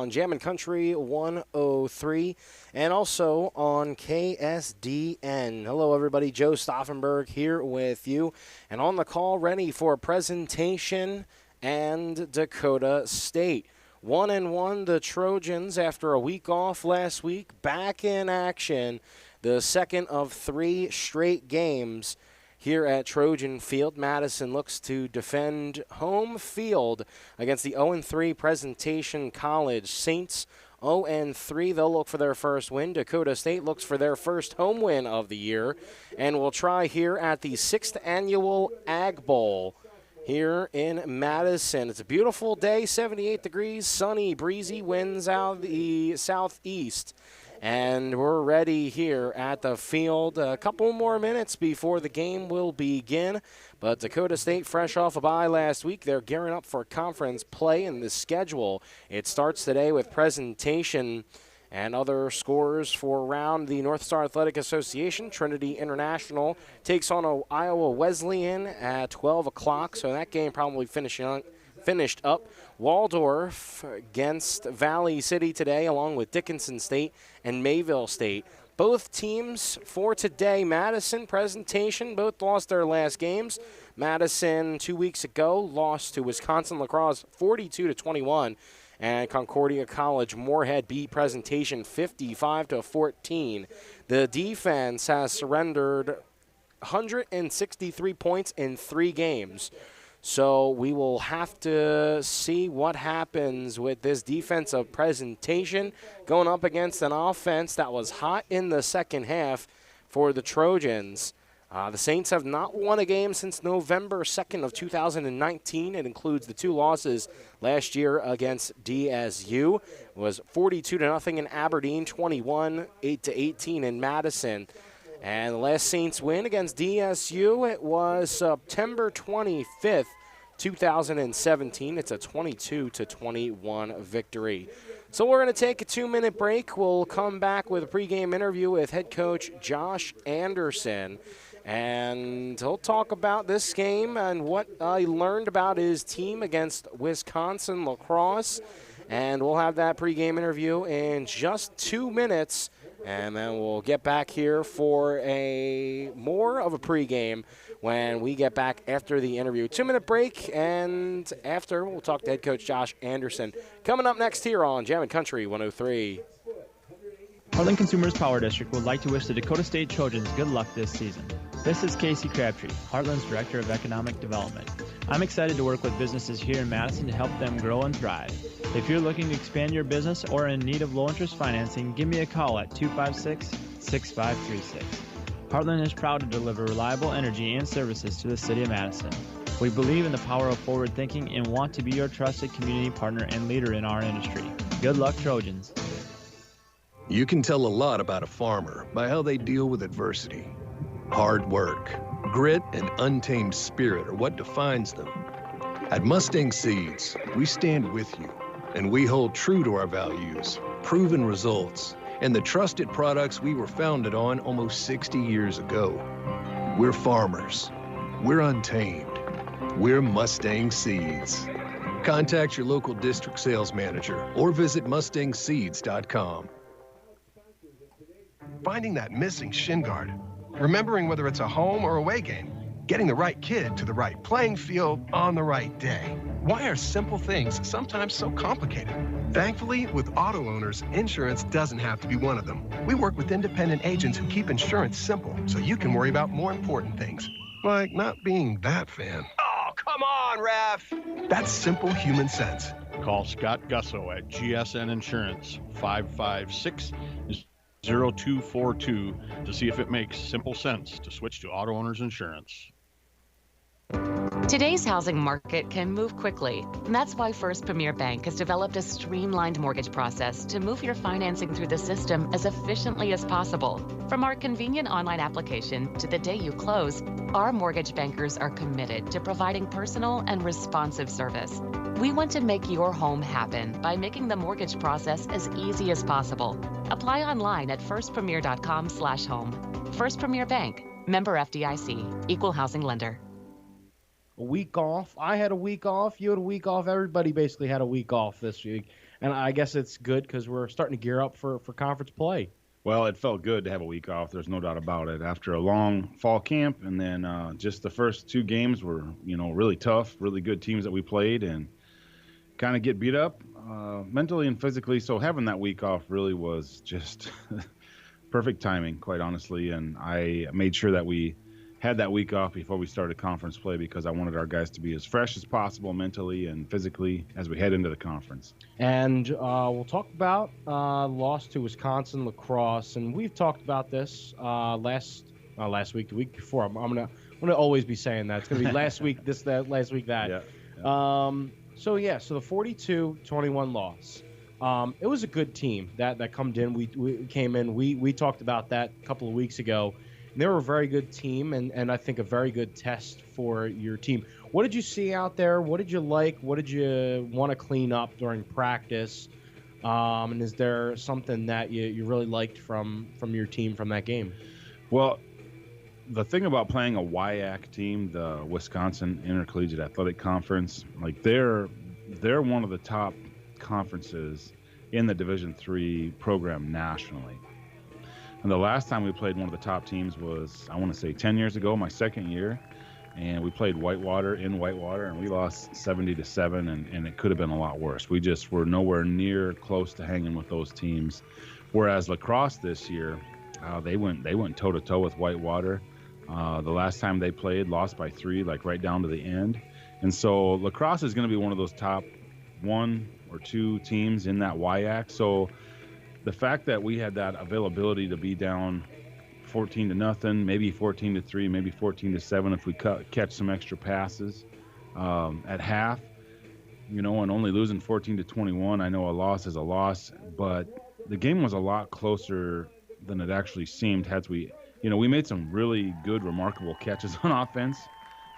on Jammin' Country 103 and also on KSDN. Hello, everybody. Joe Stauffenberg here with you. And on the call, ready for presentation and Dakota State. 1-1, the Trojans, after a week off last week, back in action. The second of 3 straight games here at Trojan Field. Madison looks to defend home field against the 0-3 Presentation College Saints. 0-3, they'll look for their first win. Dakota State looks for their first home win of the year, and we'll try here at the 6th annual Ag Bowl here in Madison. It's a beautiful day, 78 degrees, sunny, breezy, winds out of the southeast. And we're ready here at the field. A couple more minutes before the game will begin. But Dakota State, fresh off a bye last week, they're gearing up for conference play in the schedule. It starts today with presentation and other scores for around the North Star Athletic Association. Trinity International takes on Iowa Wesleyan at 12 o'clock, so that game probably finished up. Waldorf against Valley City today, along with Dickinson State and Mayville State. Both teams for today, Madison, Presentation, both lost their last games. Madison 2 weeks ago lost to Wisconsin La Crosse 42-21. And Concordia College Moorhead beat Presentation 55-14. The defense has surrendered 163 points in 3 games. So we will have to see what happens with this defensive Presentation going up against an offense that was hot in the second half for the Trojans. The Saints have not won a game since November 2nd of 2019. It includes the 2 losses last year against DSU. It was 42-0 in Aberdeen, 21-18 in Madison. And the last Saints win against DSU, it was September 25th, 2017. It's a 22-21 victory. So we're going to take a 2-minute break. We'll come back with a pregame interview with head coach Josh Anderson. And he'll talk about this game and what he learned about his team against Wisconsin La Crosse. And we'll have that pregame interview in just 2 minutes. And then we'll get back here for more of a pregame when we get back after the interview. 2-minute break, and after we'll talk to head coach Josh Anderson. Coming up next here on Jammin' Country 103. Heartland Consumers Power District would like to wish the Dakota State Trojans good luck this season. This is Casey Crabtree, Heartland's Director of Economic Development. I'm excited to work with businesses here in Madison to help them grow and thrive. If you're looking to expand your business or in need of low-interest financing, give me a call at 256-6536. Heartland is proud to deliver reliable energy and services to the city of Madison. We believe in the power of forward thinking and want to be your trusted community partner and leader in our industry. Good luck, Trojans. You can tell a lot about a farmer by how they deal with adversity. Hard work, grit, and untamed spirit are what defines them. At Mustang Seeds, we stand with you, and we hold true to our values, proven results, and the trusted products we were founded on almost 60 years ago. We're farmers. We're untamed. We're Mustang Seeds. Contact your local district sales manager or visit mustangseeds.com. Finding that missing shin guard, remembering whether it's a home or away game, getting the right kid to the right playing field on the right day. Why are simple things sometimes so complicated? Thankfully, with auto owners, insurance doesn't have to be one of them. We work with independent agents who keep insurance simple so you can worry about more important things, like not being that fan. Oh, come on, ref! That's simple human sense. Call Scott Gusso at GSN Insurance, 556-0242 to see if it makes simple sense to switch to auto owners insurance. Today's housing market can move quickly, and that's why First Premier Bank has developed a streamlined mortgage process to move your financing through the system as efficiently as possible. From our convenient online application to the day you close, our mortgage bankers are committed to providing personal and responsive service. We want to make your home happen by making the mortgage process as easy as possible. Apply online at firstpremier.com/home. First Premier Bank, member FDIC, equal housing lender. A week off. I had a week off. You had a week off. Everybody basically had a week off this week. And I guess it's good because we're starting to gear up for conference play. Well, it felt good to have a week off. There's no doubt about it. After a long fall camp, and then just the first 2 games were, really tough, really good teams that we played, and kind of get beat up mentally and physically. So having that week off really was just perfect timing, quite honestly. And I made sure that we had that week off before we started conference play because I wanted our guys to be as fresh as possible mentally and physically as we head into the conference. And we'll talk about loss to Wisconsin lacrosse, and we've talked about this last week, the week before. I'm gonna always be saying that it's gonna be last week this, that, last week that. Yeah. So the 42-21 loss. It was a good team that come in. We came in. We talked about that a couple of weeks ago. They were a very good team, and I think a very good test for your team. What did you see out there? What did you like? What did you want to clean up during practice? And is there something that you really liked from your team from that game? Well, the thing about playing a WIAC team, the Wisconsin Intercollegiate Athletic Conference, like they're one of the top conferences in the Division III program nationally. And the last time we played one of the top teams was, I want to say 10 years ago, my second year. And we played Whitewater, and we lost 70-7, and it could have been a lot worse. We just were nowhere near close to hanging with those teams. Whereas lacrosse this year, they went toe-to-toe with Whitewater. The last time they played, lost by 3, like right down to the end. And so lacrosse is going to be one of those top 1 or 2 teams in that WIAC. So the fact that we had that availability to be down 14-0, maybe 14-3, maybe 14-7 if we catch some extra passes at half, and only losing 14-21. I know a loss is a loss, but the game was a lot closer than it actually seemed. We made some really good, remarkable catches on offense.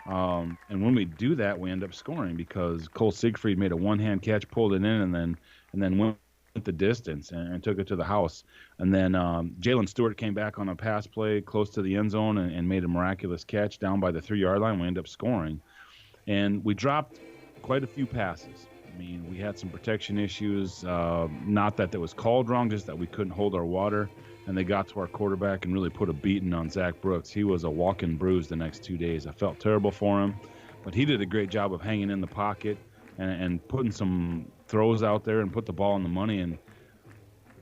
And when we do that, we end up scoring because Cole Siegfried made a one-hand catch, pulled it in, and then went the distance and took it to the house. And then Jalen Stewart came back on a pass play close to the end zone and made a miraculous catch down by the 3-yard line. We ended up scoring. And we dropped quite a few passes. I mean, we had some protection issues. Not that was called wrong, just that we couldn't hold our water. And they got to our quarterback and really put a beating on Zach Brooks. He was a walking bruise the next 2 days. I felt terrible for him. But he did a great job of hanging in the pocket and putting some throws out there and put the ball in the money. And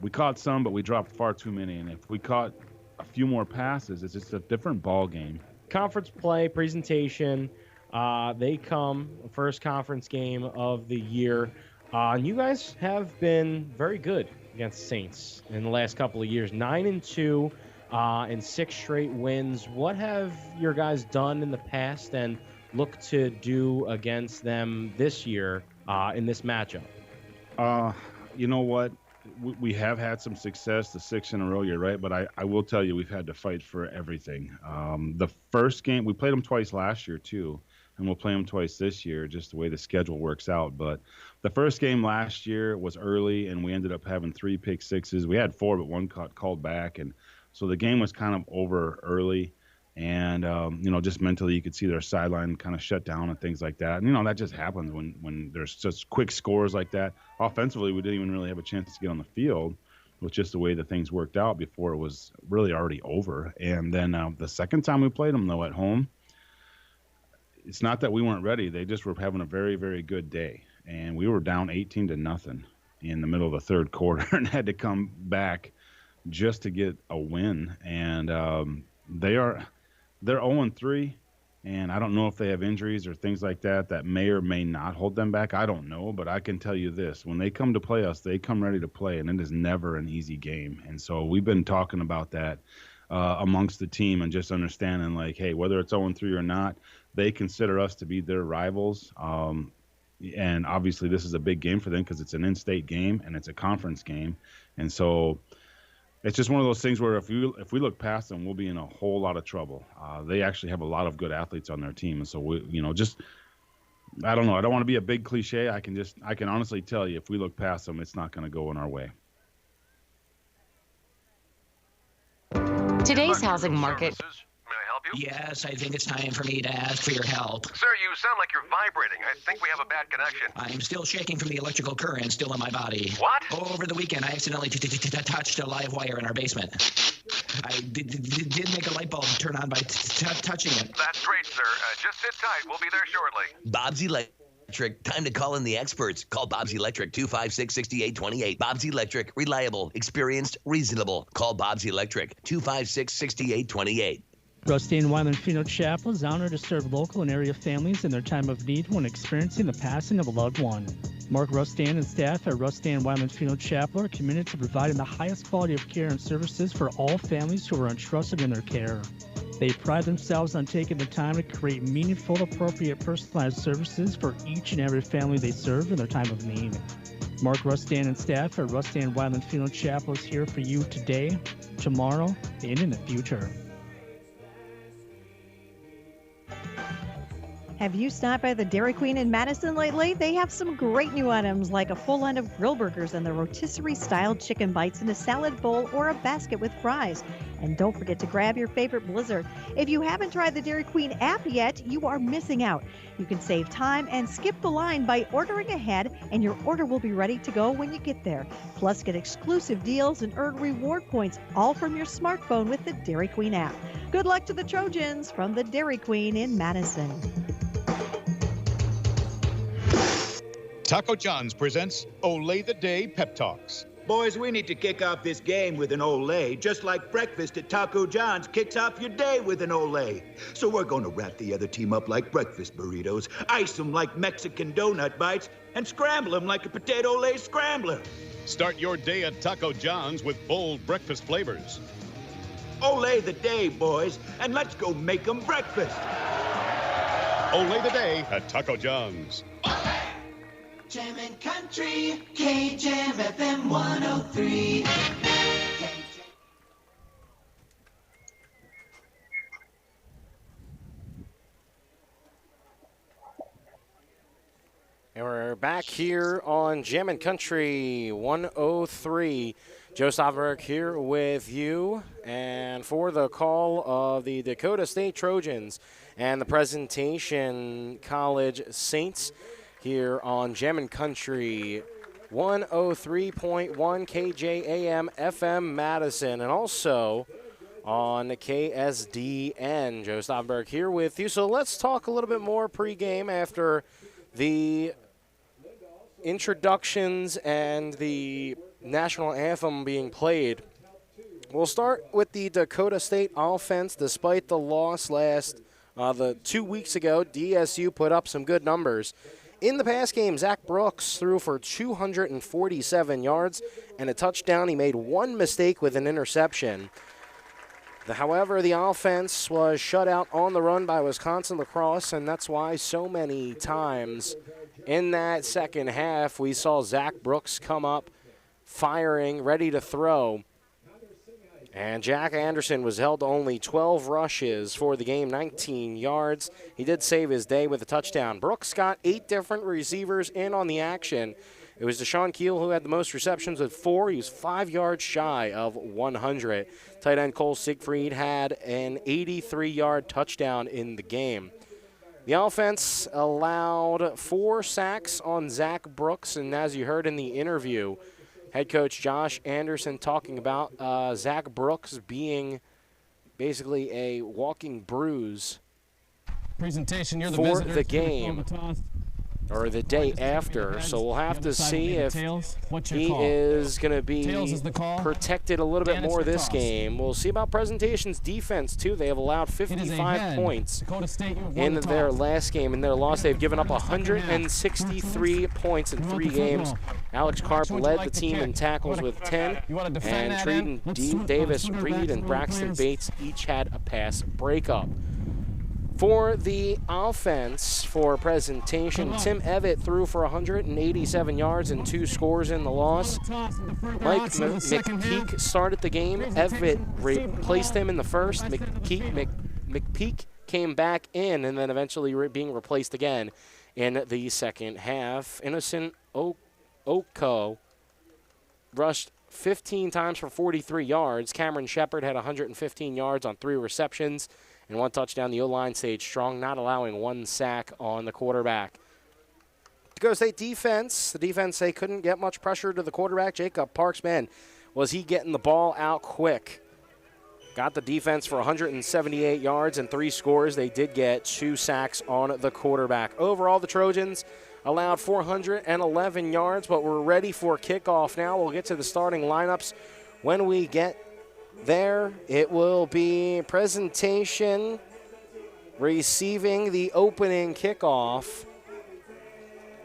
we caught some, but we dropped far too many. And if we caught a few more passes, it's just a different ball game. Conference play presentation. They come first conference game of the year. And you guys have been very good against Saints in the last couple of years. 9-2 and 6 straight wins. What have your guys done in the past and look to do against them this year in this matchup? You know what? We have had some success, the 6 in a row, you're right, but I will tell you we've had to fight for everything. The first game, we played them twice last year too, and we'll play them twice this year, just the way the schedule works out. But the first game last year was early, and we ended up having 3 pick sixes. We had 4, but 1 called back, and so the game was kind of over early. And, just mentally you could see their sideline kind of shut down and things like that. And, that just happens when there's such quick scores like that. Offensively, we didn't even really have a chance to get on the field with just the way that things worked out before it was really already over. And then the second time we played them, though, at home, it's not that we weren't ready. They just were having a very, very good day. And we were down 18-0 in the middle of the third quarter and had to come back just to get a win. And they're 0-3, and I don't know if they have injuries or things like that may or may not hold them back. I don't know, but I can tell you this. When they come to play us, they come ready to play, and it is never an easy game. And so we've been talking about that amongst the team and just understanding, like, hey, whether it's 0-3 or not, they consider us to be their rivals. And obviously this is a big game for them because it's an in-state game and it's a conference game. And so it's just one of those things where if we look past them, we'll be in a whole lot of trouble. They actually have a lot of good athletes on their team, and so I don't know. I don't want to be a big cliche. I can honestly tell you, if we look past them, it's not going to go in our way. Today's housing market. May I help help you? Yes, I think it's time for me to ask for your help. Sir, you sound like you're vibrating. I think we have a bad connection. I'm still shaking from the electrical current still in my body. What? Over the weekend, I accidentally touched a live wire in our basement. I did make a light bulb turn on by touching it. That's great, sir. Just sit tight. We'll be there shortly. Bob's Electric. Time to call in the experts. Call Bob's Electric 256-6828. Bob's Electric. Reliable, experienced, reasonable. Call Bob's Electric 256-6828. Rusty and Wyland Funeral Chapel is honored to serve local and area families in their time of need when experiencing the passing of a loved one. Mark Rustan and staff at Rustan and Wyland Funeral Chapel are committed to providing the highest quality of care and services for all families who are entrusted in their care. They pride themselves on taking the time to create meaningful, appropriate, personalized services for each and every family they serve in their time of need. Mark Rustan and staff at Rustan and Wyland Funeral Chapel is here for you today, tomorrow, and in the future. Have you stopped by the Dairy Queen in Madison lately? They have some great new items like a full line of grill burgers and the rotisserie-style chicken bites in a salad bowl or a basket with fries. And don't forget to grab your favorite blizzard. If you haven't tried the Dairy Queen app yet, you are missing out. You can save time and skip the line by ordering ahead, and your order will be ready to go when you get there. Plus, get exclusive deals and earn reward points, all from your smartphone with the Dairy Queen app. Good luck to the Trojans from the Dairy Queen in Madison. Taco John's presents Olay the Day Pep Talks. Boys, we need to kick off this game with an Olay, just like breakfast at Taco John's kicks off your day with an Olay. So we're going to wrap the other team up like breakfast burritos, ice them like Mexican donut bites, and scramble them like a potato Olay scrambler. Start your day at Taco John's with bold breakfast flavors. Olay the day, boys, and let's go make them breakfast. Olay the Day at Taco John's. Jammin' Country, K-Jam FM 103. And we're back here on Jammin' Country 103. Joe Stofferberg here with you. And for the call of the Dakota State Trojans and the Presentation College Saints here on Jammin' Country 103.1 KJAM FM Madison, and also on KSDN. Joe Stofferberg here with you. So let's talk a little bit more pregame after the introductions and the national anthem being played. We'll start with the Dakota State offense. Despite the loss the 2 weeks ago, DSU put up some good numbers. In the past game, Zach Brooks threw for 247 yards and a touchdown. He made one mistake with an interception. However, the offense was shut out on the run by Wisconsin Lacrosse, and that's why so many times in that second half we saw Zach Brooks come up firing, ready to throw. And Jack Anderson was held to only 12 rushes for the game, 19 yards. He did save his day with a touchdown. Brooks got 8 different receivers in on the action. It was Deshaun Keel who had the most receptions with 4. He was 5 yards shy of 100. Tight end Cole Siegfried had an 83-yard touchdown in the game. The offense allowed 4 sacks on Zach Brooks, and as you heard in the interview, head coach Josh Anderson talking about Zach Brooks being basically a walking bruise presentation. You're for the the game or the day after. So we'll have to see if he is going to be protected a little bit more this game. We'll see about Presentation's defense, too. They have allowed 55 points in their last game. In their loss, they've given up 163 points in 3 games. Alex Karp led the team in tackles with 10, and Treaton Davis, Reed, and Braxton Bates each had a pass breakup. For the offense, for Presentation, Tim Evatt threw for 187 yards and 2 scores in the loss. Mike McPeak started the game. Evatt replaced him in the first. McPeak came back in and then eventually being replaced again in the second half. Innocent Oko rushed 15 times for 43 yards. Cameron Shepard had 115 yards on 3 receptions. and 1 touchdown. The O-line stayed strong, not allowing 1 sack on the quarterback. Dakota State defense, the defense, they couldn't get much pressure to the quarterback. Jacob Parks, man, was he getting the ball out quick. Got the defense for 178 yards and 3 scores. They did get 2 sacks on the quarterback. Overall, the Trojans allowed 411 yards, but we're ready for kickoff now. We'll get to the starting lineups when we get there. It will be presentation receiving the opening kickoff.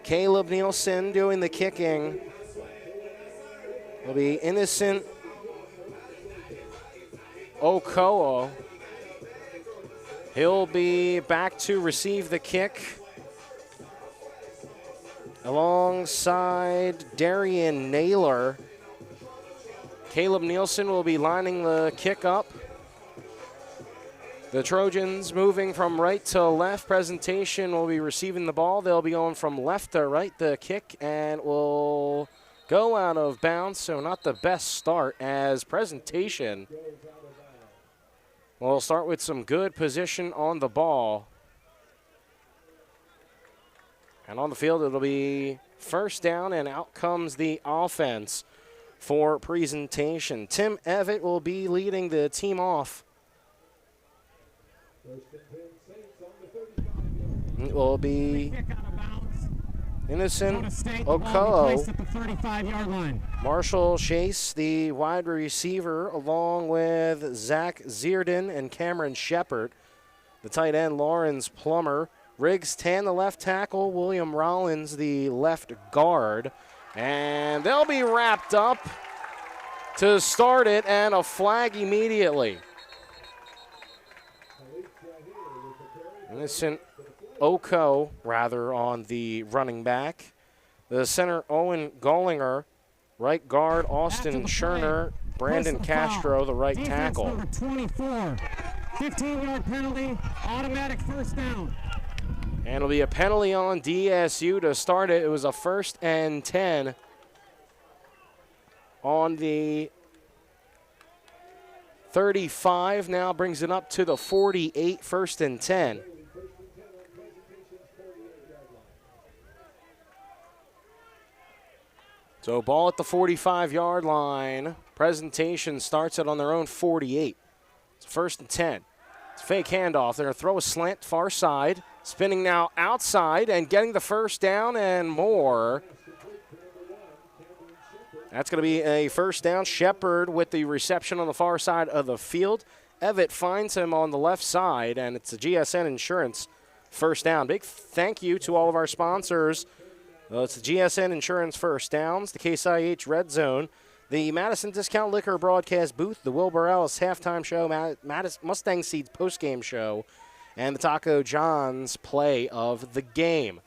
Caleb Nielsen doing the kicking. Will be Innocent Okoa. He'll be back to receive the kick alongside Darian Naylor. Caleb Nielsen will be lining the kick up. The Trojans moving from right to left. Presentation will be receiving the ball. They'll be going from left to right. The kick and will go out of bounds, so not the best start as Presentation will start with some good position on the ball. And on the field, it'll be first down, and out comes the offense for Presentation. Tim Evett will be leading the team off. It will be Innocent Okoa. Marshall Chase, the wide receiver, along with Zach Zierden and Cameron Shepard. The tight end, Lawrence Plummer. Riggs Tan, the left tackle. William Rollins, the left guard. And they'll be wrapped up to start it, and a flag immediately. Innocent Oko, rather, on the running back. The center, Owen Gollinger. Right guard, Austin Scherner. Brandon Castro, the right tackle. Number 24, 15-yard penalty, automatic first down. And it'll be a penalty on DSU to start it. It was a 1st and 10 on the 35. Now brings it up to the 48, 1st and 10. So ball at the 45-yard line. Presentation starts it on their own 48. It's 1st and 10. It's a fake handoff. They're going to throw a slant far side. Spinning now outside and getting the first down and more. That's going to be a first down. Shepard with the reception on the far side of the field. Evett finds him on the left side, and it's a GSN Insurance first down. Big thank you to all of our sponsors. It's the GSN Insurance First Downs, the Case IH Red Zone, the Madison Discount Liquor Broadcast Booth, the Wilbur Ellis Halftime Show, Mustang Seeds Postgame Show, and the Taco John's play of the game.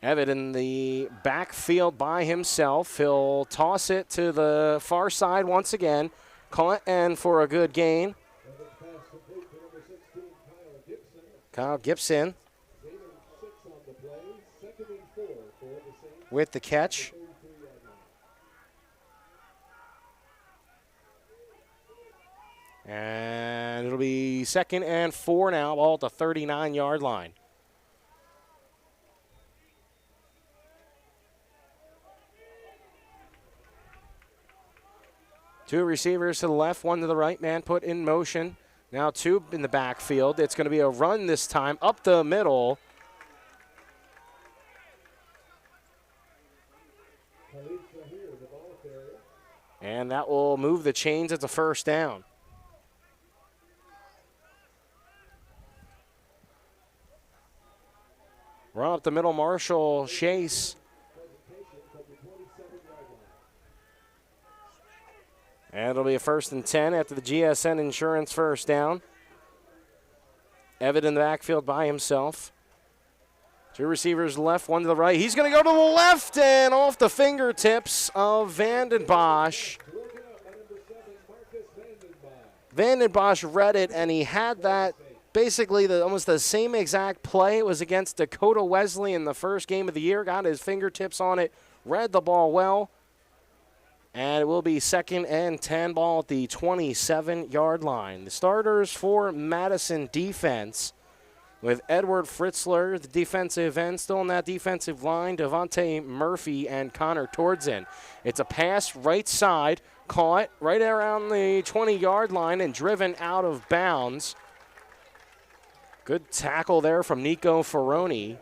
Evett in the backfield by himself. He'll toss it to the far side once again. Caught and for a good gain. Kyle Gibson with the catch. And it'll be 2nd and 4 now, ball at the 39-yard line. Two receivers to the left, one to the right. Man put in motion. Now 2 in the backfield. It's going to be a run this time up the middle. And that will move the chains at the first down. Run up the middle, Marshall Chase. And it'll be a 1st and 10 after the GSN Insurance first down. Evett in the backfield by himself. 2 receivers left, 1 to the right. He's going to go to the left and off the fingertips of Vanden Bosch. Vanden Bosch read it, and he had that basically almost the same exact play. It was against Dakota Wesley in the first game of the year. Got his fingertips on it, read the ball well. And it will be 2nd and 10, ball at the 27-yard line. The starters for Madison defense with Edward Fritzler, the defensive end, still on that defensive line, Devontae Murphy and Connor Tordson. It's a pass right side, caught right around the 20-yard line and driven out of bounds. Good tackle there from Nico Ferroni.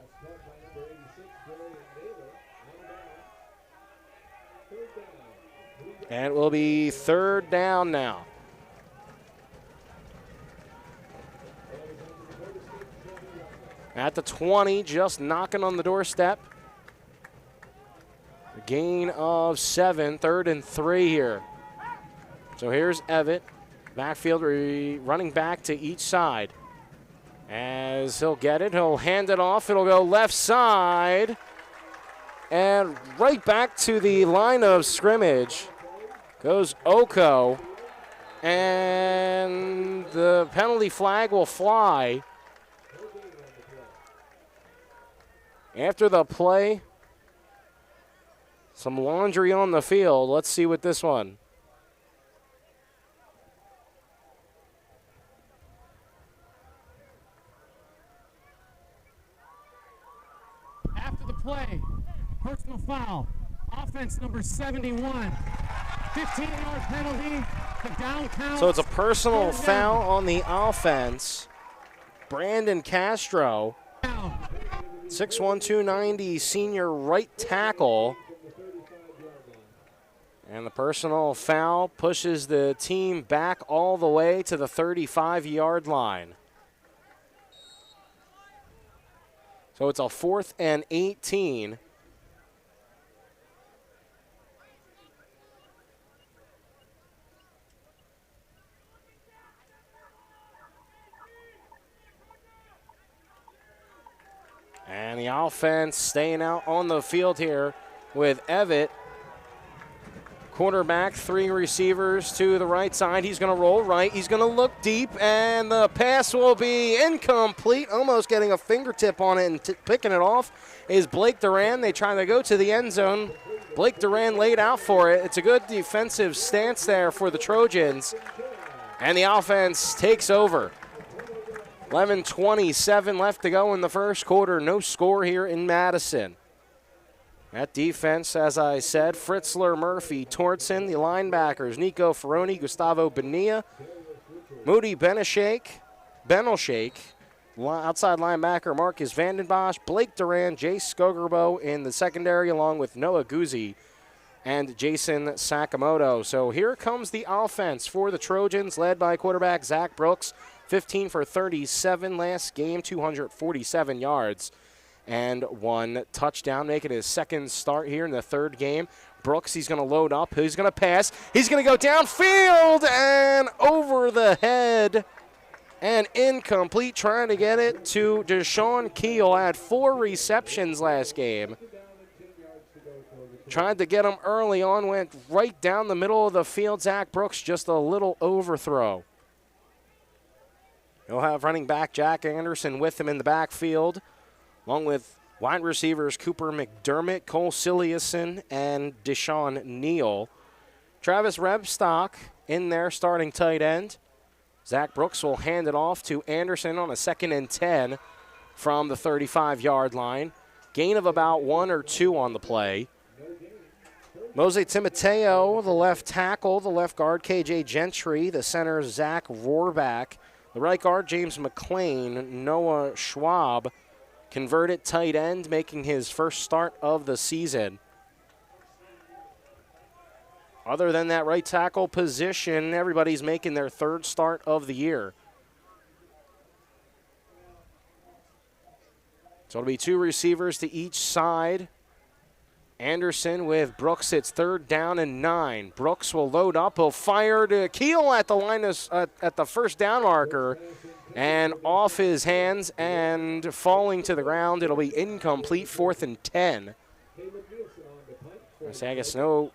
And it will be 3rd down now. At the 20, just knocking on the doorstep. A gain of 7, 3rd and 3 here. So here's Evitt. Backfield running back to each side. As he'll get it, he'll hand it off. It'll go left side. And right back to the line of scrimmage goes Oko. And the penalty flag will fly. After the play, some laundry on the field. Let's see what this one. After the play, personal foul. Offense number 71. 15-yard penalty. The down count. So it's a personal foul on the offense. Brandon Castro. 6'1", 290 senior right tackle. And the personal foul pushes the team back all the way to the 35-yard line. So it's a 4th and 18. And the offense staying out on the field here with Evitt. Quarterback, 3 receivers to the right side. He's going to roll right. He's going to look deep, and the pass will be incomplete. Almost getting a fingertip on it and picking it off is Blake Duran. They try to go to the end zone. Blake Duran laid out for it. It's a good defensive stance there for the Trojans. And the offense takes over. 11:27 left to go in the first quarter. No score here in Madison. That defense, as I said, Fritzler, Murphy, Tortson, the linebackers, Nico Ferroni, Gustavo Bonilla, Moody Benelshake, outside linebacker Marcus Vandenbosch, Blake Duran, Jace Skogerbo in the secondary, along with Noah Guzzi and Jason Sakamoto. So here comes the offense for the Trojans, led by quarterback Zach Brooks, 15 for 37 last game, 247 yards. And 1 touchdown, making his 2nd start here in the 3rd game. Brooks, he's going to load up. He's going to pass. He's going to go downfield and over the head and incomplete, trying to get it to Deshaun Keel. Had 4 receptions last game. Tried to get him early on, went right down the middle of the field. Zach Brooks, just a little overthrow. He'll have running back Jack Anderson with him in the backfield, along with wide receivers Cooper McDermott, Cole Cilliason, and Deshaun Neal. Travis Rebstock in there starting tight end. Zach Brooks will hand it off to Anderson on a 2nd and 10 from the 35-yard line. Gain of about 1 or 2 on the play. Mose Timoteo, the left tackle, the left guard KJ Gentry, the center Zach Rohrback, the right guard James McClain, Noah Schwab, converted tight end, making his first start of the season. Other than that right tackle position, everybody's making their 3rd start of the year. So it'll be 2 receivers to each side. Anderson with Brooks. It's 3rd down and 9. Brooks will load up. He'll fire to Keel at the line of, at the 1st down marker. And off his hands and falling to the ground. It'll be incomplete, 4th and 10. I guess no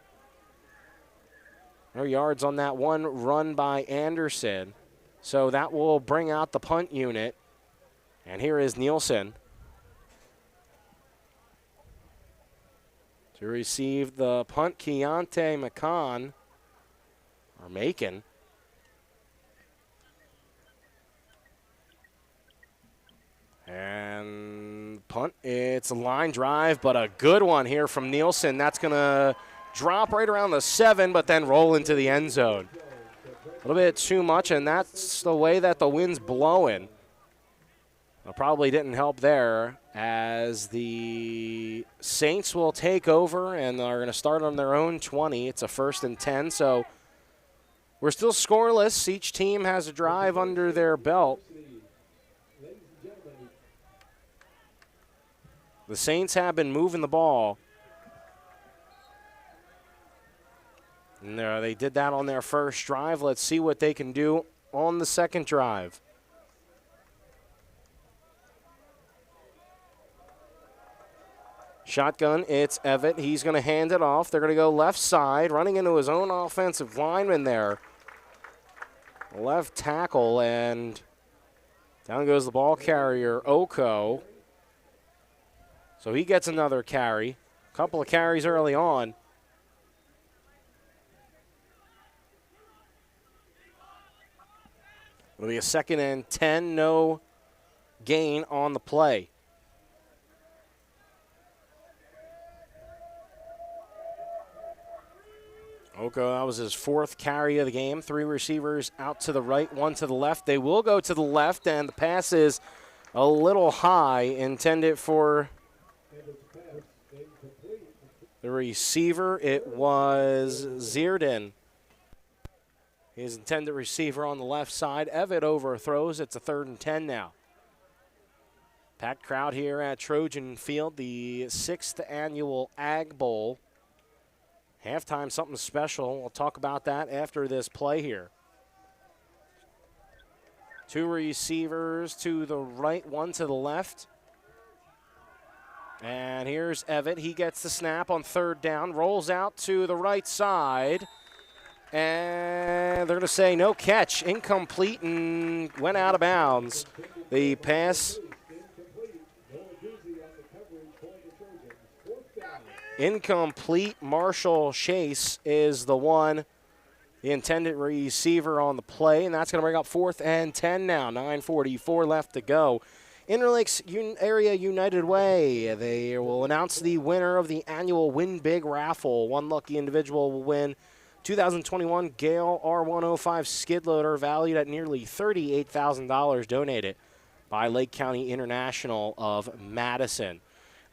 yards on that one run by Anderson. So that will bring out the punt unit. And here is Nielsen. To receive the punt, Keontae Macon. And punt, it's a line drive, but a good one here from Nielsen. That's going to drop right around the 7, but then roll into the end zone. A little bit too much, and that's the way that the wind's blowing. It probably didn't help there, as the Saints will take over and are going to start on their own 20. It's a 1st and 10, so we're still scoreless. Each team has a drive under their belt. The Saints have been moving the ball. And they did that on their first drive. Let's see what they can do on the second drive. Shotgun, it's Evett. He's going to hand it off. They're going to go left side, running into his own offensive lineman there. Left tackle, and down goes the ball carrier, Oko. So he gets another carry. A couple of carries early on. It'll be a 2nd and 10, no gain on the play. Oko, that was his 4th carry of the game. 3 receivers out to the right, 1 to the left. They will go to the left, and the pass is a little high, intended for the receiver. It was Zierden. His intended receiver on the left side. Evett overthrows. It's a 3rd and 10 now. Packed crowd here at Trojan Field, the 6th annual Ag Bowl. Halftime, something special. We'll talk about that after this play here. 2 receivers to the right, 1 to the left. And here's Evett. He gets the snap on 3rd down, rolls out to the right side. And they're going to say no catch, incomplete, and went out of bounds. The pass incomplete. Marshall Chase is the one, the intended receiver on the play, and that's going to bring up 4th and 10 now. 9:44 left to go. Interlakes Area United Way, they will announce the winner of the annual Win Big raffle. One lucky individual will win 2021 Gale R105 skid loader valued at nearly $38,000, donated by Lake County International of Madison.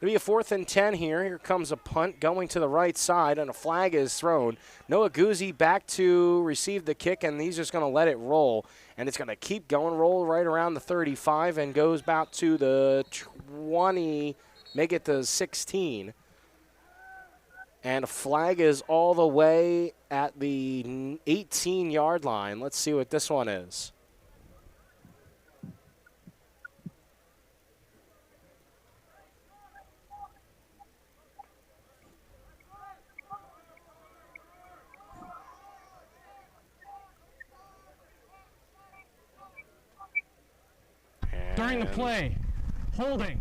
It'll be a 4th and 10 here. Here comes a punt going to the right side, and a flag is thrown. Noah Guzzi back to receive the kick, and he's just going to let it roll. And it's going to keep going, roll right around the 35, and goes back to the 20, make it to 16. And a flag is all the way at the 18-yard line. Let's see what this one is. During the play, holding.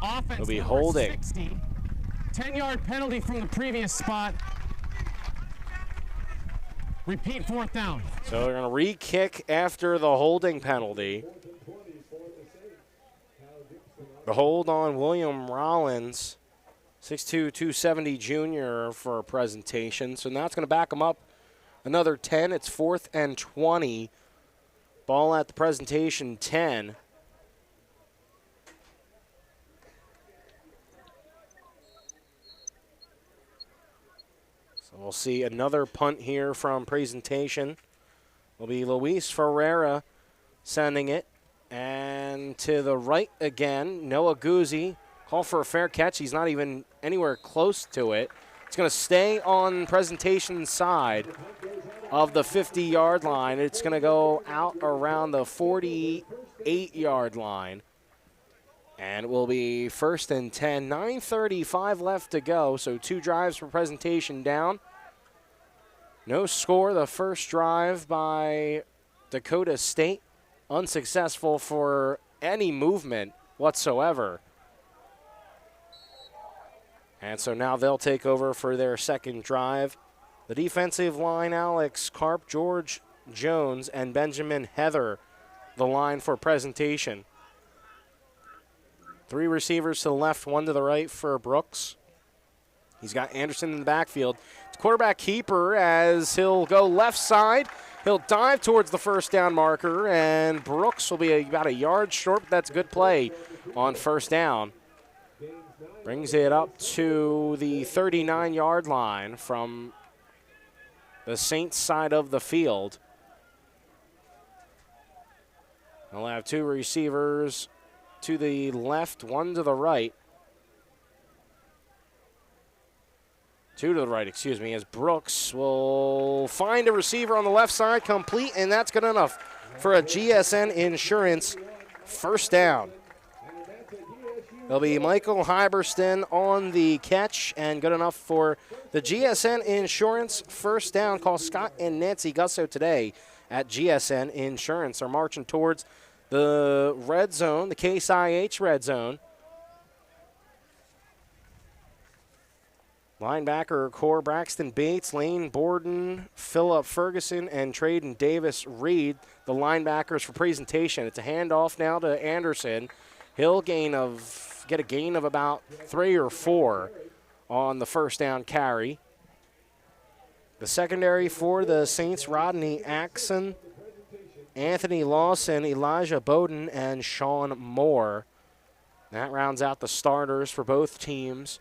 Offense It'll be number holding. 60. 10-yard penalty from the previous spot. Repeat 4th down. So they're going to re-kick after the holding penalty. The hold on William Rollins, 6'2", 270 junior for a presentation. So now it's going to back him up another 10. It's 4th and 20. Ball at the presentation 10. We'll see another punt here from presentation. Will be Luis Ferreira sending it. And to the right again, Noah Guzzi. Call for a fair catch. He's not even anywhere close to it. It's going to stay on presentation side of the 50-yard line. It's going to go out around the 48-yard line. And it will be 1st and 10. 9:35 left to go, so 2 drives for presentation down. No score the first drive by Dakota State. Unsuccessful for any movement whatsoever. And so now they'll take over for their second drive. The defensive line, Alex Karp, George Jones, and Benjamin Heather, the line for presentation. 3 receivers to the left, 1 to the right for Brooks. He's got Anderson in the backfield. It's quarterback keeper as he'll go left side. He'll dive towards the first down marker, and Brooks will be about a yard short, but that's a good play on first down. Brings it up to the 39-yard line from the Saints side of the field. They'll have 2 receivers to the left, 1 to the right. 2 to the right, excuse me, as Brooks will find a receiver on the left side, complete, and that's good enough for a GSN Insurance first down. There'll be Michael Hyberston on the catch, and good enough for the GSN Insurance first down. Call Scott and Nancy Gusso today at GSN Insurance. Are marching towards the red zone, the Case IH red zone. Linebacker core Braxton Bates, Lane Borden, Phillip Ferguson, and Traden Davis Reed, the linebackers for presentation. It's a handoff now to Anderson. He'll get a gain of about 3 or 4 on the first down carry. The secondary for the Saints, Rodney Axon, Anthony Lawson, Elijah Bowden, and Sean Moore. That rounds out the starters for both teams.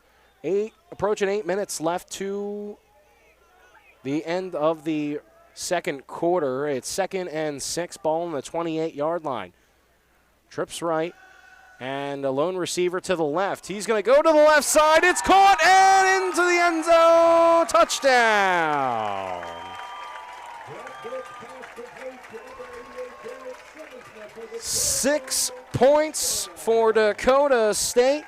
Approaching 8 minutes left to the end of the second quarter. It's 2nd and 6, ball on the 28-yard line. Trips right, and a lone receiver to the left. He's going to go to the left side. It's caught and into the end zone. Touchdown. Six points for Dakota State.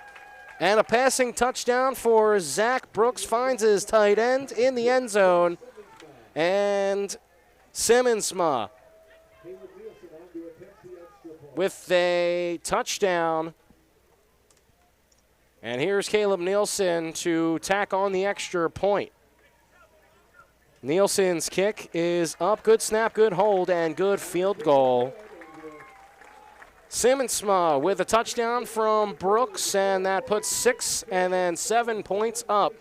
And a passing touchdown for Zach Brooks, finds his tight end in the end zone. And Simmonsma with a touchdown. And here's Caleb Nielsen to tack on the extra point. Nielsen's kick is up. Good snap, good hold, and good field goal. Simmonsma with a touchdown from Brooks, and that puts 6 and then 7 points up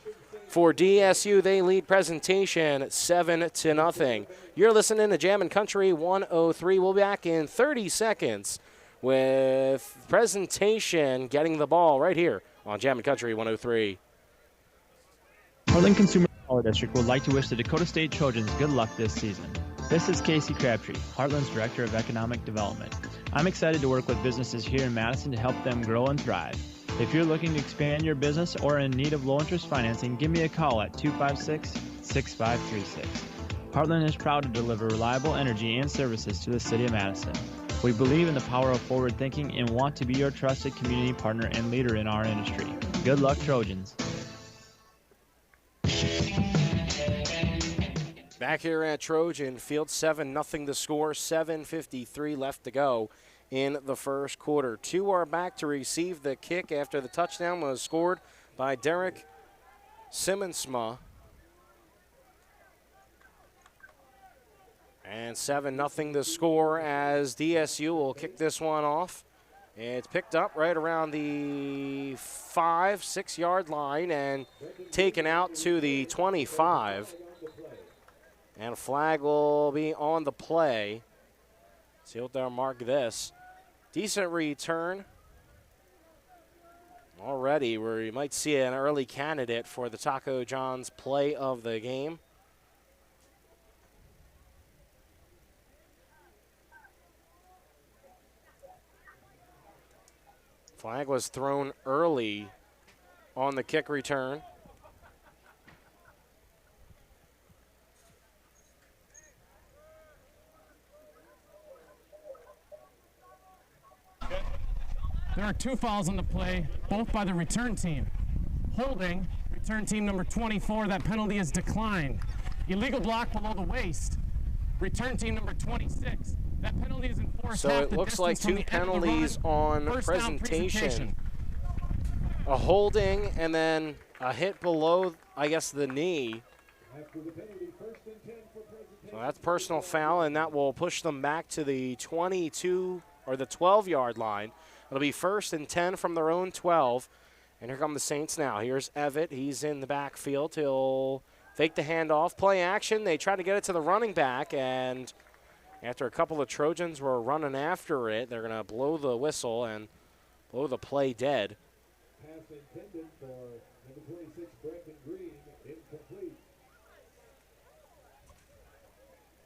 for DSU. They lead presentation 7-0. You're listening to Jammin' Country 103. We'll be back in 30 seconds with presentation getting the ball right here on Jammin' Country 103. Heartland Consumer Power District would like to wish the Dakota State Trojans good luck this season. This is Casey Crabtree, Heartland's Director of Economic Development. I'm excited to work with businesses here in Madison to help them grow and thrive. If you're looking to expand your business or in need of low-interest financing, give me a call at 256-6536. Heartland is proud to deliver reliable energy and services to the city of Madison. We believe in the power of forward thinking and want to be your trusted community partner and leader in our industry. Good luck, Trojans. Back here at Trojan Field, 7-0 the score, 7:53 left to go in the first quarter. 2 are back to receive the kick after the touchdown was scored by Derek Simmonsma. And 7-0 the score as DSU will kick this one off. It's picked up right around the 5-6 yard line and taken out to the 25. And a flag will be on the play. See what they'll mark this. Decent return already, where you might see an early candidate for the Taco John's play of the game. Flag was thrown early on the kick return. There are 2 fouls on the play, both by the return team. Holding, return team number 24, that penalty is declined. Illegal block below the waist, return team number 26. That penalty is enforced. So it looks like 2 penalties on presentation. A holding and then a hit below, I guess, the knee. So that's personal foul, and that will push them back to the 22 or the 12-yard line. It'll be 1st and 10 from their own 12. And here come the Saints now. Here's Evett. He's in the backfield. He'll fake the handoff. Play action. They try to get it to the running back, and after a couple of Trojans were running after it, they're going to blow the whistle and blow the play dead. Pass intended for number 26, Brendan Green, incomplete.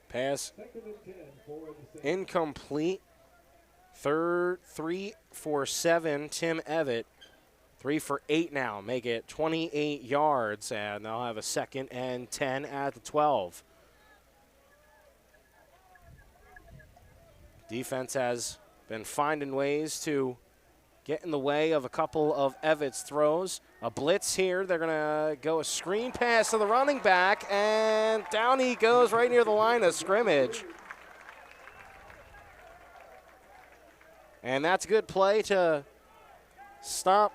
Pass 2nd and 10 for the Saints. incomplete. 3 for 7, Tim Evett. 3 for 8 now, make it 28 yards, and they'll have a 2nd and 10 at the 12. Defense has been finding ways to get in the way of a couple of Evett's throws. A blitz here. They're going to go a screen pass to the running back, and down he goes right near the line of scrimmage. And that's a good play to stop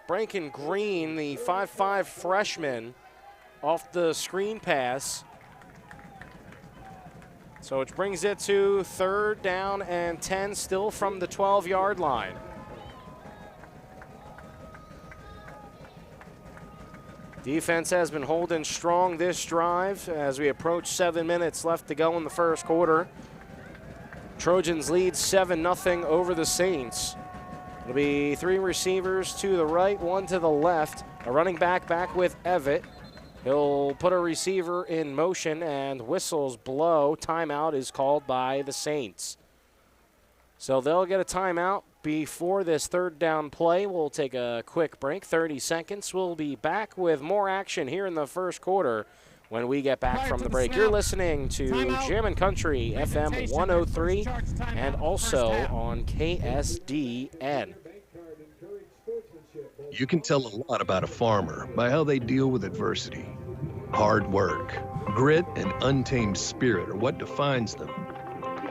Brankin Green, the 5'5 freshman, off the screen pass. So it brings it to 3rd down and 10, still from the 12-yard line. Defense has been holding strong this drive as we approach 7 minutes left to go in the first quarter. Trojans lead 7-0 over the Saints. It'll be 3 receivers to the right, 1 to the left. A running back with Evett. He'll put a receiver in motion, and whistles blow. Timeout is called by the Saints. So they'll get a timeout before this 3rd down play. We'll take a quick break, 30 seconds. We'll be back with more action here in the first quarter when we get back from the break. You're listening to Jammin' Country FM 103 and also on KSDN. You can tell a lot about a farmer by how they deal with adversity. Hard work, grit, and untamed spirit are what defines them.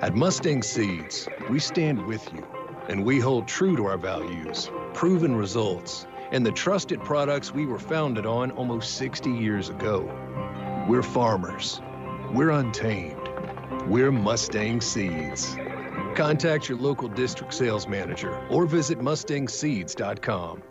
At Mustang Seeds, we stand with you, and we hold true to our values, proven results, and the trusted products we were founded on almost 60 years ago. We're farmers. We're untamed. We're Mustang Seeds. Contact your local district sales manager or visit mustangseeds.com.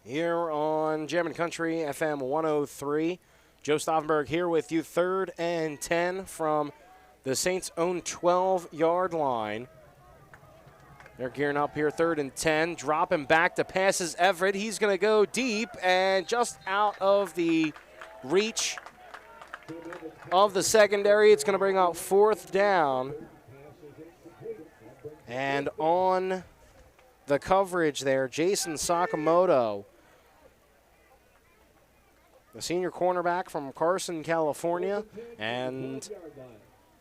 Here on Jammin' Country FM 103, Joe Stauffenberg here with you. 3rd and 10 from the Saints' own 12-yard line. They're gearing up here, 3rd and 10. Dropping back to passes Everett. He's going to go deep and just out of the reach of the secondary. It's going to bring out 4th down. And on the coverage there, Jason Sakamoto, the senior cornerback from Carson, California. And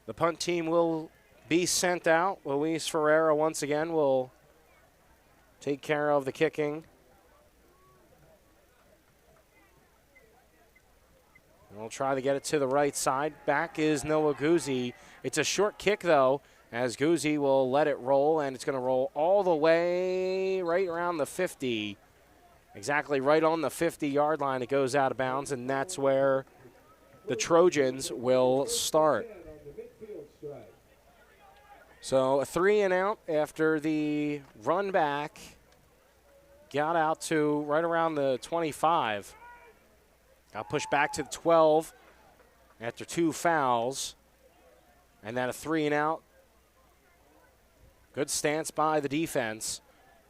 the punt team will be sent out. Luis Ferreira once again will take care of the kicking. And we'll try to get it to the right side. Back is Noah Guzzi. It's a short kick, though, as Guzzi will let it roll, and it's going to roll all the way right around the 50. Exactly right on the 50-yard line. It goes out of bounds, and that's where the Trojans will start. So a 3 and out after the run back got out to right around the 25. Got pushed back to the 12 after 2 fouls. And then a 3 and out. Good stance by the defense.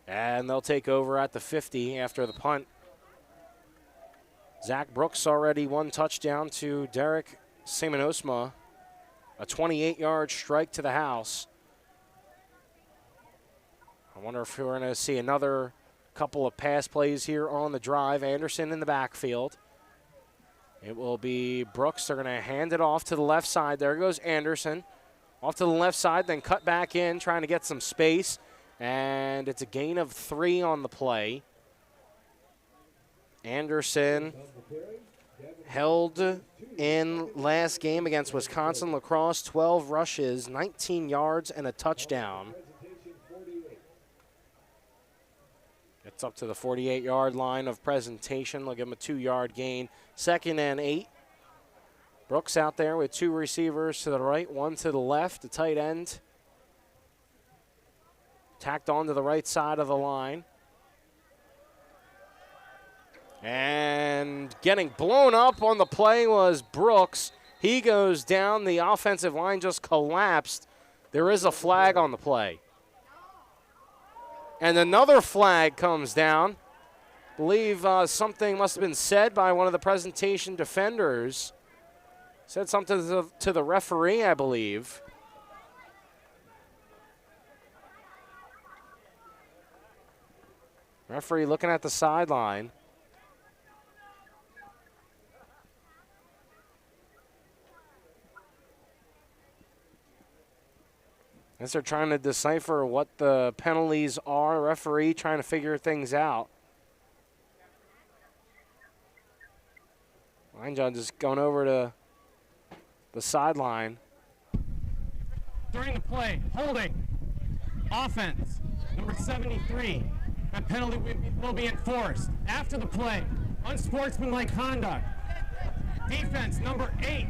And they'll take over at the 50 after the punt. Zach Brooks already 1 touchdown to Derek Simonosma. A 28-yard strike to the house. I wonder if we're going to see another couple of pass plays here on the drive. Anderson in the backfield. It will be Brooks. They're going to hand it off to the left side. There goes Anderson. Off to the left side, then cut back in, trying to get some space. And it's a gain of 3 on the play. Anderson held in last game against Wisconsin La Crosse, 12 rushes, 19 yards, and a touchdown. It's up to the 48-yard line of presentation. They'll give him a 2-yard gain. 2nd and 8. Brooks out there with 2 receivers to the right, 1 to the left. The tight end tacked on to the right side of the line. And getting blown up on the play was Brooks. He goes down. The offensive line just collapsed. There is a flag on the play. And another flag comes down. I believe something must have been said by one of the presentation defenders. Said something to the referee, I believe. Referee looking at the sideline. As they're trying to decipher what the penalties are, referee trying to figure things out. Line judge is going over to the sideline. During the play, holding, offense, number 73. That penalty will be enforced. After the play, unsportsmanlike conduct. Defense, number 8.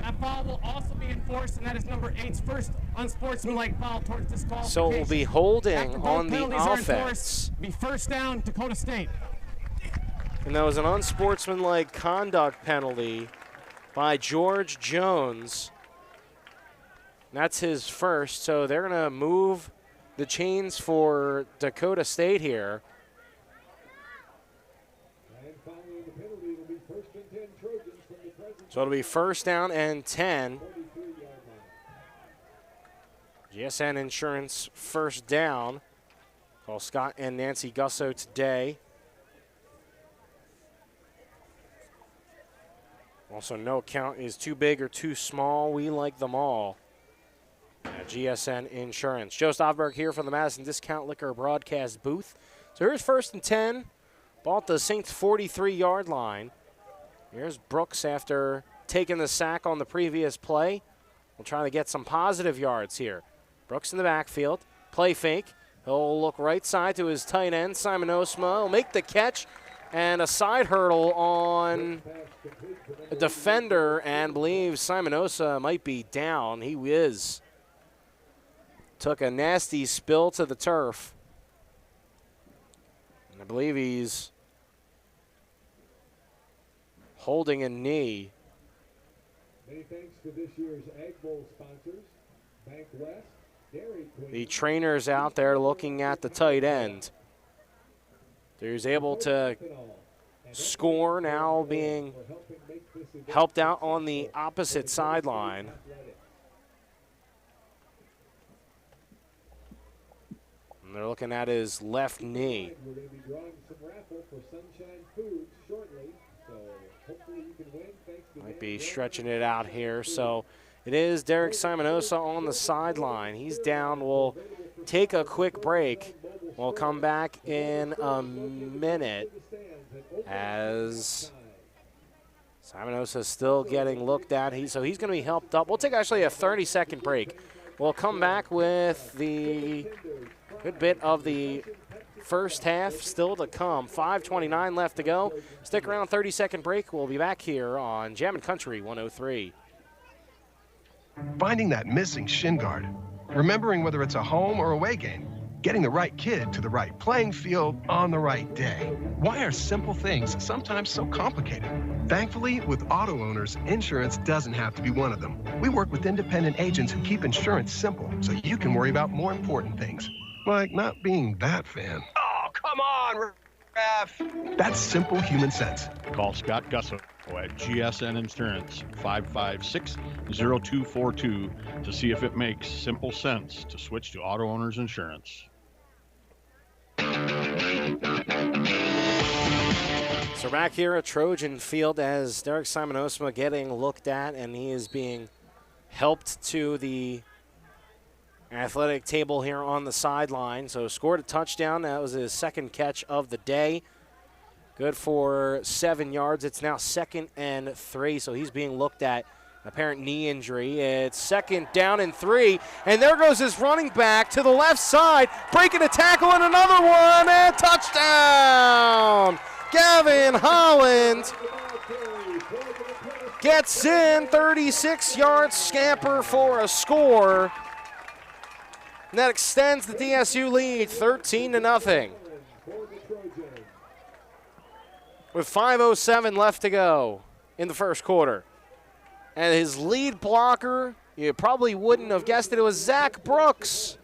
That foul will also be enforced, and that is number 8's first unsportsmanlike foul towards disqualification. So it will be holding on the offense. Be first down, Dakota State. And that was an unsportsmanlike conduct penalty by George Jones. That's his first, so they're going to move the chains for Dakota State here. And following the penalty, it'll be 1st and 10 Trojans from the present. So it'll be 1st down and 10. 43-yard line. GSN Insurance 1st down. Call Scott and Nancy Gusso today. Also, no account is too big or too small. We like them all at GSN Insurance. Joe Stofberg here from the Madison Discount Liquor broadcast booth. So here's 1st and 10. Ball at the Saints' 43-yard line. Here's Brooks after taking the sack on the previous play. We'll try to get some positive yards here. Brooks in the backfield. Play fake. He'll look right side to his tight end, Simon Osma. He'll make the catch. And a side hurdle on a defender, and believes Simon Osa might be down. He is. Took a nasty spill to the turf. And I believe he's holding a knee. Many thanks to this year's Egg Bowl sponsors, Bank West, Dairy Queen. The trainer's out there looking at the tight end. He's able to score, now being helped out on the opposite sideline. And they're looking at his left knee. We're going to be drawing some raffle for Sunshine Foods shortly, so hopefully you can win. Thanks to Might be stretching it out here. So it is Derek Simonosa on the sideline. He's down. We'll take a quick break. We'll come back in a minute as Simonosa is still getting looked at. So he's going to be helped up. We'll take actually a 30-second break. We'll come back with the good bit of the first half still to come. 5:29 left to go. Stick around, 30-second break. We'll be back here on Jammin' Country 103. Finding that missing shin guard. Remembering whether it's a home or away game. Getting the right kid to the right playing field on the right day. Why are simple things sometimes so complicated? Thankfully, with auto owners, insurance doesn't have to be one of them. We work with independent agents who keep insurance simple so you can worry about more important things, like not being that fan. Oh, come on, ref! That's simple human sense. Call Scott Gusso at GSN Insurance 556-0242 to see if it makes simple sense to switch to auto owners insurance. So back here at Trojan Field as Derek Simonosma getting looked at, and he is being helped to the athletic table here on the sideline. So scored a touchdown. That was his second catch of the day. Good for 7 yards. It's now 2nd and 3, so he's being looked at apparent knee injury. It's 2nd down and 3, and there goes his running back to the left side, breaking a tackle and another one, and touchdown! Gavin Holland gets in, 36-yard scamper for a score. And that extends the DSU lead 13-0. With 5:07 left to go in the first quarter. And his lead blocker, you probably wouldn't have guessed it was Zach Brooks.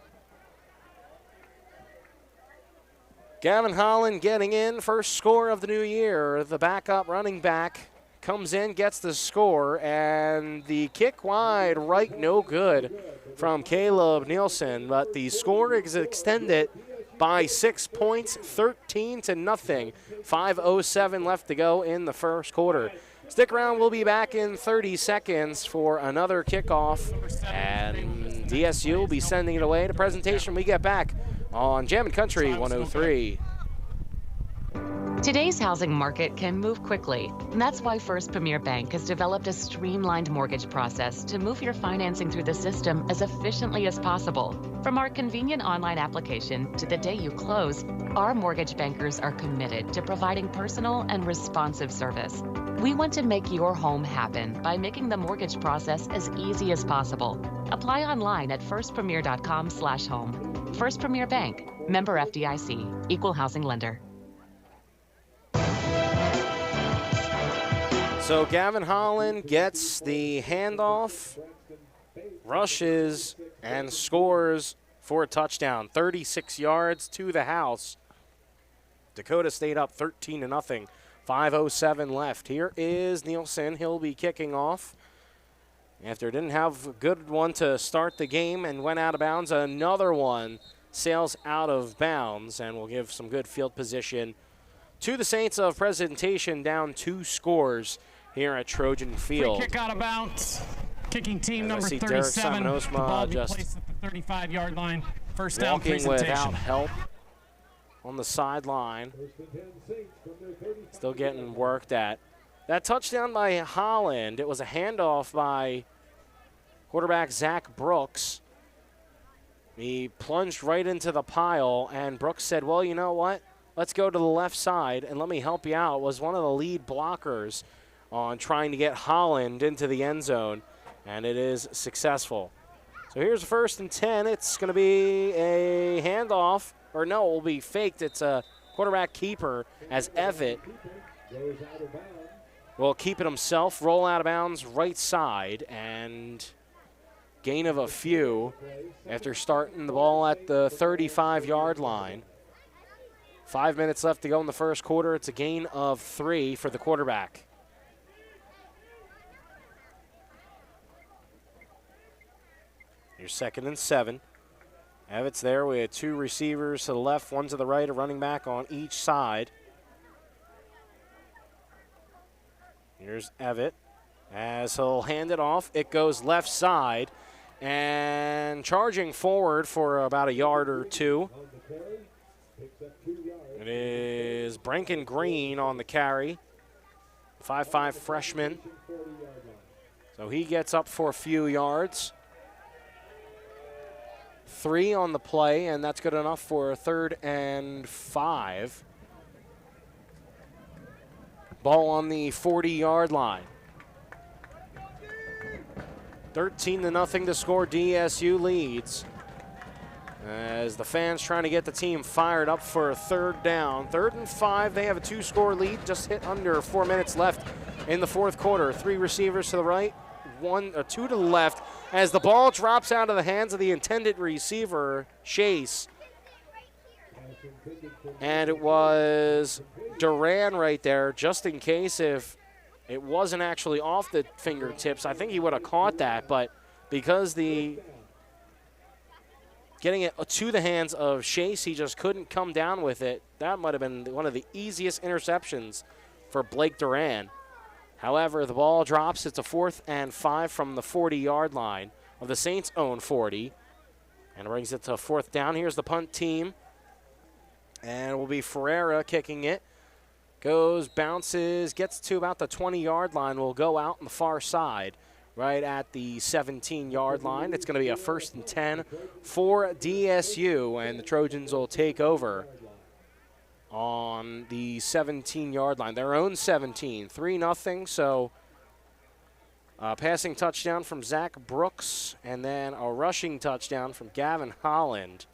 Gavin Holland getting in, first score of the new year. The backup running back comes in, gets the score, and the kick wide right, no good from Caleb Nielsen. But the score is extended by 6 points, 13-0. 5:07 left to go in the first quarter. Stick around, we'll be back in 30 seconds for another kickoff, and DSU will be sending it away to presentation. We get back on Jammin' Country 103. Today's housing market can move quickly, and that's why First Premier Bank has developed a streamlined mortgage process to move your financing through the system as efficiently as possible. From our convenient online application to the day you close, our mortgage bankers are committed to providing personal and responsive service. We want to make your home happen by making the mortgage process as easy as possible. Apply online at firstpremier.com/home. First Premier Bank, member FDIC, equal housing lender. So Gavin Holland gets the handoff, rushes, and scores for a touchdown. 36 yards to the house. Dakota stayed up 13-0. 5:07 left. Here is Nielsen. He'll be kicking off. After didn't have a good one to start the game and went out of bounds, another one sails out of bounds and will give some good field position to the Saints of Presentation, down 2 scores here at Trojan Field. Free kick out of bounds. Kicking team number 37. The ball be placed at the 35-yard line. First down walking presentation. without help on the sideline. Still getting worked at. That touchdown by Holland, it was a handoff by quarterback Zach Brooks. He plunged right into the pile, and Brooks said, well, you know what? Let's go to the left side, and let me help you out. Was one of the lead blockers on trying to get Holland into the end zone, and it is successful. So here's 1st and 10. It's going to be a handoff, or no, it will be faked. It's a quarterback keeper as Evitt will keep it himself, roll out of bounds right side, and gain of a few after starting the ball at the 35-yard line. 5 minutes left to go in the first quarter. It's a gain of 3 for the quarterback. Your 2nd and 7. Evitt's there. We had 2 receivers to the left, 1 to the right, a running back on each side. Here's Evitt as he'll hand it off. It goes left side, and charging forward for about a yard or 2. It is Branken Green on the carry, 5'5" freshman. So he gets up for a few yards. 3 on the play, and that's good enough for a 3rd and 5. Ball on the 40-yard line. 13-0 to score. DSU leads as the fans trying to get the team fired up for a 3rd down. 3rd and 5. They have a 2-score lead. Just hit under 4 minutes left in the fourth quarter. 3 receivers to the right, 2 to the left, as the ball drops out of the hands of the intended receiver, Chase. And it was Duran right there, just in case if it wasn't actually off the fingertips. I think he would have caught that, but because getting it to the hands of Chase, he just couldn't come down with it. That might have been one of the easiest interceptions for Blake Duran. However, the ball drops. It's a 4th and 5 from the 40-yard line of the Saints' own 40. And brings it to 4th down. Here's the punt team. And it will be Ferreira kicking it. Goes, bounces, gets to about the 20-yard line. Will go out on the far side. right at the 17-yard line. It's going to be a 1st and 10 for DSU, and the Trojans will take over on the 17-yard line. Their own 17, 3-0. So passing touchdown from Zach Brooks, and then a rushing touchdown from Gavin Holland.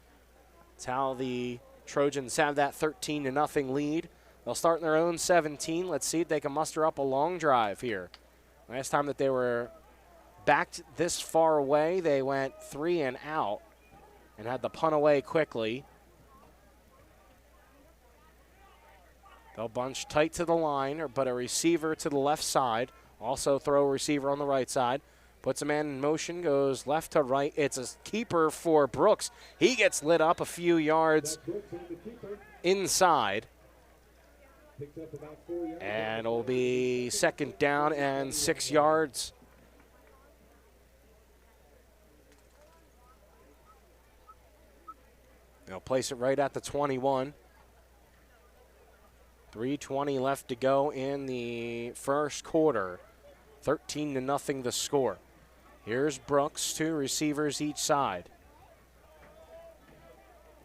That's how the Trojans have that 13-0 lead. They'll start in their own 17. Let's see if they can muster up a long drive here. Last time that they were backed this far away, they went 3 and out and had the punt away quickly. They'll bunch tight to the line, but a receiver to the left side. Also throw a receiver on the right side. Puts a man in motion, goes left to right. It's a keeper for Brooks. He gets lit up a few yards inside. And it'll be 2nd down and 6 yards. They'll place it right at the 21. 3:20 left to go in the first quarter. 13-0 the score. Here's Brooks, 2 receivers each side.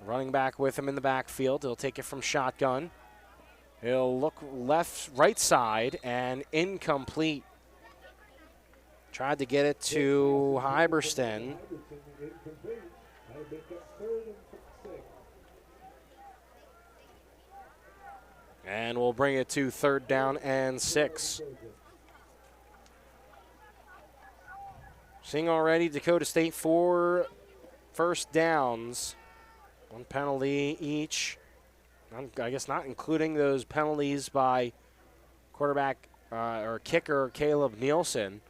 Running back with him in the backfield. He'll take it from shotgun. He'll look right side, and incomplete. Tried to get it to Hyberston. And we'll bring it to 3rd down and 6. Seeing already Dakota State 4 first downs. 1 penalty each. I guess not including those penalties by quarterback or kicker Caleb Nielsen.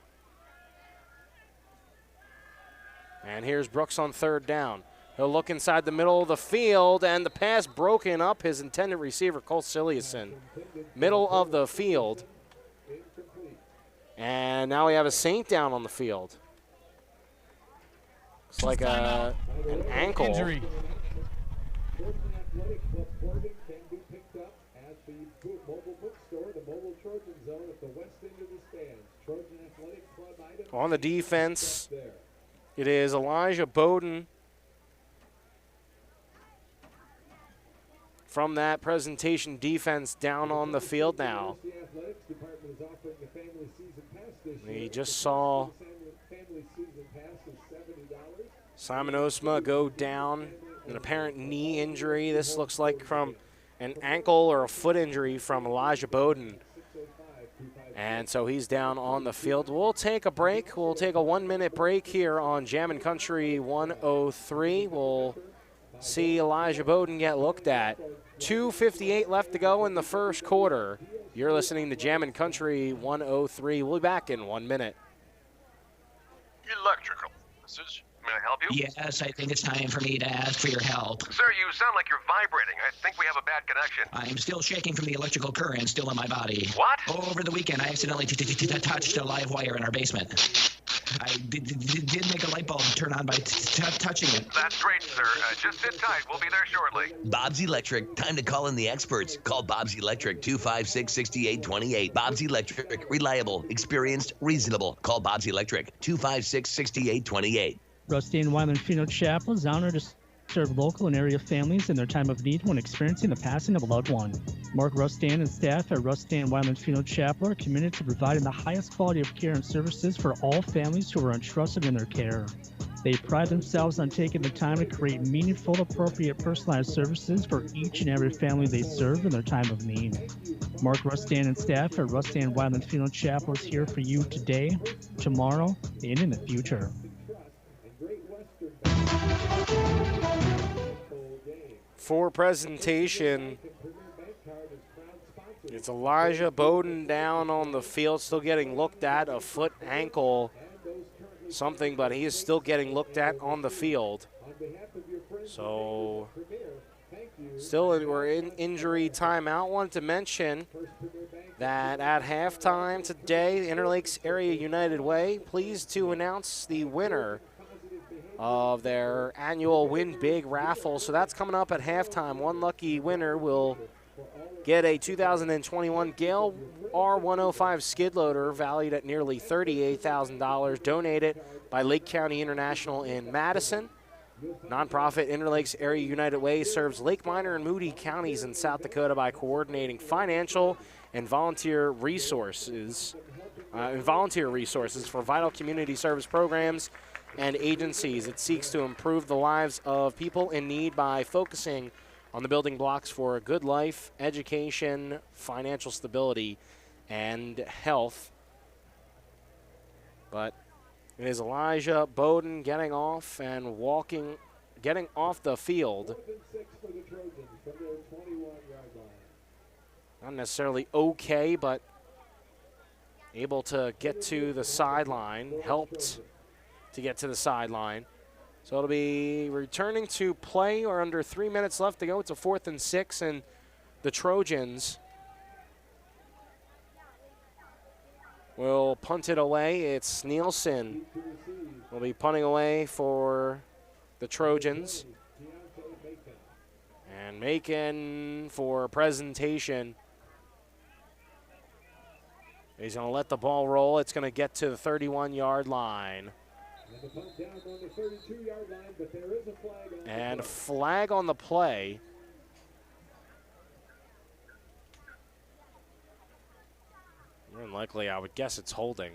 And here's Brooks on 3rd down. He'll look inside the middle of the field, and the pass broken up. His intended receiver, Cole Siliuson, middle of the field. And now we have a Saint down on the field. Looks like an ankle. Injury. At the mobile bookstore, the mobile Trojan zone at the west end of the stands. Trojan Athletic Club items. On the defense, it is Elijah Bowden. From that presentation defense down on the field now. We just saw Simon Osma go down, an apparent knee injury. This looks like from an ankle or a foot injury from Elijah Bowden. And so he's down on the field. We'll take a break. We'll take a 1-minute break here on Jammin' Country 103. We'll see Elijah Bowden get looked at. 2:58 left to go in the first quarter. You're listening to Jammin' Country 103. We'll be back in 1 minute. Electrical. This is. May I help you? Yes, I think it's time for me to ask for your help. Sir, you sound like you're vibrating. I think we have a bad connection. I'm still shaking from the electrical current still in my body. What? Over the weekend, I accidentally touched a live wire in our basement. I did make a light bulb turn on by touching it. That's great, sir. Just sit tight. We'll be there shortly. Bob's Electric. Time to call in the experts. Call Bob's Electric 256-6828. Bob's Electric. Reliable, experienced, reasonable. Call Bob's Electric 256-6828. Rusty and Wyland Funeral Chapel is honored to serve local and area families in their time of need when experiencing the passing of a loved one. Mark Rustan and staff at Rustan Wyland Funeral Chapel are committed to providing the highest quality of care and services for all families who are entrusted in their care. They pride themselves on taking the time to create meaningful, appropriate, personalized services for each and every family they serve in their time of need. Mark Rustan and staff at Rustan Wyland Funeral Chapel is here for you today, tomorrow, and in the future. For presentation, it's Elijah Bowden down on the field, still getting looked at, a foot, ankle, something, but he is still getting looked at on the field. So, still we're in injury timeout. Wanted to mention that at halftime today, the Interlakes Area United Way, pleased to announce the winner of their annual Win Big raffle. So that's coming up at halftime. One lucky winner will get a 2021 Gale R105 skid loader valued at nearly $38,000, donated by Lake County International in Madison. Nonprofit Interlakes Area United Way serves Lake Minor and Moody counties in South Dakota by coordinating financial and volunteer resources for vital community service programs and agencies. It seeks to improve the lives of people in need by focusing on the building blocks for a good life, education, financial stability, and health. But it is Elijah Bowden getting off and getting off the field. Not necessarily okay, but able to get to the sideline, helped to get to the sideline. So it'll be returning to play, or under 3 minutes left to go. It's a 4th and 6, and the Trojans will punt it away. It's Nielsen will be punting away for the Trojans. And Macon for presentation. He's going to let the ball roll. It's going to get to the 31-yard line. And the punt down on the 32-yard line, but there is a flag on and flag on the play. More than likely, I would guess it's holding.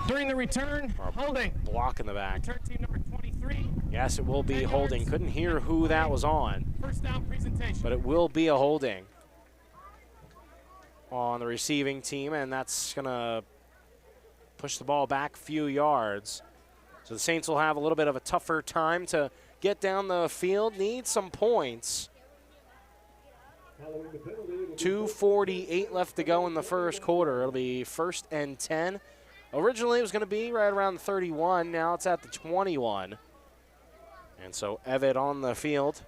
During the return, holding. Block in the back. Return team number 23. Yes, it will be holding. Couldn't hear who that was on. First down presentation. But it will be a holding on the receiving team, and that's going to push the ball back a few yards. So the Saints will have a little bit of a tougher time to get down the field, need some points. 2:48 left to go in the first quarter. It'll be 1st and 10. Originally it was going to be right around the 31. Now it's at the 21. And so Evitt on the field.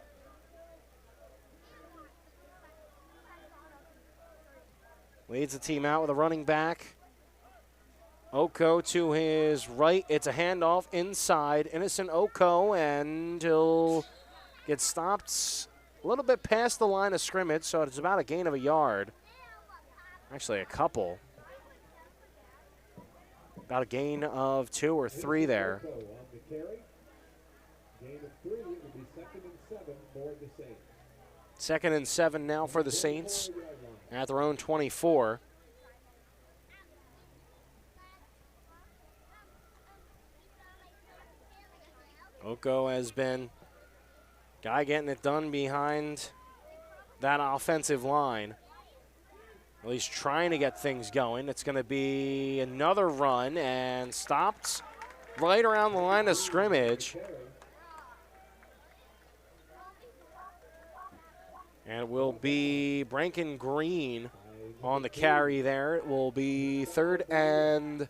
Leads the team out with a running back. Oko to his right. It's a handoff inside. Innocent Oko, and he'll get stopped a little bit past the line of scrimmage, so it's about a gain of a yard. Actually, a couple. About a gain of 2 or 3 there. Gain of 3, it will be 2nd and 7 for the Saints. 2nd and 7 now for the Saints at their own 24. Oko has been guy getting it done behind that offensive line. At least trying to get things going. It's going to be another run and stopped right around the line of scrimmage. And it will be Branken Green on the carry there. It will be 3rd and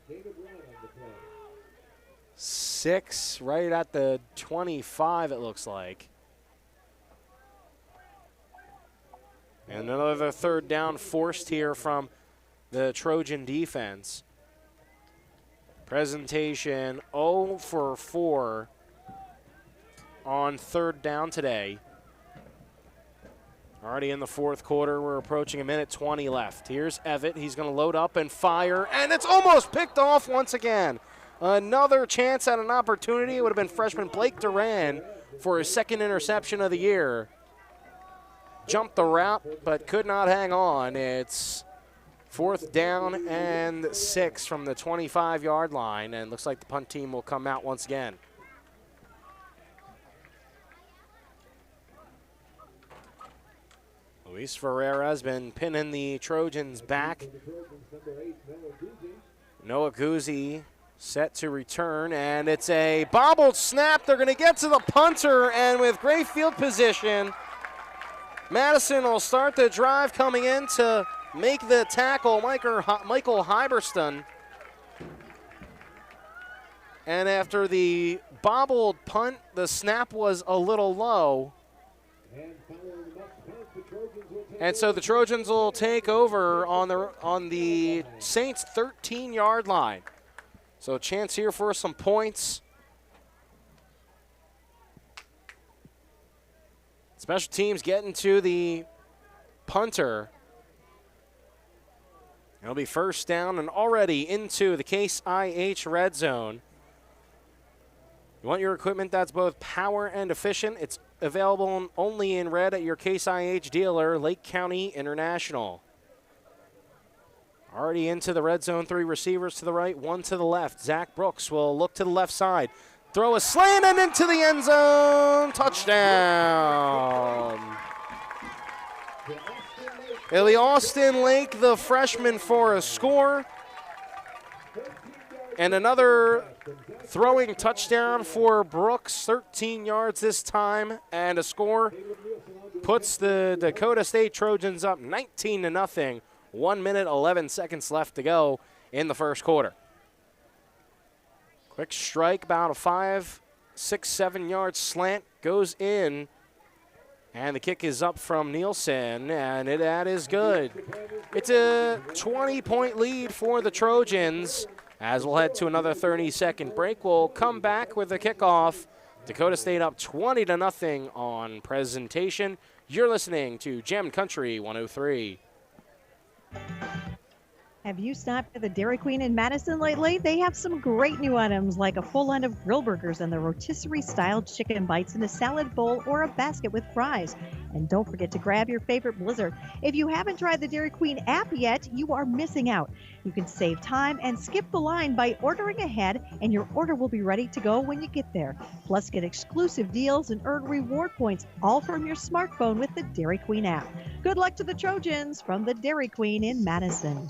6, right at the 25, it looks like. And another 3rd down forced here from the Trojan defense. Presentation 0 for 4 on 3rd down today. Already in the 4th quarter, we're approaching 1:20 left. Here's Evitt. He's going to load up and fire, and it's almost picked off once again. Another chance at an opportunity. It would have been freshman Blake Duran for his 2nd interception of the year. Jumped the route, but could not hang on. It's 4th down and 6 from the 25-yard line, and looks like the punt team will come out once again. Luis Ferreira has been pinning the Trojans back. Noah Guzzi set to return, and it's a bobbled snap. They're going to get to the punter, and with great field position, Madison will start the drive coming in to make the tackle, Michael Hyberston. And after the bobbled punt, the snap was a little low. And so the Trojans will take over on the Saints' 13-yard line. So a chance here for some points. Special teams getting to the punter. It'll be first down and already into the Case IH red zone. You want your equipment that's both power and efficient? It's available only in red at your Case IH dealer, Lake County International. Already into the red zone, 3 receivers to the right, 1 to the left. Zach Brooks will look to the left side. Throw a slant and into the end zone. Touchdown. Illy Austin Lake, the freshman, for a score. And another throwing touchdown for Brooks, 13 yards this time, and a score. Puts the Dakota State Trojans up 19-0. 1 minute, 11 seconds left to go in the first quarter. Quick strike, about a 5, 6, 7 yard slant, goes in. And the kick is up from Nielsen, and that is good. It's a 20-point lead for the Trojans. As we'll head to another 30-second break, we'll come back with a kickoff. Dakota State up 20-0 on presentation. You're listening to Jam Country 103. Have you stopped at the Dairy Queen in Madison lately? They have some great new items like a full line of grill burgers and the rotisserie-style chicken bites in a salad bowl or a basket with fries. And don't forget to grab your favorite Blizzard. If you haven't tried the Dairy Queen app yet, you are missing out. You can save time and skip the line by ordering ahead, and your order will be ready to go when you get there. Plus, get exclusive deals and earn reward points, all from your smartphone with the Dairy Queen app. Good luck to the Trojans from the Dairy Queen in Madison.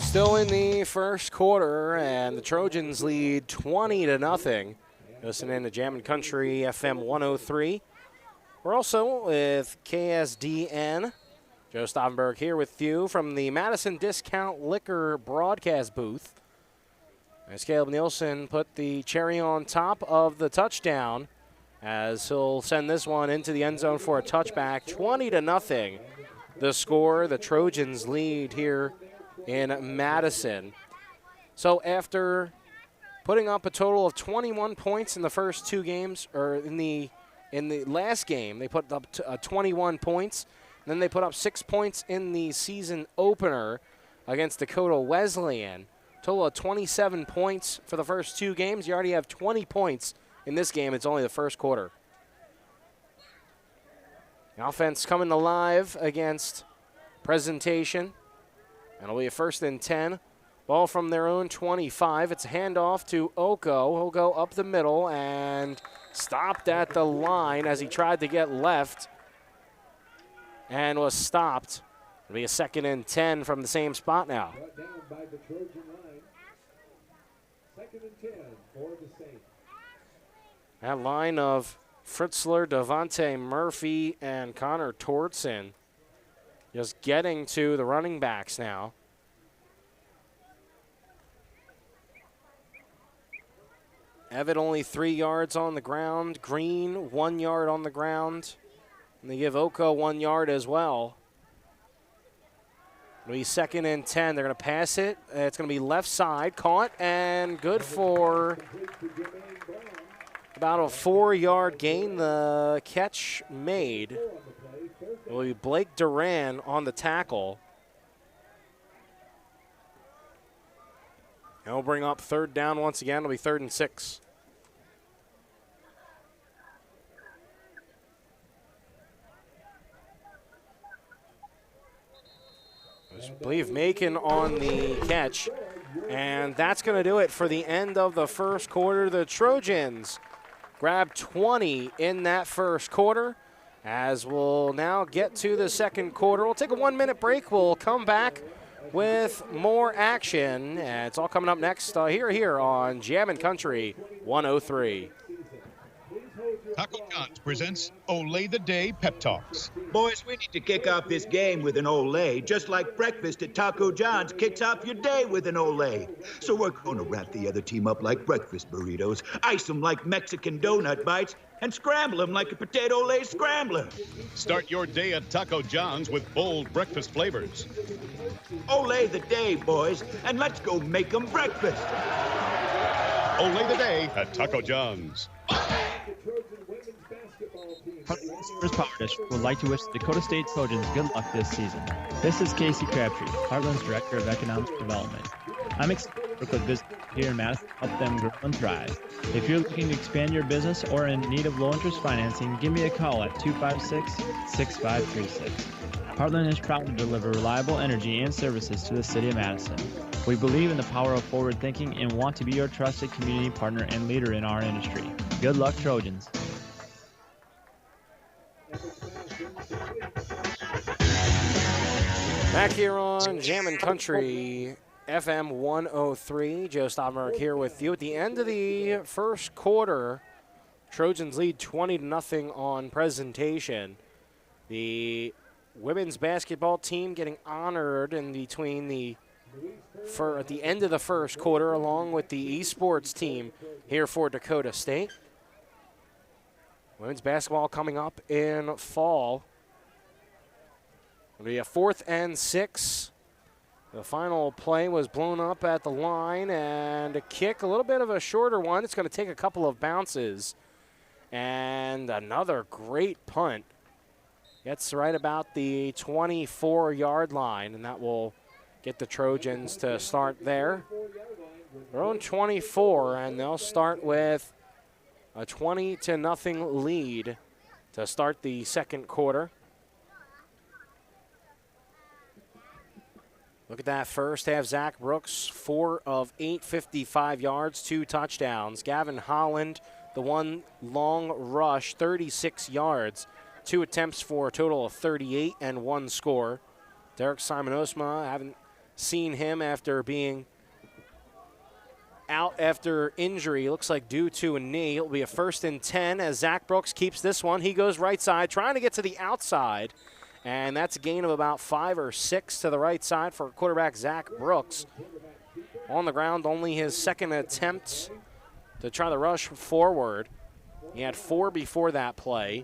Still in the first quarter, and the Trojans lead 20-0. Listening to Jammin' Country FM 103. We're also with KSDN. Joe Stauffenberg here with you from the Madison Discount Liquor broadcast booth. As Caleb Nielsen put the cherry on top of the touchdown, as he'll send this one into the end zone for a touchback. 20-0. The score, the Trojans lead here in Madison. So after putting up a total of 21 points in the first 2 games, or in the last game, they put up 21 points. And then they put up 6 points in the season opener against Dakota Wesleyan. Total of 27 points for the first 2 games. You already have 20 points in this game. It's only the first quarter. The offense coming alive against Presentation. And it'll be a 1st and 10. Ball from their own 25. It's a handoff to Oko. He'll go up the middle and stopped at the line as he tried to get left and was stopped. It'll be a 2nd and 10 from the same spot now. Brought down by the Trojan line. 2nd and 10 for the Saints. That line of Fritzler, Devontae Murphy, and Connor Tortson just getting to the running backs now. Evan only 3 yards on the ground. Green 1 yard on the ground. And they give Oko 1 yard as well. It'll be 2nd and 10. They're going to pass it. It's going to be left side. Caught and good for about a 4-yard gain. The catch made. It will be Blake Duran on the tackle. And we'll bring up 3rd down once again. It'll be 3rd and 6. I believe Macon on the catch. And that's going to do it for the end of the first quarter. The Trojans grab 20 in that first quarter. As we'll now get to the second quarter. We'll take a 1-minute break. We'll come back with more action. And it's all coming up next here on Jammin' Country 103. Taco John's presents Olay the Day Pep Talks. Boys, we need to kick off this game with an Olay, just like breakfast at Taco John's kicks off your day with an Olay. So we're going to wrap the other team up like breakfast burritos, ice them like Mexican donut bites, and scramble them like a potato Olay scrambler. Start your day at Taco John's with bold breakfast flavors. Olay the day, boys, and let's go make them breakfast. Olay the Day at Taco John's. Heartland Consumers Power District would like to wish the Dakota State Trojans good luck this season. This is Casey Crabtree, Heartland's Director of Economic Development. I'm excited to work with business here in Madison to help them grow and thrive. If you're looking to expand your business or in need of low-interest financing, give me a call at 256-6536. Heartland is proud to deliver reliable energy and services to the city of Madison. We believe in the power of forward thinking and want to be your trusted community partner and leader in our industry. Good luck, Trojans. Back here on Jammin' Country FM 103, Joe Stoppenberg here with you. At the end of the first quarter, Trojans lead 20-0 on presentation. The women's basketball team getting honored in between at the end of the first quarter, along with the esports team here for Dakota State. Women's basketball coming up in fall. It'll be a 4th and 6. The final play was blown up at the line, and a kick, a little bit of a shorter one. It's going to take a couple of bounces. And another great punt. Gets right about the 24-yard line, and that will get the Trojans to start there. Their own 24, and they'll start with a 20-0 lead to start the second quarter. Look at that first half. Zach Brooks, 4 of 8, 55 yards, 2 touchdowns. Gavin Holland, the one long rush, 36 yards, 2 attempts for a total of 38 and 1 score. Derek Simon-Osma, haven't seen him after being out after injury. Looks like due to a knee. It'll be a 1st and 10 as Zach Brooks keeps this one. He goes right side, trying to get to the outside. And that's a gain of about 5 or 6 to the right side for quarterback Zach Brooks. On the ground, only his second attempt to try to rush forward. He had 4 before that play.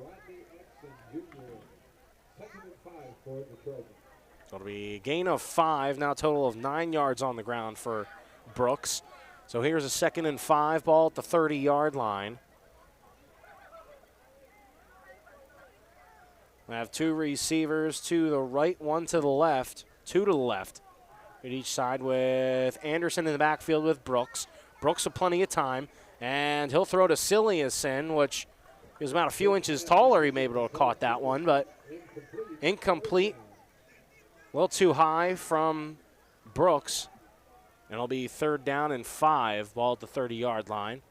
It'll be a gain of 5, now a total of 9 yards on the ground for Brooks. So here's a 2nd and 5, ball at the 30-yard line. We have 2 receivers to the right, 1 to the left, 2 to the left at each side, with Anderson in the backfield with Brooks. Brooks with plenty of time, and he'll throw to Siliuson, which is about a few inches taller. He may be able to caught that one, but incomplete. A little too high from Brooks, and it'll be 3rd down and 5, ball at the 30-yard line.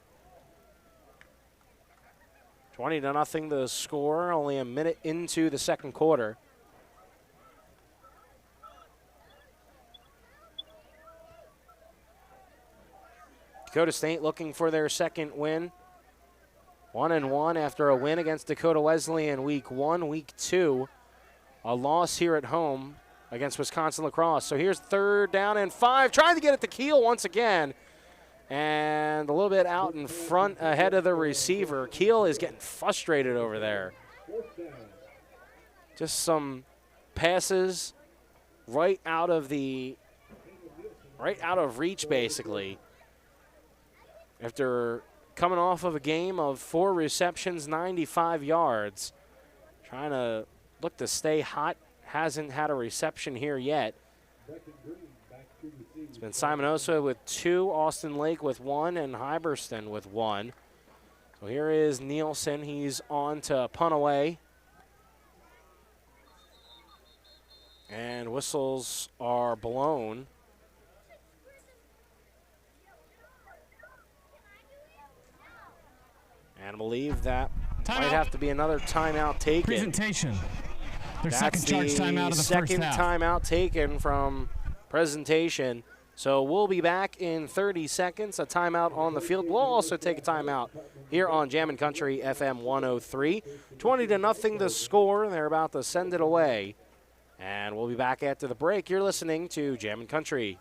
20-0 the score, only a minute into the second quarter. Dakota State looking for their second win. 1-1 after a win against Dakota Wesleyan week 1. Week 2, a loss here at home against Wisconsin Lacrosse. So here's 3rd down and 5, trying to get it to Keel once again. And a little bit out in front ahead of the receiver. Keel is getting frustrated over there. Just some passes right out of reach, basically. After coming off of a game of 4 receptions, 95 yards. Trying to look to stay hot. Hasn't had a reception here yet. It's been Simon Osa with 2, Austin Lake with 1, and Hyberston with 1. So here is Nielsen. He's on to punt away. And whistles are blown. And I believe that might have to be another timeout taken. Presentation. Their That's second charge timeout of the first half. second timeout taken from presentation. So we'll be back in 30 seconds. A timeout on the field. We'll also take a timeout here on Jammin' Country FM 103. 20-0 the score. They're about to send it away. And we'll be back after the break. You're listening to Jammin' Country.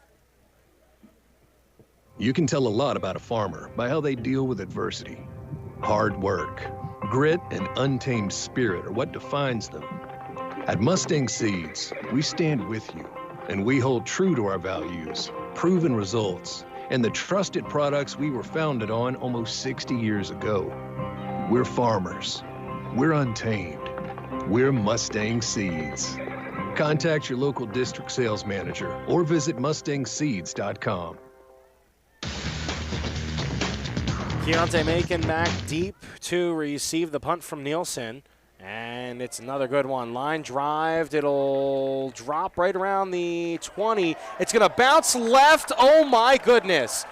You can tell a lot about a farmer by how they deal with adversity. Hard work, grit, and untamed spirit are what defines them. At Mustang Seeds, we stand with you, and we hold true to our values, proven results, and the trusted products we were founded on almost 60 years ago. We're farmers, We're untamed. We're Mustang Seeds. Contact your local district sales manager or visit mustangseeds.com. Keontae Macon back deep to receive the punt from Nielsen. And it's another good one. Line drive. It'll drop right around the 20. It's going to bounce left. Oh, my goodness.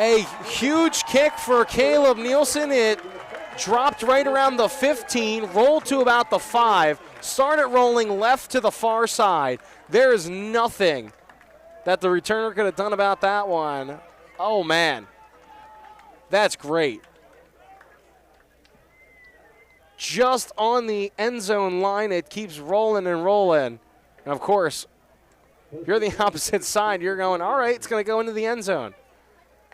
A huge kick for Caleb Nielsen. It dropped right around the 15, rolled to about the 5, started rolling left to the far side. There is nothing that the returner could have done about that one. Oh, man. That's great. Just on the end zone line, it keeps rolling and rolling. And, of course, if you're the opposite side, you're going, all right, it's going to go into the end zone.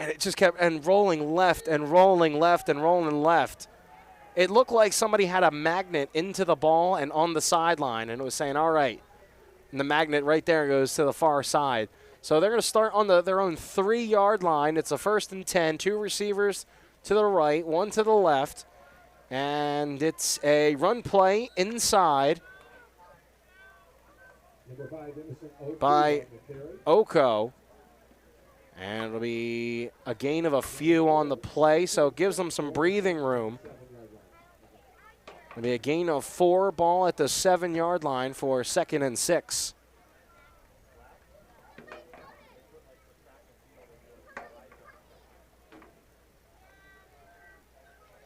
And it just kept rolling left and rolling left and rolling left. It looked like somebody had a magnet into the ball and on the sideline, and it was saying, all right. And the magnet right there goes to the far side. So they're going to start on their own 3-yard line. It's a 1st and 10, 2 receivers to the right, 1 to the left. And it's a run play inside by Oko. And it'll be a gain of a few on the play, so it gives them some breathing room. It'll be a gain of 4, ball at the 7-yard line for 2nd and 6.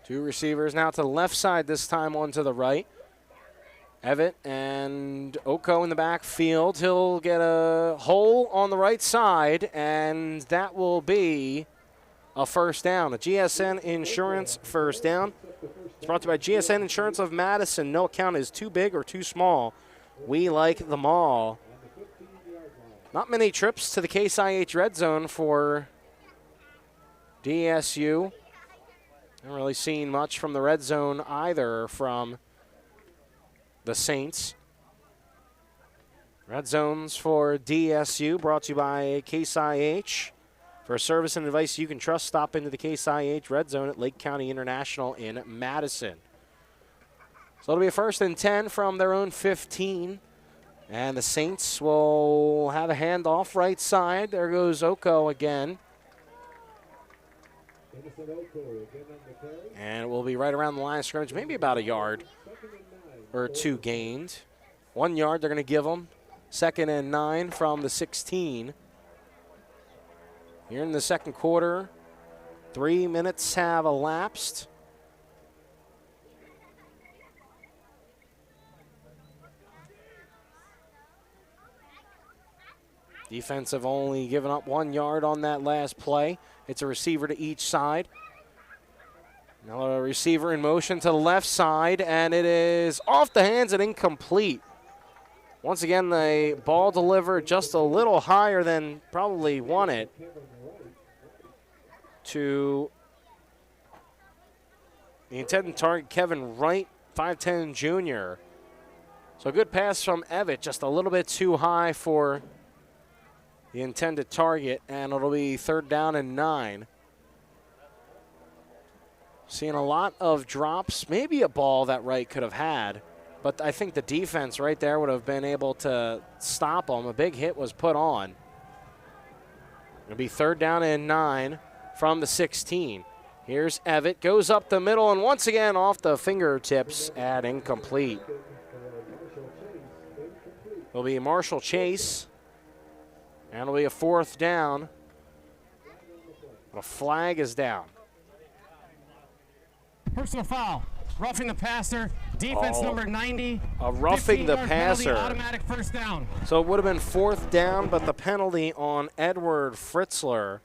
Two receivers now to the left side, this time one to the right. Evitt and Oko in the backfield. He'll get a hole on the right side, and that will be a first down. A GSN Insurance first down. It's brought to you by GSN Insurance of Madison. No account is too big or too small. We like them all. Not many trips to the Case IH red zone for DSU. Haven't really seen much from the red zone either from the Saints. Red zones for DSU brought to you by Case IH. For service and advice you can trust, stop into the Case IH red zone at Lake County International in Madison. So it'll be a 1st and 10 from their own 15. And the Saints will have a handoff right side. There goes Oko again. And it will be right around the line of scrimmage, maybe about a yard or 2 gained. 1 yard they're going to give them. 2nd and 9 from the 16. Here in the second quarter, 3 minutes have elapsed. Defense have only given up 1 yard on that last play. It's a receiver to each side. Now a receiver in motion to the left side, and it is off the hands and incomplete. Once again, the ball delivered just a little higher than probably wanted to the intended target, Kevin Wright, 5'10 junior. So a good pass from Evitt, just a little bit too high for the intended target, and it'll be 3rd down and 9. Seeing a lot of drops, maybe a ball that Wright could have had, but I think the defense right there would have been able to stop them. A big hit was put on. It'll be 3rd down and 9 from the 16. Here's Evitt, goes up the middle, and once again off the fingertips and incomplete. It'll be Marshall Chase, and it'll be a 4th down. The flag is down. Personal foul, roughing the passer, defense number 90. A roughing the passer. Automatic first down. So it would have been 4th down, but the penalty on Edward Fritzler,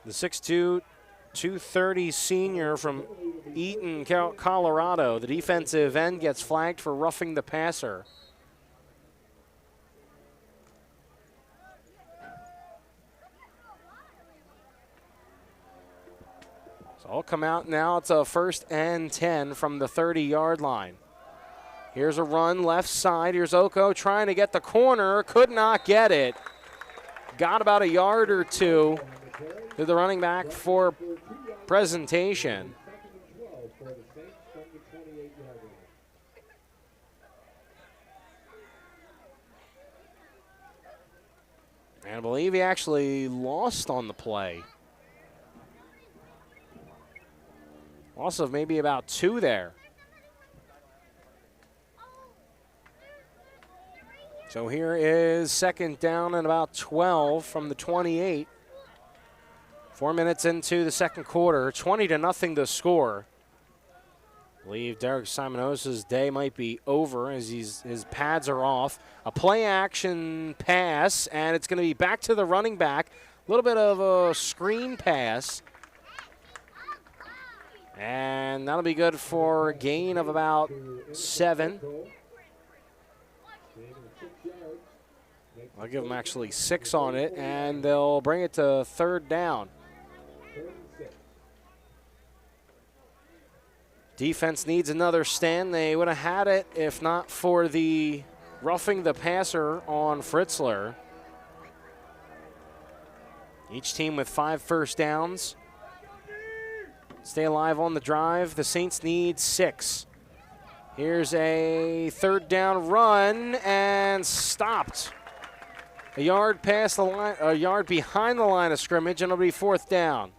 the 6'2", 230 senior from Eaton, Colorado. The defensive end gets flagged for roughing the passer. I'll come out now. It's a 1st and 10 from the 30-yard line. Here's a run left side. Here's Oko trying to get the corner. Could not get it. Got about a yard or 2 to the running back for presentation. Saints from the 28-yard line. And I believe he actually lost on the play. Loss of maybe about 2 there. So here is second down and about 12 from the 28. 4 minutes into the second quarter, 20-0 the score. I believe Derek Simonosa's day might be over as his pads are off. A play action pass, and it's going to be back to the running back. A little bit of a screen pass. And that'll be good for a gain of about 7. I'll give them actually 6 on it, and they'll bring it to third down. Defense needs another stand. They would have had it if not for the roughing the passer on Fritzler. Each team with 5 first downs. Stay alive on the drive. The Saints need 6. Here's a third down run and stopped. A yard past the line, a yard behind the line of scrimmage, and it'll be fourth down.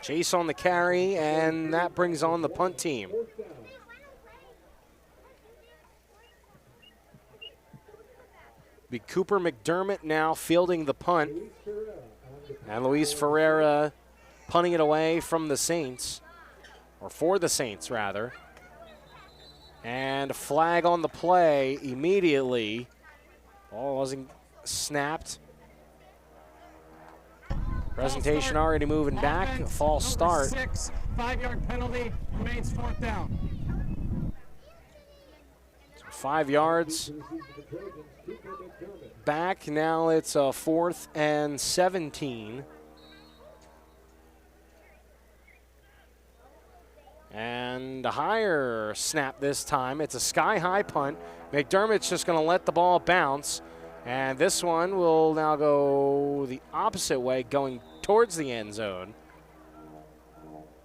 Chase on the carry, and that brings on the punt team. Be Cooper McDermott now fielding the punt. And Luis Ferreira punting it away from the Saints, or for the Saints, rather. And a flag on the play immediately. Ball wasn't snapped. Presentation already moving back. A false start. 6, 5-yard penalty, remains fourth down. So 5 yards back. Now it's a 4th and 17. And a higher snap this time. It's a sky-high punt. McDermott's just going to let the ball bounce. And this one will now go the opposite way, going towards the end zone.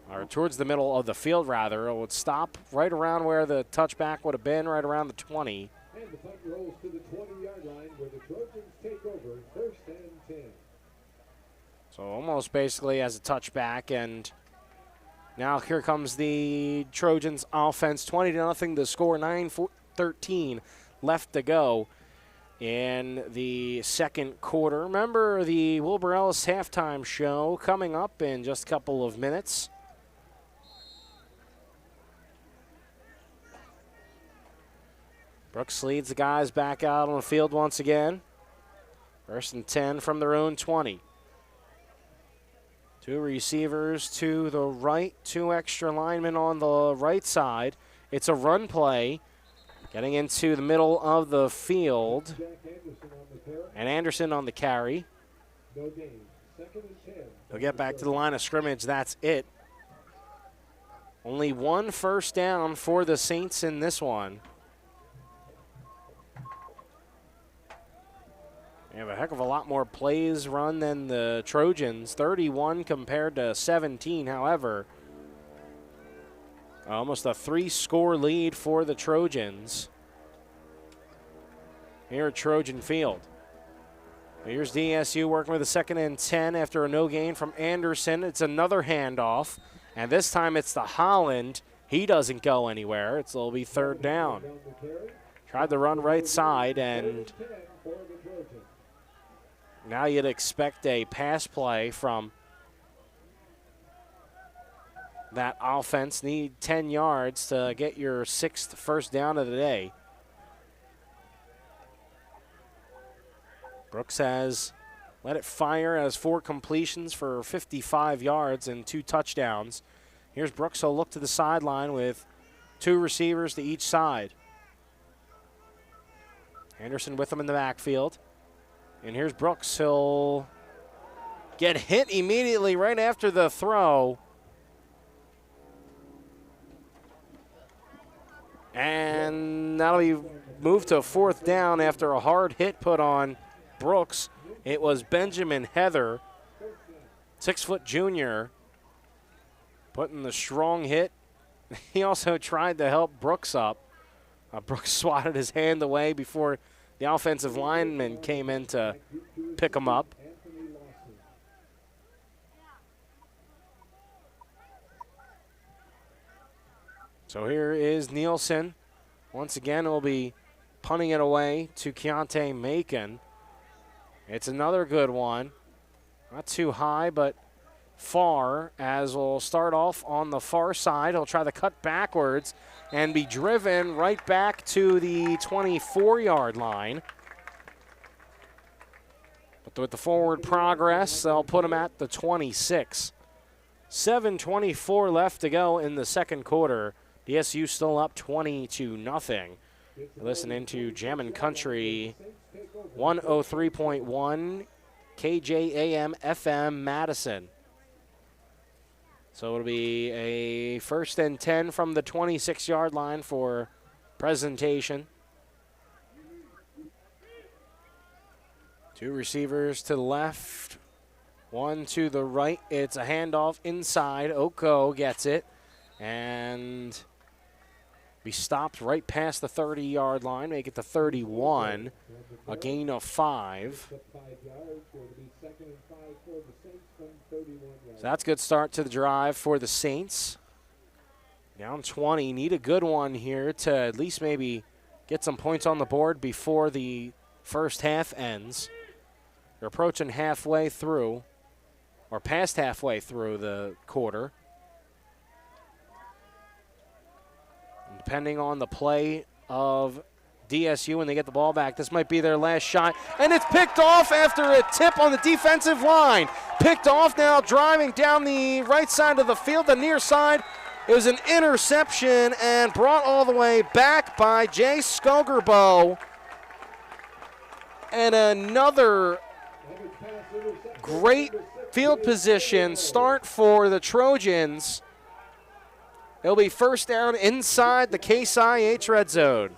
Or towards the middle of the field, rather. It would stop right around where the touchback would have been, right around the 20. And the punt rolls to the 20-yard line where the Trojans take over, 1st and 10. So almost basically as a touchback, and now here comes the Trojans offense, 20-0 the score, 9:13 left to go in the second quarter. Remember the Wilbur Ellis halftime show coming up in just a couple of minutes. Brooks leads the guys back out on the field once again. 1st and 10 from their own 20. 2 receivers to the right, 2 extra linemen on the right side. It's a run play, getting into the middle of the field. And Anderson on the carry. No gain. 2nd and 10. He'll get back to the line of scrimmage. That's it. Only 1 first down for the Saints in this one. They have a heck of a lot more plays run than the Trojans. 31 compared to 17, however. Almost a 3-score lead for the Trojans here at Trojan Field. Here's DSU working with a 2nd and 10 after a no gain from Anderson. It's another handoff, and this time it's to Holland. He doesn't go anywhere. It'll be 3rd down. Tried to run right side, and now you'd expect a pass play from that offense. Need 10 yards to get your 6th first down of the day. Brooks has let it fire, has 4 completions for 55 yards and 2 touchdowns. Here's Brooks. He'll look to the sideline with 2 receivers to each side. Anderson with him in the backfield. And here's Brooks. He'll get hit immediately right after the throw. And that'll be moved to 4th down after a hard hit put on Brooks. It was Benjamin Heather 6-foot junior, putting the strong hit. He also tried to help Brooks up. Brooks swatted his hand away before the offensive lineman came in to pick him up. So here is Nielsen. Once again, we'll be punting it away to Keontae Macon. It's another good one. Not too high, but far, as we'll start off on the far side. He'll try to cut backwards and be driven right back to the 24-yard line. But with the forward progress, they'll put him at the 26. 7:24 left to go in the second quarter. DSU still up 20-0. You're listening to Jammin' Country 103.1 KJAM FM Madison. So it'll be a 1st and 10 from the 26-yard line for presentation. Two receivers to the left, one to the right. It's a handoff inside. Oko gets it and be stopped right past the 30-yard line, make it to 31, a gain of 5. So that's a good start to the drive for the Saints. Down 20, need a good one here to at least maybe get some points on the board before the first half ends. They're approaching halfway through, or past halfway through the quarter. And depending on the play of DSU when they get the ball back, this might be their last shot. And it's picked off after a tip on the defensive line. Picked off now, driving down the right side of the field, the near side. It was an interception and brought all the way back by Jay Skogerbo. And another great field position start for the Trojans. It'll be first down inside the Case IH red zone.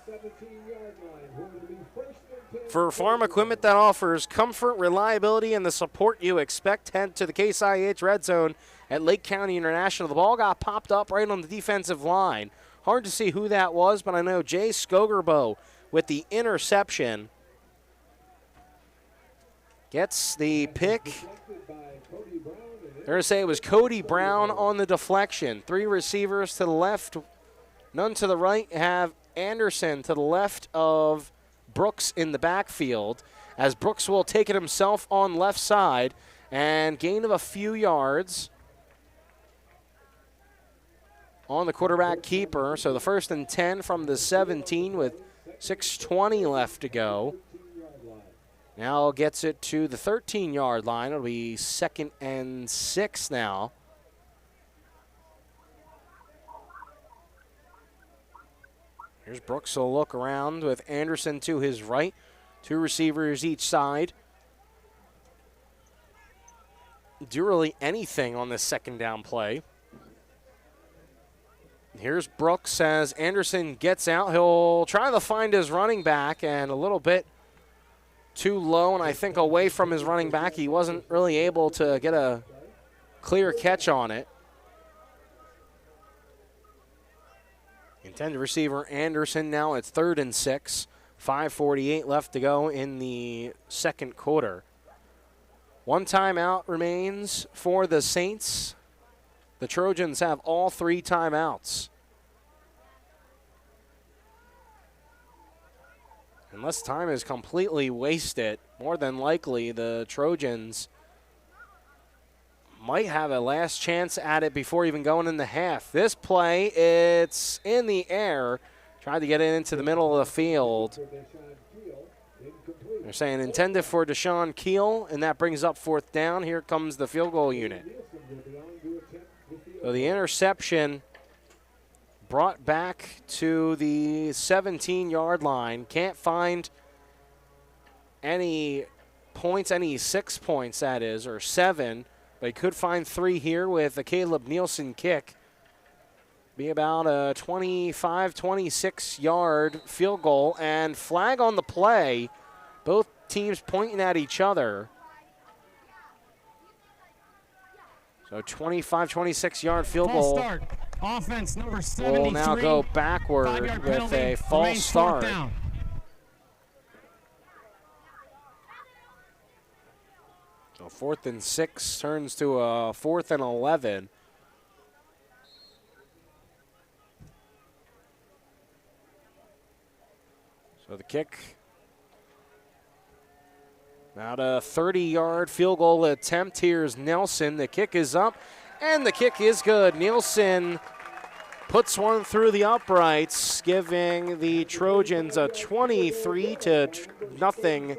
For farm equipment that offers comfort, reliability, and the support you expect, head to the Case IH red zone at Lake County International. The ball got popped up right on the defensive line. Hard to see who that was, but I know Jay Skogerbo with the interception gets the pick. They're going to say it was Cody Brown on the deflection. 3 receivers to the left, none to the right. Have Anderson to the left of Brooks in the backfield, as Brooks will take it himself on left side and gain of a few yards on the quarterback keeper. So the 1st and 10 from the 17 with 6:20 left to go. Now gets it to the 13-yard line. It'll be 2nd and 6 now. Here's Brooks, will look around with Anderson to his right. 2 receivers each side. Do really anything on this 2nd down play. Here's Brooks as Anderson gets out. He'll try to find his running back, and a little bit too low, and I think away from his running back. He wasn't really able to get a clear catch on it. Intended receiver Anderson. Now it's 3rd and 6. 5:48 left to go in the second quarter. 1 timeout remains for the Saints. The Trojans have all 3 timeouts. Unless time is completely wasted, more than likely the Trojans might have a last chance at it before even going in the half. This play, it's in the air. Tried to get it into the middle of the field. They're saying intended for Deshaun Keel, and that brings up 4th down. Here comes the field goal unit. So the interception brought back to the 17-yard line. Can't find any points, any 6 points, that is, or 7. But he could find 3 here with a Caleb Nielsen kick. Be about a 25, 26-yard field goal. And flag on the play. Both teams pointing at each other. So 25, 26-yard field False goal start. Offense number 73. will now go backward 5-yard with penalty. a false Remains start. 4th down. So 4th and 6 turns to a 4th and 11. So the kick. Now to 30-yard field goal attempt. Here's Nelson. The kick is up, and the kick is good. Nielsen puts one through the uprights, giving the Trojans a 23-0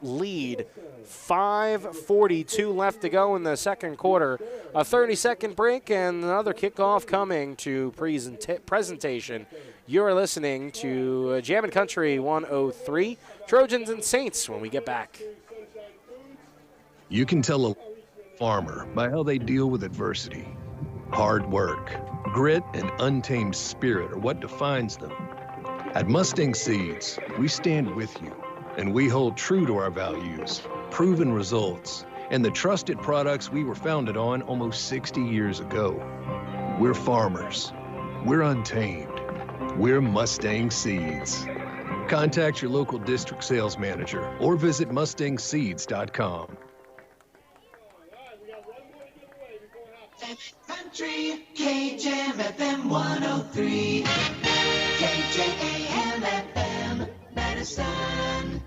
lead. 5:42 left to go in the second quarter. A 30-second break and another kickoff coming to presentation. You're listening to Jammin' Country 103, Trojans and Saints when we get back. You can tell a farmer by how they deal with adversity. Hard work, grit, and untamed spirit are what defines them. At Mustang Seeds, we stand with you, and we hold true to our values, proven results, and the trusted products we were founded on almost 60 years ago. We're farmers. We're untamed. We're Mustang Seeds. Contact your local district sales manager or visit mustangseeds.com. Country, KJM FM 103, KJAM FM, Madison.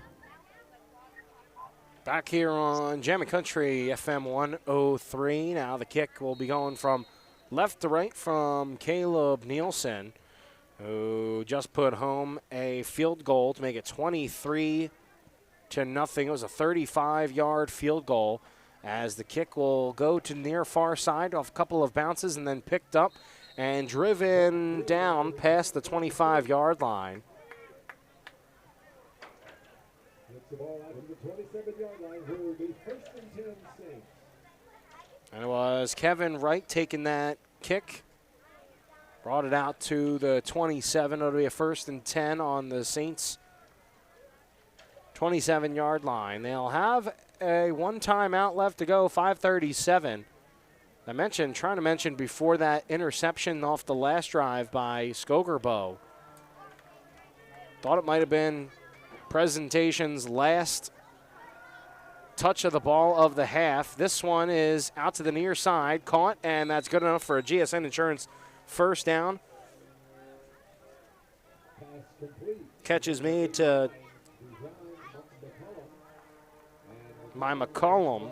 Back here on Jammin' Country FM 103. Now the kick will be going from left to right from Caleb Nielsen, who just put home a field goal to make it 23-0. It was a 35-yard field goal, as the kick will go to near far side off a couple of bounces and then picked up and driven down past the 25-yard line. The ball out to the 27-yard line, where will be 1st and 10 Saints. And it was Kevin Wright taking that kick. Brought it out to the 27. It'll be a 1st and 10 on the Saints' 27-yard line. They'll have a one timeout left to go, 5:37. Trying to mention before that interception off the last drive by Skogerbo. Thought it might have been presentation's last touch of the ball of the half. This one is out to the near side, caught, and that's good enough for a GSN Insurance first down. Catch is made to by McCollum.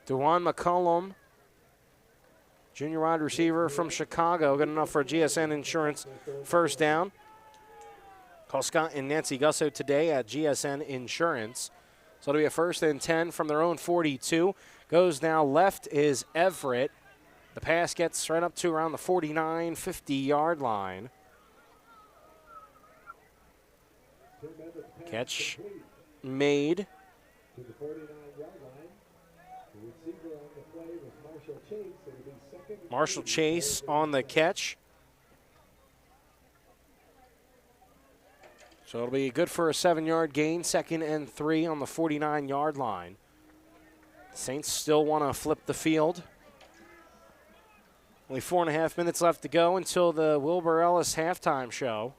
DeJuan McCollum, junior wide receiver from Chicago, good enough for a GSN Insurance first down. Call Scott and Nancy Gusso today at GSN Insurance. So it'll be a 1st and 10 from their own 42. Goes now left is Everett. The pass gets right up to around the 49, 50-yard line. Catch made. To the 49-yard line. The receiver on the play was Marshall Chase. It'll be 2nd. Marshall Chase on the catch. So it'll be good for a 7-yard gain, 2nd and 3 on the 49-yard line. Saints still want to flip the field. Only 4.5 minutes left to go until the Wilbur Ellis halftime show.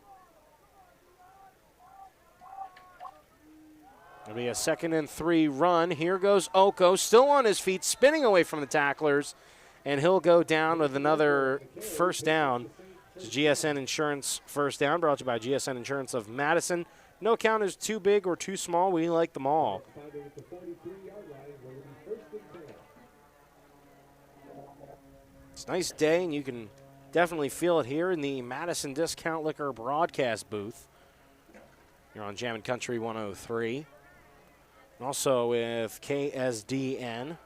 It'll be a 2nd and 3 run. Here goes Oko, still on his feet, spinning away from the tacklers, and he'll go down with another first down. It's GSN Insurance first down, brought to you by GSN Insurance of Madison. No count is too big or too small. We like them all. It's a nice day, and you can definitely feel it here in the Madison Discount Liquor broadcast booth. You're on Jammin' Country 103. And also with KSDN.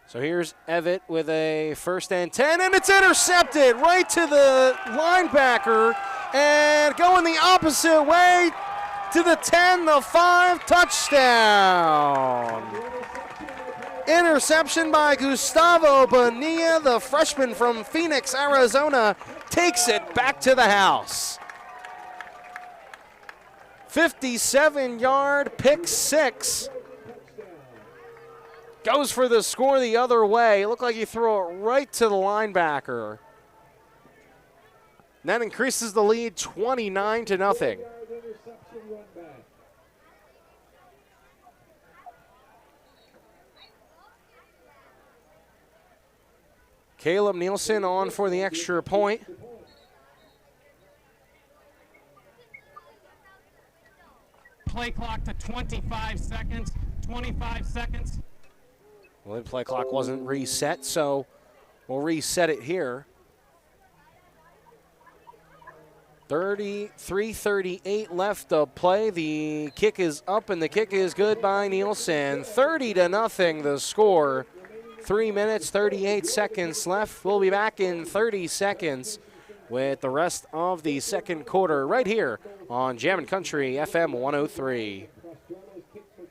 So here's Everett with a 1st and 10, and it's intercepted right to the linebacker, and going the opposite way to the 10, the 5, touchdown. Interception by Gustavo Bonilla, the freshman from Phoenix, Arizona, takes it back to the house. 57-yard pick six. Goes for the score the other way. Looked like he threw it right to the linebacker. That increases the lead 29-0. Caleb Nielsen on for the extra point. Play clock to 25 seconds. 25 seconds. Well, the play clock wasn't reset, so we'll reset it here. 3:38 left to play. The kick is up, and the kick is good by Nielsen. 30-0 the score. 3 minutes, 38 seconds left. We'll be back in 30 seconds with the rest of the second quarter right here on Jammin' Country FM 103.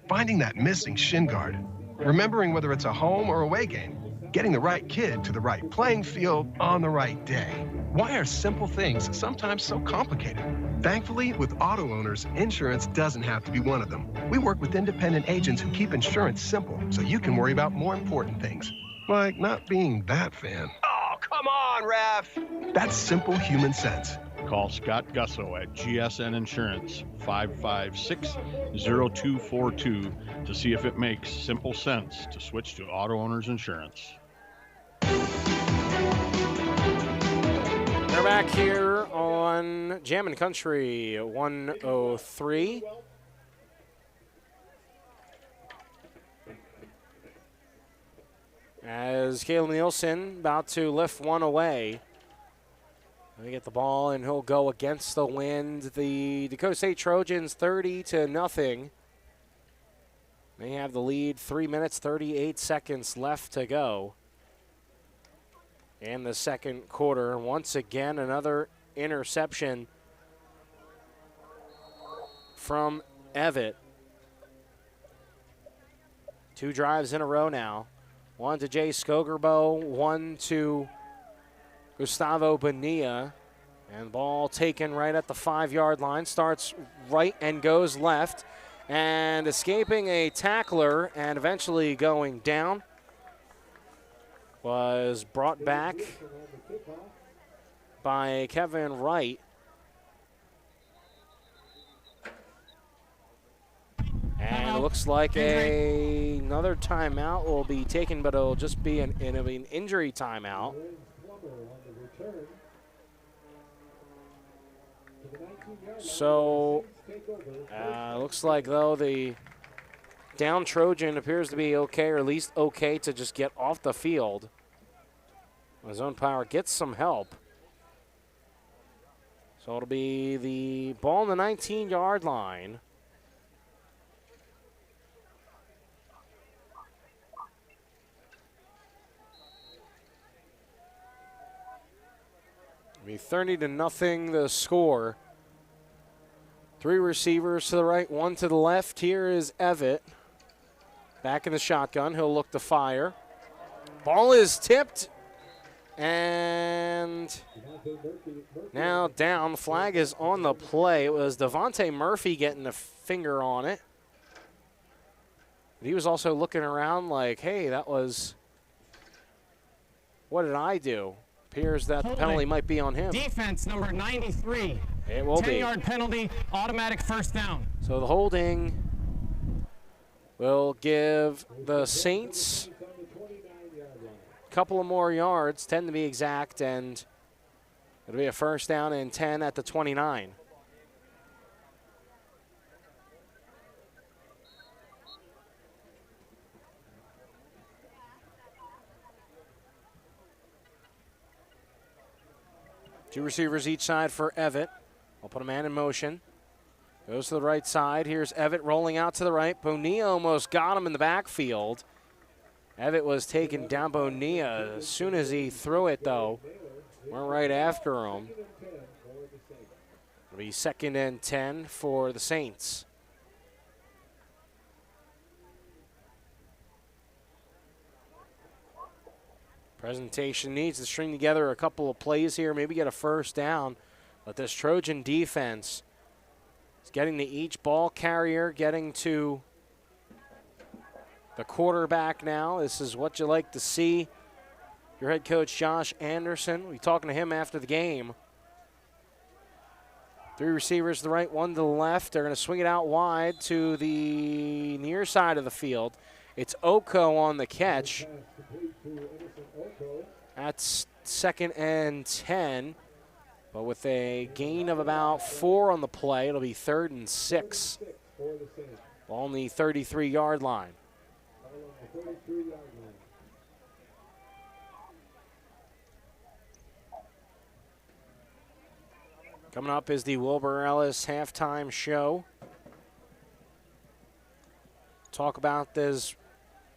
Finding that missing shin guard, remembering whether it's a home or away game, getting the right kid to the right playing field on the right day. Why are simple things sometimes so complicated? Thankfully, with auto owners, insurance doesn't have to be one of them. We work with independent agents who keep insurance simple so you can worry about more important things, like not being that fan. Oh, come on, ref! That's simple human sense. Call Scott Gusso at GSN Insurance, 556-0242, to see if it makes simple sense to switch to auto owners insurance. We're back here on Jammin' Country 103. As Caleb Nielsen about to lift one away. They get the ball, and he'll go against the wind. The Dakota State Trojans 30-0. They have the lead. 3 minutes, 38 seconds left to go in the second quarter. Once again, another interception from Evitt. 2 drives in a row now. One to Jay Skogerbo, one to Gustavo Bonilla. And ball taken right at the 5-yard line. Starts right and goes left. And escaping a tackler and eventually going down was brought back by Kevin Wright. And it looks like another timeout will be taken, but it'll just be an injury timeout. So, looks like, though, the down Trojan appears to be okay, or at least okay to just get off the field. His own power gets some help. So it'll be the ball on the 19-yard line. It'll be 30-0 the score. 3 receivers to the right, 1 to the left. Here is Evitt. Back in the shotgun. He'll look to fire. Ball is tipped. And now down. The flag is on the play. It was Devontae Murphy getting a finger on it. But he was also looking around like, hey, that was, what did I do? Appears that the penalty might be on him. Defense number 93. It will be. 10-yard penalty, automatic first down. So the holding will give the Saints a couple of more yards, 10 to be exact, and it'll be a first down and 10 at the 29. Two receivers each side for Evitt. I'll put a man in motion. Goes to the right side. Here's Evitt rolling out to the right. Bonilla almost got him in the backfield. Evitt was taken down. Bonilla, as soon as he threw it, though, went right after him. It'll be 2nd and 10 for the Saints. Presentation needs to string together a couple of plays here, maybe get a first down. But this Trojan defense is getting to each ball carrier, getting to the quarterback now. This is what you like to see. Your head coach, Josh Anderson, we'll be talking to him after the game. 3 receivers to the right, 1 to the left. They're going to swing it out wide to the near side of the field. It's Oko on the catch. That's 2nd and 10. But with a gain of about 4 on the play, it'll be 3rd and 6. Ball on the 33-yard line. Coming up is the Wilbur Ellis halftime show. Talk about this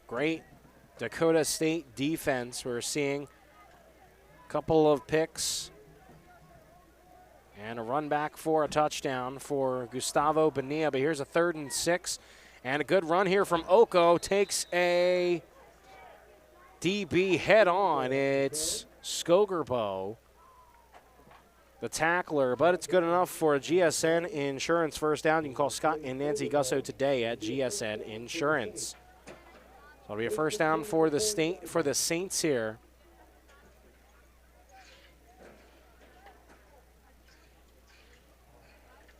great Dakota State defense. We're seeing a couple of picks and a run back for a touchdown for Gustavo Bonilla. But here's a 3rd and 6. And a good run here from Oko. Takes a DB head on. It's Skogerbo, the tackler, but it's good enough for a GSN Insurance first down. You can call Scott and Nancy Gusso today at GSN Insurance. So it'll be a first down for the Saints here.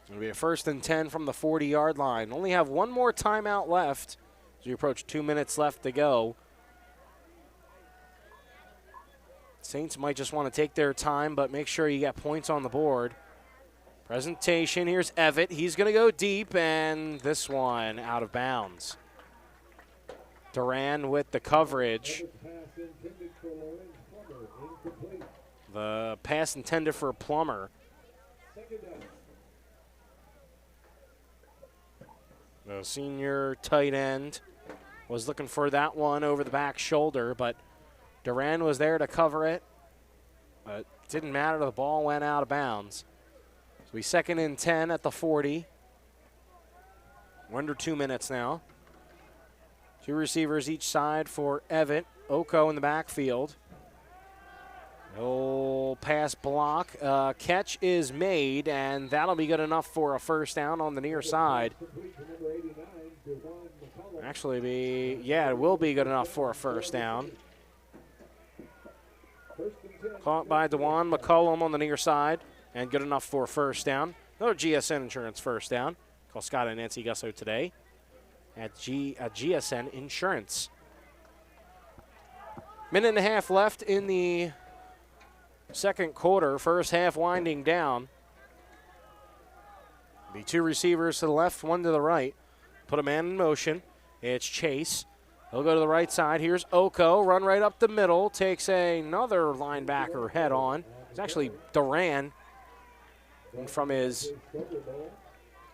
It'll be a 1st and 10 from the 40-yard line. Only have 1 more timeout left as we approach 2 minutes left to go. Saints might just want to take their time, but make sure you get points on the board. Presentation, here's Evett. He's going to go deep, and this one out of bounds. Duran with the coverage. The pass intended for Plummer. The senior tight end was looking for that one over the back shoulder, but Duran was there to cover it. But it didn't matter. The ball went out of bounds. So we 2nd and 10 at the 40. We're under 2 minutes now. 2 receivers each side for Evett. Oko in the backfield. No pass block. Catch is made, and that'll be good enough for a first down on the near side. Actually, it will be good enough for a first down. Caught by DeJuan McCullum on the near side, and good enough for a first down. Another GSN Insurance first down. Call Scott and Nancy Gusso today at GSN Insurance. 1.5 minutes left in the second quarter. First half winding down. Be 2 receivers to the left, 1 to the right. Put a man in motion. It's Chase. He'll go to the right side. Here's Oko. Run right up the middle. Takes another linebacker head on. It's actually Duran from his,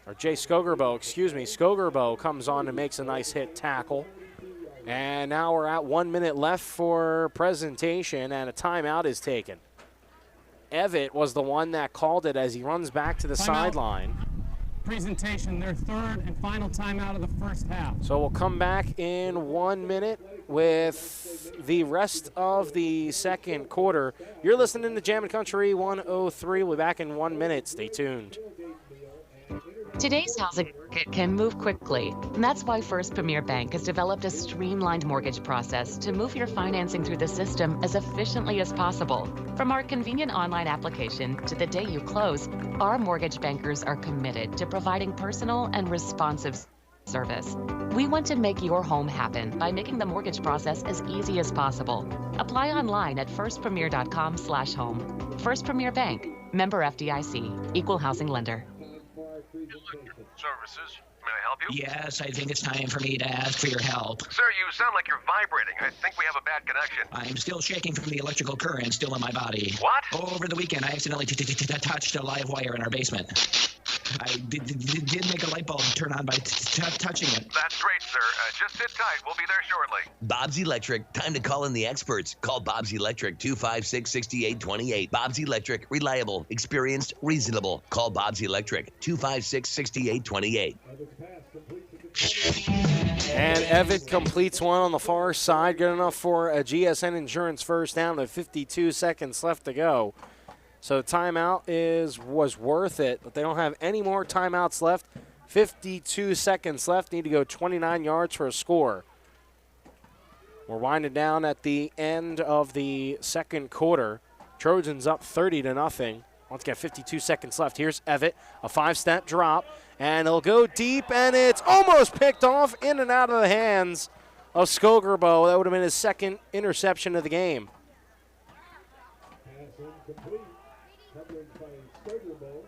or Jay Skogerbo, excuse me. Skogerbo comes on and makes a nice hit tackle. And now we're at 1 minute left for presentation, and a timeout is taken. Evett was the one that called it as he runs back to the sideline. Presentation, their 3rd and final timeout of the first half. So we'll come back in 1 minute with the rest of the second quarter. You're listening to Jammin' Country 103. We'll be back in 1 minute. Stay tuned. Today's housing market can move quickly, and that's why First Premier Bank has developed a streamlined mortgage process to move your financing through the system as efficiently as possible. From our convenient online application to the day you close, our mortgage bankers are committed to providing personal and responsive service. We want to make your home happen by making the mortgage process as easy as possible. Apply online at firstpremier.com/home. First Premier Bank, member FDIC, equal housing lender. Services. May I help you? Yes, I think it's time for me to ask for your help. Sir, you sound like you're vibrating. I think we have a bad connection. I'm still shaking from the electrical current still in my body. What? Over the weekend, I accidentally touched a live wire in our basement. I did make a light bulb turn on by touching it. That's great, sir. Just sit tight. We'll be there shortly. Bob's Electric. Time to call in the experts. Call Bob's Electric 256-6828. Bob's Electric. Reliable, experienced, reasonable. Call Bob's Electric 256-6828. And Evett completes one on the far side. Good enough for a GSN Insurance first down with 52 seconds left to go. So the timeout was worth it, but they don't have any more timeouts left. 52 seconds left. Need to go 29 yards for a score. We're winding down at the end of the second quarter. Trojans up 30-0. Once again, 52 seconds left. Here's Evitt, a 5-step drop, and it'll go deep, and it's almost picked off in and out of the hands of Skogerbo. That would have been his second interception of the game. Pass incomplete. Coverage by Skogerbo.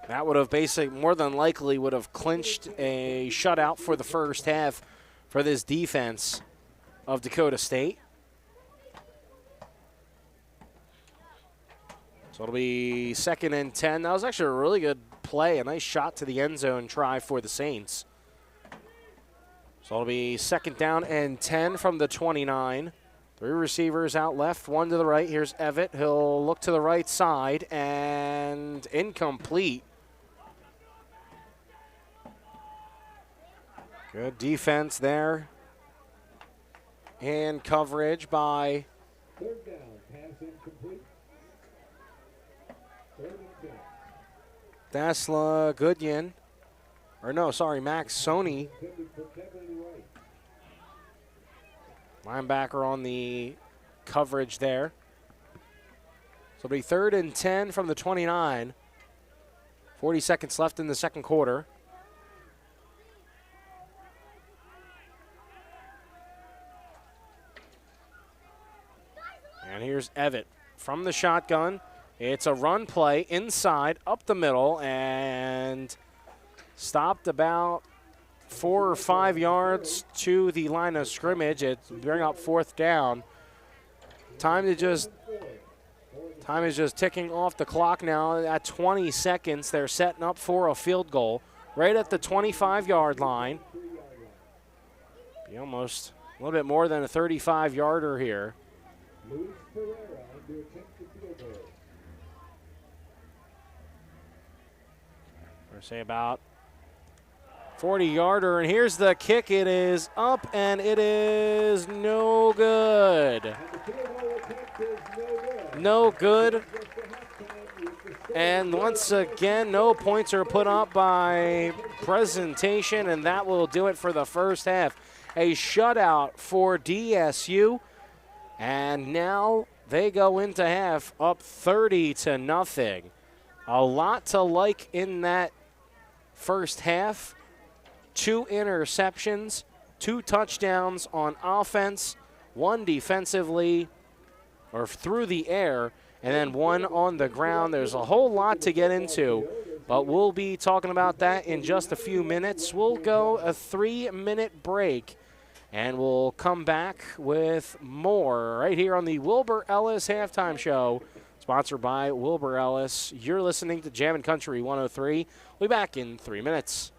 That would have basically, more than likely, would have clinched a shutout for the first half for this defense of Dakota State. So it'll be 2nd and 10. That was actually a really good play, a nice shot to the end zone try for the Saints. So it'll be 2nd down and 10 from the 29. 3 receivers out left, 1 to the right. Here's Evitt. He'll look to the right side, and incomplete. Good defense there. And coverage by 3rd down, pass incomplete. 3rd and 10. Dasla Goodyan. Or no, sorry, Max Sony. Intended for Kevin Wright. Linebacker on the coverage there. So it'll be 3rd and 10 from the 29. 40 seconds left in the second quarter. And here's Evitt from the shotgun. It's a run play inside, up the middle, and stopped about 4 or 5 yards to the line of scrimmage. It's bring up 4th down. Time is just ticking off the clock now. At 20 seconds, they're setting up for a field goal right at the 25-yard line. Be almost a little bit more than a 35-yarder here. Luis Pereira to attempt the field goal. Or say about 40-yarder, and here's the kick. It is up, and it is no good. No good. And once again, no points are put up by presentation, and that will do it for the first half. A shutout for DSU, and now they go into half up 30-0. A lot to like in that first half. 2 interceptions, 2 touchdowns on offense, 1 defensively or through the air, and then 1 on the ground. There's a whole lot to get into, but we'll be talking about that in just a few minutes. We'll go a 3-minute break, and we'll come back with more right here on the Wilbur Ellis Halftime Show, sponsored by Wilbur Ellis. You're listening to Jammin' Country 103. We'll be back in 3 minutes.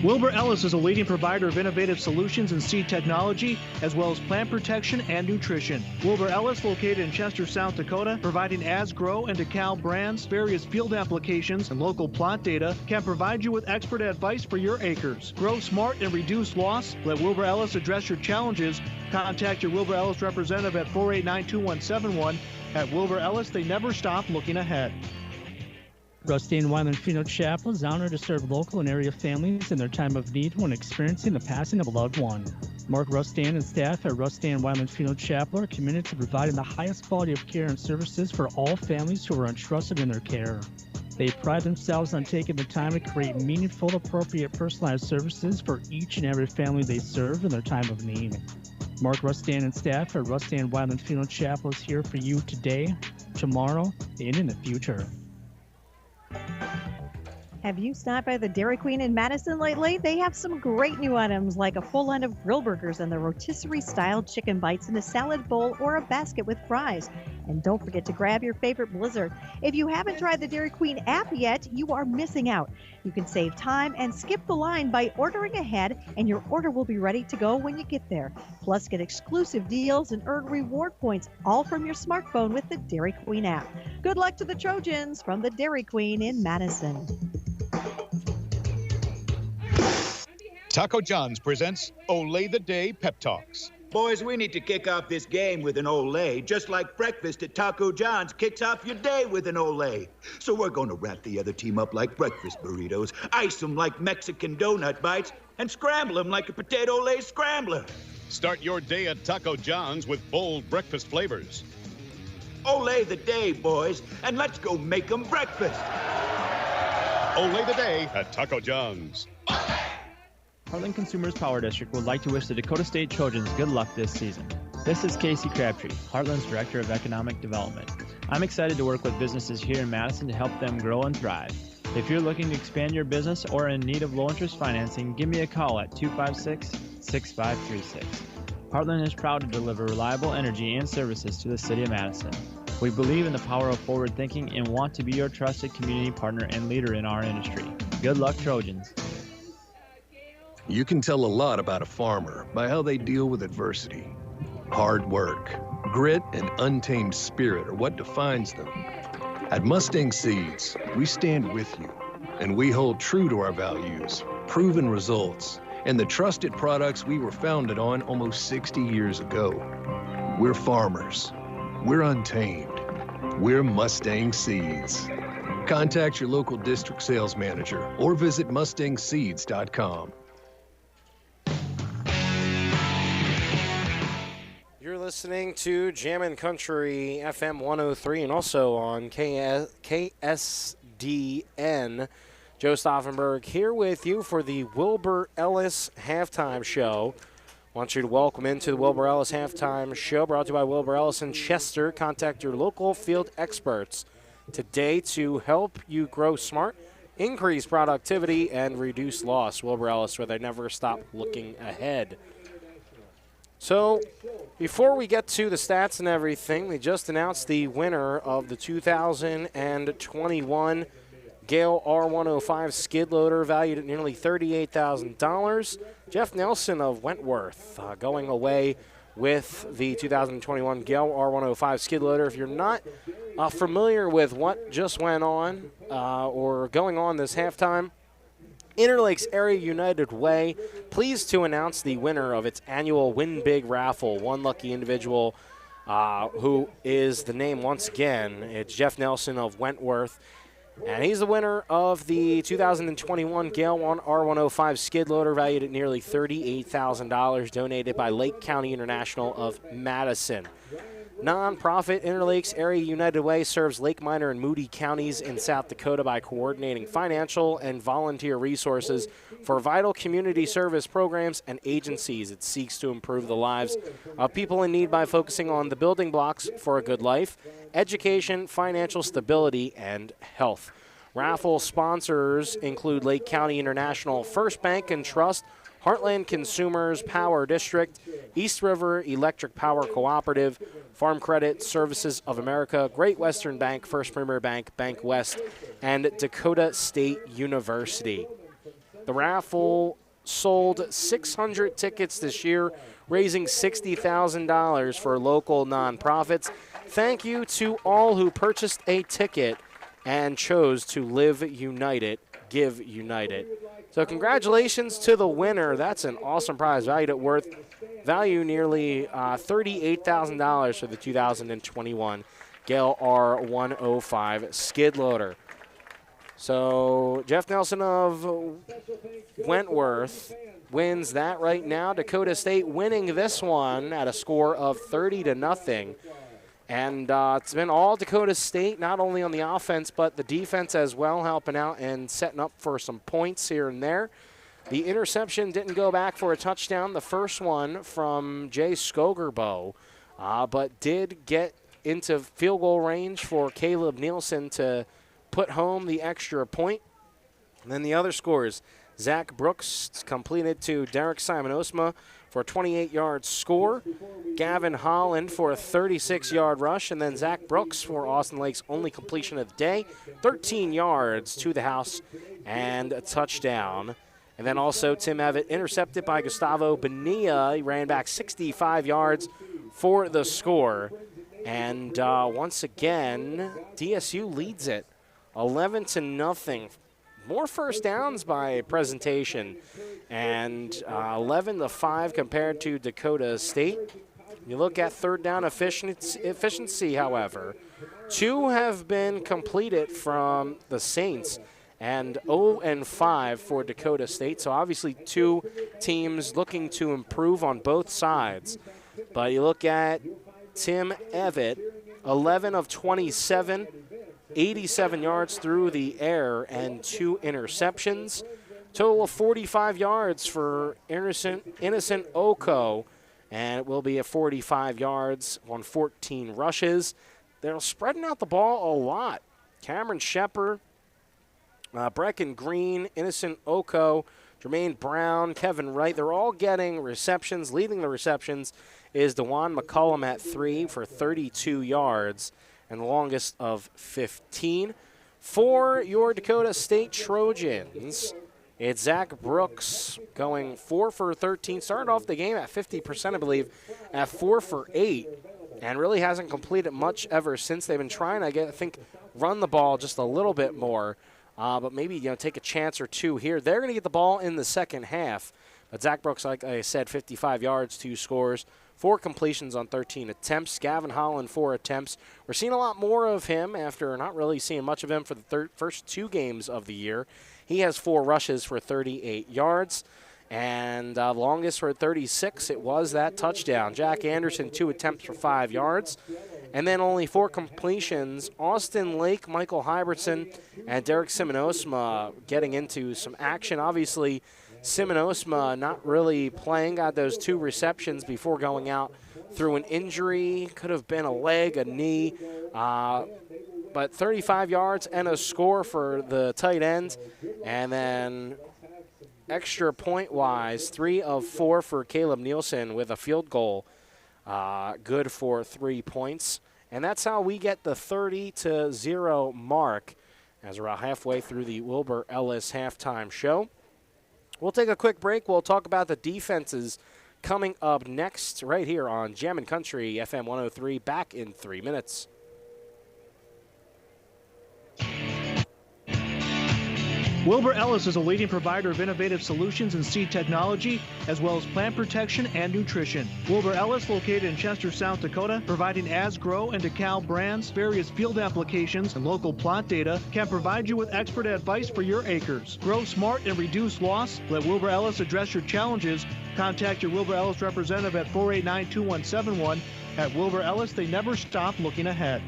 Wilbur Ellis is a leading provider of innovative solutions in seed technology, as well as plant protection and nutrition. Wilbur Ellis, located in Chester, South Dakota, providing Asgrow and DeKalb brands, various field applications, and local plot data, can provide you with expert advice for your acres. Grow smart and reduce loss. Let Wilbur Ellis address your challenges. Contact your Wilbur Ellis representative at 489-2171. At Wilbur Ellis, they never stop looking ahead. Rusty and Wyland Funeral Chapel is honored to serve local and area families in their time of need when experiencing the passing of a loved one. Mark Rustan and staff at Rustan Wyland Funeral Chapel are committed to providing the highest quality of care and services for all families who are entrusted in their care. They pride themselves on taking the time to create meaningful, appropriate, personalized services for each and every family they serve in their time of need. Mark Rustan and staff at Rustan Wyland Funeral Chapel is here for you today, tomorrow, and in the future. Have you stopped by the Dairy Queen in Madison lately? They have some great new items like a full line of grill burgers and the rotisserie-style chicken bites in a salad bowl or a basket with fries. And don't forget to grab your favorite Blizzard. If you haven't tried the Dairy Queen app yet, you are missing out. You can save time and skip the line by ordering ahead, and your order will be ready to go when you get there. Plus, get exclusive deals and earn reward points, all from your smartphone with the Dairy Queen app. Good luck to the Trojans from the Dairy Queen in Madison. Taco John's presents Olay the Day Pep Talks. Boys, we need to kick off this game with an Olay, just like breakfast at Taco John's kicks off your day with an Olay. So we're going to wrap the other team up like breakfast burritos, ice them like Mexican donut bites, and scramble them like a potato Lay scrambler. Start your day at Taco John's with bold breakfast flavors. Olay the day, boys, and let's go make them breakfast. Olay the day at Taco John's. Heartland Consumers Power District would like to wish the Dakota State Trojans good luck this season. This is Casey Crabtree, Heartland's Director of Economic Development. I'm excited to work with businesses here in Madison to help them grow and thrive. If you're looking to expand your business or in need of low-interest financing, give me a call at 256-6536. Heartland is proud to deliver reliable energy and services to the city of Madison. We believe in the power of forward thinking and want to be your trusted community partner and leader in our industry. Good luck, Trojans. You can tell a lot about a farmer by how they deal with adversity. Hard work, grit, and untamed spirit are what defines them. At Mustang Seeds, we stand with you, and we hold true to our values, proven results, and the trusted products we were founded on almost 60 years ago. We're farmers. We're untamed. We're Mustang Seeds. Contact your local district sales manager or visit mustangseeds.com. You're listening to Jammin' Country FM 103 and also on KSDN. Joe Stauffenberg here with you for the Wilbur Ellis halftime show. I want you to welcome into the Wilbur Ellis halftime show brought to you by Wilbur Ellis in Chester. Contact your local field experts today to help you grow smart, increase productivity, and reduce loss. Wilbur Ellis, where they never stop looking ahead. So, before we get to the stats and everything, they just announced the winner of the 2021 Gale R105 skid loader, valued at nearly $38,000. Jeff Nelson of Wentworth going away with the 2021 Gale R105 skid loader. If you're not familiar with what just went on or going on this halftime, Interlakes Area United Way, pleased to announce the winner of its annual Win Big raffle. One lucky individual who is the name once again. It's Jeff Nelson of Wentworth. And he's the winner of the 2021 Gale R105 skid loader, valued at nearly $38,000, donated by Lake County International of Madison. Nonprofit Interlakes Area United Way serves Lake Minor and Moody counties in South Dakota by coordinating financial and volunteer resources for vital community service programs and agencies. It seeks to improve the lives of people in need by focusing on the building blocks for a good life: education, financial stability, and health. Raffle sponsors include Lake County International First Bank and Trust, Heartland Consumers Power District, East River Electric Power Cooperative, Farm Credit Services of America, Great Western Bank, First Premier Bank, Bank West, and Dakota State University. The raffle sold 600 tickets this year, raising $60,000 for local nonprofits. Thank you to all who purchased a ticket and chose to live united, give united. So congratulations to the winner. That's an awesome prize, valued at value nearly $38,000 for the 2021 Gale R105 skid loader. So Jeff Nelson of Wentworth wins that right now. Dakota State winning this one at a score of 30-0. And it's been all Dakota State, not only on the offense, but the defense as well, helping out and setting up for some points here and there. The interception didn't go back for a touchdown, the first one from Jay Skogerbo, but did get into field goal range for Caleb Nielsen to put home the extra point. And then the other scores, Zach Brooks completed to Derek Simon-Osma for a 28-yard score, Gavin Holland for a 36-yard rush, and then Zach Brooks for Austin Lake's only completion of the day, 13 yards to the house and a touchdown. And then also Tim Evatt intercepted by Gustavo Bonilla. He ran back 65 yards for the score. And once again, DSU leads it 11-0. more first downs by Presentation, and 11-5 compared to Dakota State. You look at third down efficiency, however, 2 have been completed from the Saints, and 0-5 for Dakota State. So obviously 2 teams looking to improve on both sides. But you look at Tim Evatt, 11 of 27, 87 yards through the air and 2 interceptions. Total of 45 yards for Innocent Oko, and it will be at 45 yards on 14 rushes. They're spreading out the ball a lot. Cameron Shepard, Brecken Green, Innocent Oko, Jermaine Brown, Kevin Wright, they're all getting receptions. Leading the receptions is DeJuan McCollum at 3 for 32 yards and the longest of 15. For your Dakota State Trojans, it's Zach Brooks going 4 for 13. Started off the game at 50%, I believe, at 4 for 8, and really hasn't completed much ever since. They've been trying, I think, run the ball just a little bit more, but maybe take a chance or 2 here. They're going to get the ball in the second half. But Zach Brooks, like I said, 55 yards, 2 scores, 4 completions on 13 attempts. Gavin Holland, 4 attempts. We're seeing a lot more of him after not really seeing much of him for the first 2 games of the year. He has 4 rushes for 38 yards. And longest for 36, it was that touchdown. Jack Anderson, 2 attempts for 5 yards. And then only 4 completions. Austin Lake, Michael Hybertson, and Derek Simonosma getting into some action. Obviously, Simonosma not really playing, got those 2 receptions before going out through an injury. Could have been a leg, a knee. But 35 yards and a score for the tight end. And then extra point-wise, 3 of 4 for Caleb Nielsen with a field goal. Good for 3 points. And that's how we get the 30-0 mark as we're about halfway through the Wilbur Ellis halftime show. We'll take a quick break. We'll talk about the defenses coming up next right here on Jammin' Country FM 103. Back in 3 minutes. Wilbur Ellis is a leading provider of innovative solutions in seed technology, as well as plant protection and nutrition. Wilbur Ellis, located in Chester, South Dakota, providing As-Grow and DeKalb brands, various field applications, and local plot data, can provide you with expert advice for your acres. Grow smart and reduce loss. Let Wilbur Ellis address your challenges. Contact your Wilbur Ellis representative at 489-2171. At Wilbur Ellis, they never stop looking ahead.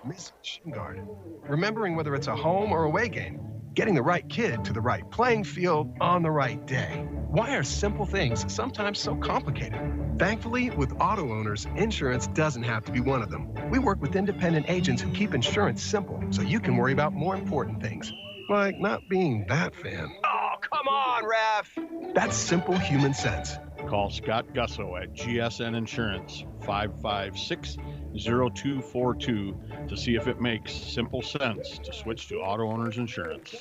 Miss Shingard. Remembering whether it's a home or away game, getting the right kid to the right playing field on the right day. Why are simple things sometimes so complicated? Thankfully, with auto owners, insurance doesn't have to be one of them. We work with independent agents who keep insurance simple so you can worry about more important things, like not being that fan. Oh, come on, ref! That's simple human sense. Call Scott Gusso at GSN Insurance, 556-0242, to see if it makes simple sense to switch to auto owner's insurance.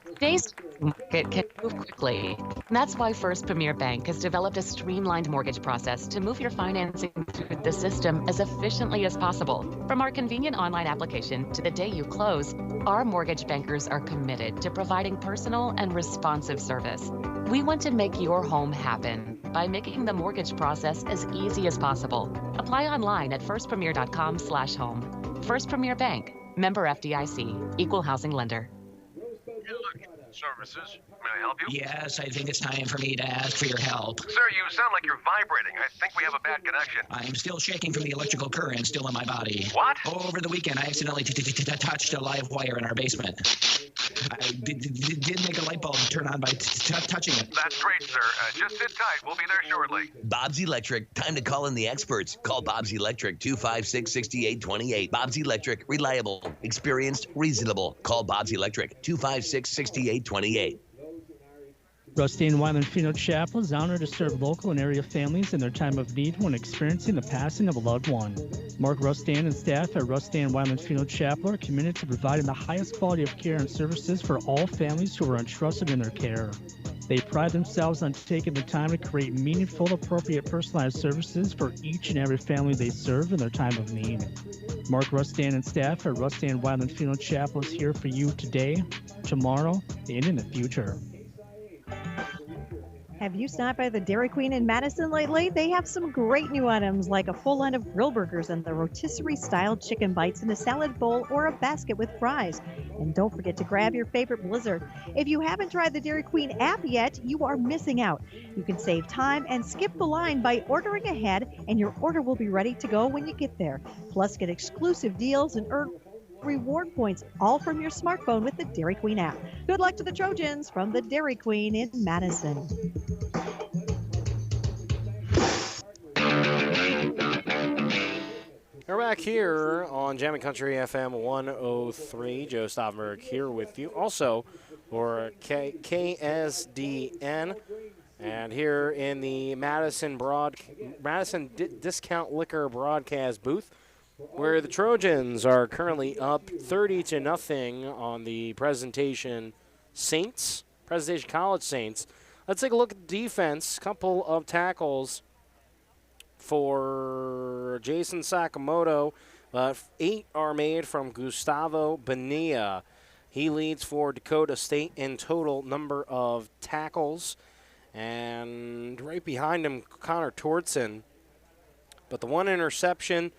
Today's market can move quickly. That's why First Premier Bank has developed a streamlined mortgage process to move your financing through the system as efficiently as possible. From our convenient online application to the day you close, our mortgage bankers are committed to providing personal and responsive service. We want to make your home happen by making the mortgage process as easy as possible. Apply online at firstpremier.com/home. First Premier Bank, member FDIC, equal housing lender. Services. May I help you? Yes, I think it's time for me to ask for your help. Sir, you sound like you're vibrating. I think we have a bad connection. I'm still shaking from the electrical current still in my body. What? Over the weekend, I accidentally touched a live wire in our basement. I did make a light bulb turn on by touching it. That's great, sir. Just sit tight. We'll be there shortly. Bob's Electric. Time to call in the experts. Call Bob's Electric, 256-6828. Bob's Electric. Reliable. Experienced. Reasonable. Call Bob's Electric, 256-6828. Rusty and Wyland Funeral Chapel is honored to serve local and area families in their time of need when experiencing the passing of a loved one. Mark Rustan and staff at Rustan Wyland Funeral Chapel are committed to providing the highest quality of care and services for all families who are entrusted in their care. They pride themselves on taking the time to create meaningful, appropriate, personalized services for each and every family they serve in their time of need. Mark Rustan and staff at Rustan Wildland Funeral Chapel is here for you today, tomorrow, and in the future. Have you stopped by the Dairy Queen in Madison lately? They have some great new items like a full line of grill burgers and the rotisserie-style chicken bites in a salad bowl or a basket with fries. And don't forget to grab your favorite blizzard. If you haven't tried the Dairy Queen app yet, you are missing out. You can save time and skip the line by ordering ahead, and your order will be ready to go when you get there. Plus, get exclusive deals and earn reward points, all from your smartphone with the Dairy Queen app. Good luck to the Trojans from the Dairy Queen in Madison. We're back here on Jammin' Country FM 103. Joe Stauffenberg here with you. Also for KSDN. And here in the Madison Discount Liquor broadcast booth, where the Trojans are currently up 30-0 on the Presentation College Saints. Let's take a look at the defense. Couple of tackles for Jason Sakamoto. 8 are made from Gustavo Bonilla. He leads for Dakota State in total number of tackles. And right behind him, Connor Tortson. But the one interception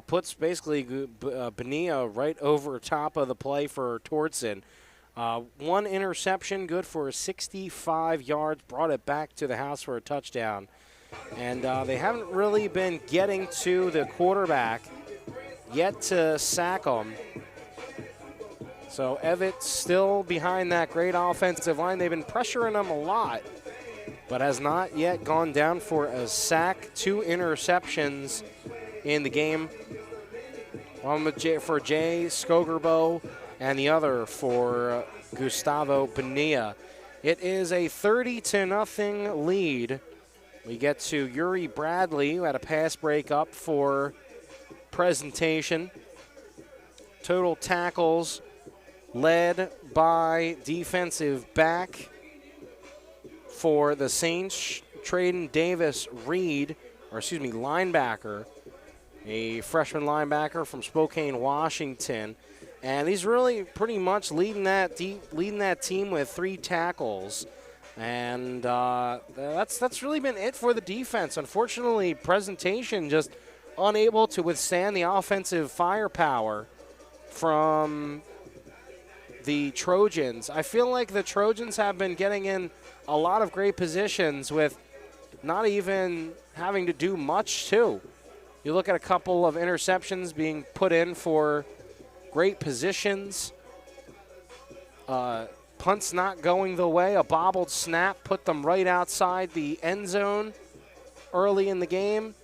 puts basically Bonilla right over top of the play for Tortson. One interception, good for 65 yards, brought it back to the house for a touchdown. And they haven't really been getting to the quarterback yet to sack him. So Evans still behind that great offensive line. They've been pressuring him a lot, but has not yet gone down for a sack. 2 interceptions in the game. One for Jay Skogerbo and the other for Gustavo Bonilla. It is a 30-0 lead. We get to Yuri Bradley, who had a pass break up for Presentation. Total tackles led by defensive back for the Saints, Traden Davis Reed, linebacker, a freshman linebacker from Spokane, Washington. And he's really pretty much leading that team with 3 tackles. And that's really been it for the defense. Unfortunately, Presentation just unable to withstand the offensive firepower from the Trojans. I feel like the Trojans have been getting in a lot of great positions with not even having to do much, too. You look at a couple of interceptions being put in for great positions. Punts not going the way. A bobbled snap put them right outside the end zone early in the game.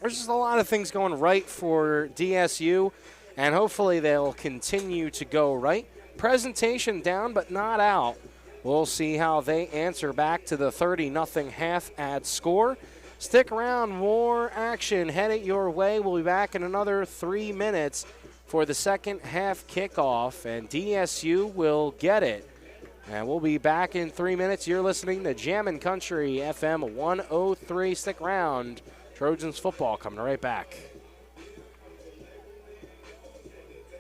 There's just a lot of things going right for DSU, and hopefully they'll continue to go right. Presentation down but not out. We'll see how they answer back to the 30-0 half-ad score. Stick around, more action headed your way. We'll be back in another 3 minutes for the second half kickoff, and DSU will get it. And we'll be back in 3 minutes. You're listening to Jammin' Country FM 103. Stick around. Trojans football coming right back.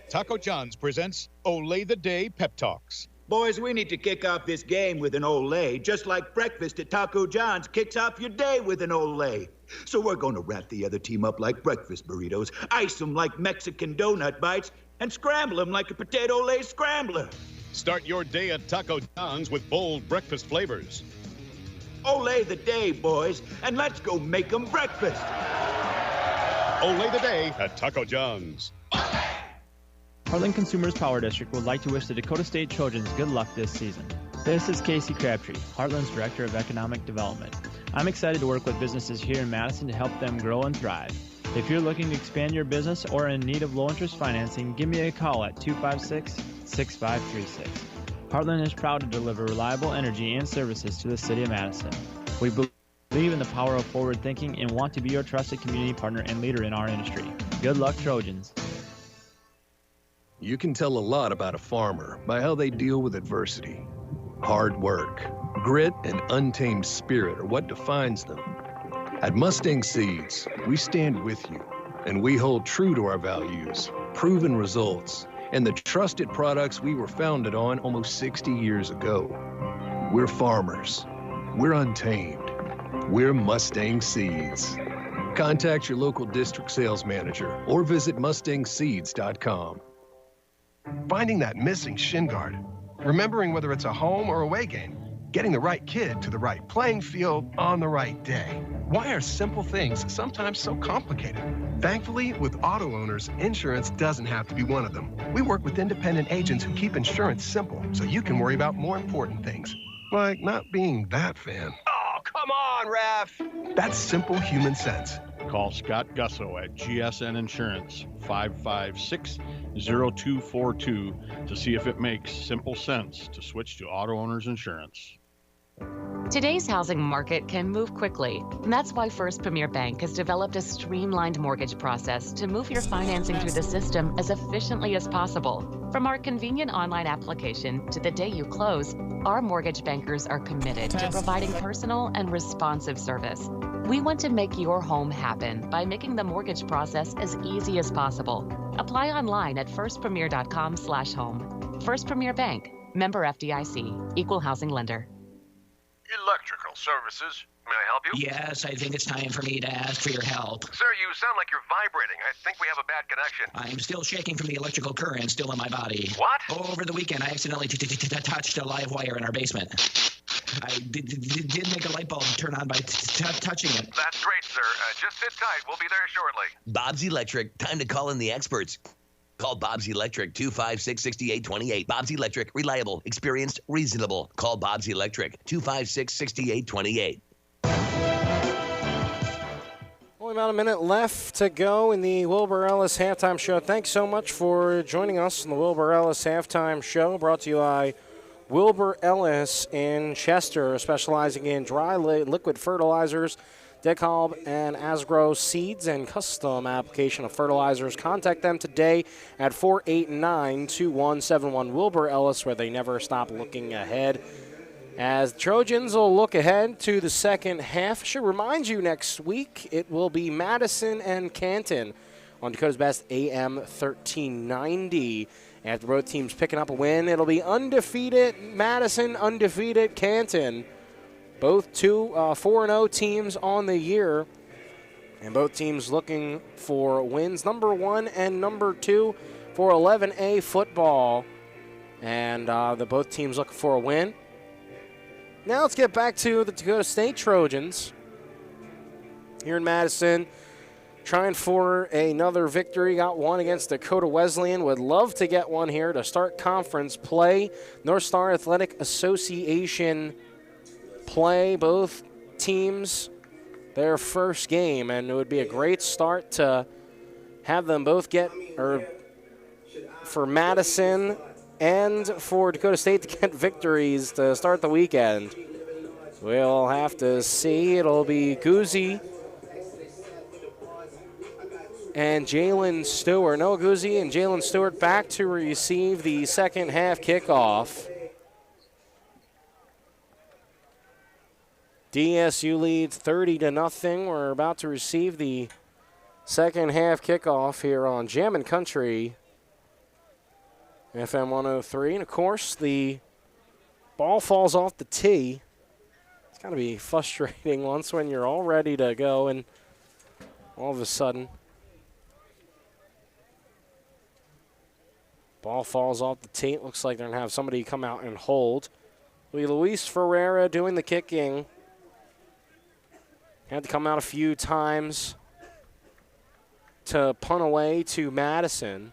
Taco John's presents Olay the Day Pep Talks. Boys, we need to kick off this game with an Olay, just like breakfast at Taco John's kicks off your day with an Olay. So we're going to wrap the other team up like breakfast burritos, ice them like Mexican donut bites, and scramble them like a potato Lay scrambler. Start your day at Taco John's with bold breakfast flavors. Olay the day, boys, and let's go make them breakfast. Olay the day at Taco John's. Heartland Consumers Power District would like to wish the Dakota State Trojans good luck this season. This is Casey Crabtree, Heartland's Director of Economic Development. I'm excited to work with businesses here in Madison to help them grow and thrive. If you're looking to expand your business or in need of low-interest financing, give me a call at 256-6536. Heartland is proud to deliver reliable energy and services to the city of Madison. We believe in the power of forward thinking and want to be your trusted community partner and leader in our industry. Good luck, Trojans. You can tell a lot about a farmer by how they deal with adversity. Hard work, Grit and untamed spirit are what defines them. At Mustang Seeds, we stand with you, and we hold true to our values, proven results, and the trusted products we were founded on almost 60 years ago. We're farmers. We're untamed. We're Mustang Seeds. Contact your local district sales manager or visit mustangseeds.com. Finding that missing shin guard. Remembering whether it's a home or away game. Getting the right kid to the right playing field on the right day. Why are simple things sometimes so complicated? Thankfully, with auto owners, insurance doesn't have to be one of them. We work with independent agents who keep insurance simple so you can worry about more important things, like not being that fan. Oh, come on, ref. That's simple human sense. Call Scott Gusso at GSN Insurance, 556-0242, to see if it makes simple sense to switch to auto owners insurance. Today's housing market can move quickly, and that's why First Premier Bank has developed a streamlined mortgage process to move your financing through the system as efficiently as possible. From our convenient online application to the day you close, our mortgage bankers are committed to providing personal and responsive service. We want to make your home happen by making the mortgage process as easy as possible. Apply online at firstpremier.com/home. First Premier Bank, member FDIC, equal housing lender. Electrical services. May I help you? Yes, I think it's time for me to ask for your help. Sir, you sound like you're vibrating. I think we have a bad connection. I'm still shaking from the electrical current still in my body. What? Over the weekend, I accidentally touched a live wire in our basement. I did make a light bulb turn on by touching it. That's great, sir. Just sit tight. We'll be there shortly. Bob's Electric. Time to call in the experts. Call Bob's Electric, 256-6828. Bob's Electric, reliable, experienced, reasonable. Call Bob's Electric, 256-6828. Only about a minute left to go in the Wilbur Ellis Halftime Show. Thanks so much for joining us in the Wilbur Ellis Halftime Show, brought to you by Wilbur Ellis in Chester, specializing in dry liquid fertilizers, Dekalb and Asgrow seeds, and custom application of fertilizers. Contact them today at 489-2171 Wilbur Ellis, where they never stop looking ahead. As the Trojans will look ahead to the second half, I should remind you next week it will be Madison and Canton on Dakota's Best AM 1390. After both teams picking up a win, it'll be undefeated Madison, undefeated Canton. Both 4-0 teams on the year, and both teams looking for wins, number 1 and number 2 for 11A football. And both teams looking for a win. Now let's get back to the Dakota State Trojans here in Madison, trying for another victory. Got one against Dakota Wesleyan. Would love to get one here to start conference play. North Star Athletic Association play. Both teams their first game, and it would be a great start to have them both for Madison and for Dakota State to get victories to start the weekend. We'll have to see. It'll be Guzzi and Jalen Stewart. Noah Guzzi and Jalen Stewart back to receive the second half kickoff. DSU leads 30-0. We're about to receive the second half kickoff here on Jammin' Country FM 103. And, of course, the ball falls off the tee. It's got to be frustrating once when you're all ready to go and all of a sudden ball falls off the tee. It looks like they're going to have somebody come out and hold. It'll be Luis Ferreira doing the kicking. Had to come out a few times to punt away to Madison.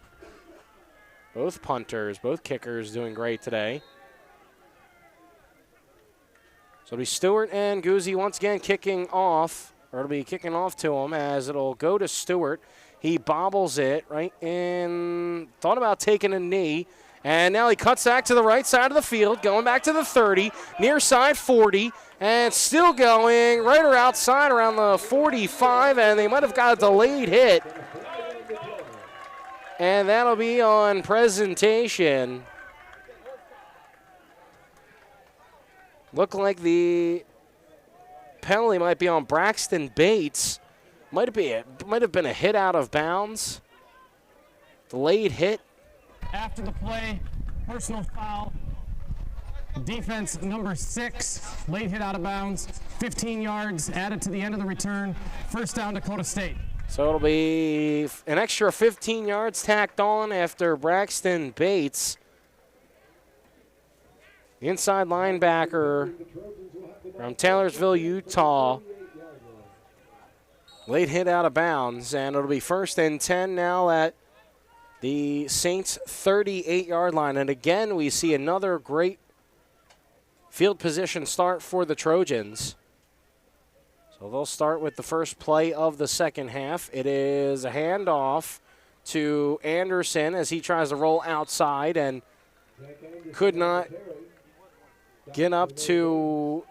Both punters, both kickers doing great today. So it'll be Stewart and Guzzi once again kicking off, or it'll be kicking off to him as it'll go to Stewart. He bobbles it right in, thought about taking a knee, and now he cuts back to the right side of the field, going back to the 30, near side 40, and still going right or outside around the 45, and they might have got a delayed hit. And that'll be on presentation. Looked like the penalty might be on Braxton Bates. Might have been a hit out of bounds. Delayed hit. After the play, personal foul. Defense number 6, late hit out of bounds. 15 yards added to the end of the return. First down, Dakota State. So it'll be an extra 15 yards tacked on after Braxton Bates. The inside linebacker from Taylorsville, Utah. Late hit out of bounds, and it'll be 1st and 10 now at the Saints' 38-yard line. And again, we see another great field position start for the Trojans. So they'll start with the first play of the second half. It is a handoff to Anderson as he tries to roll outside and could not get up to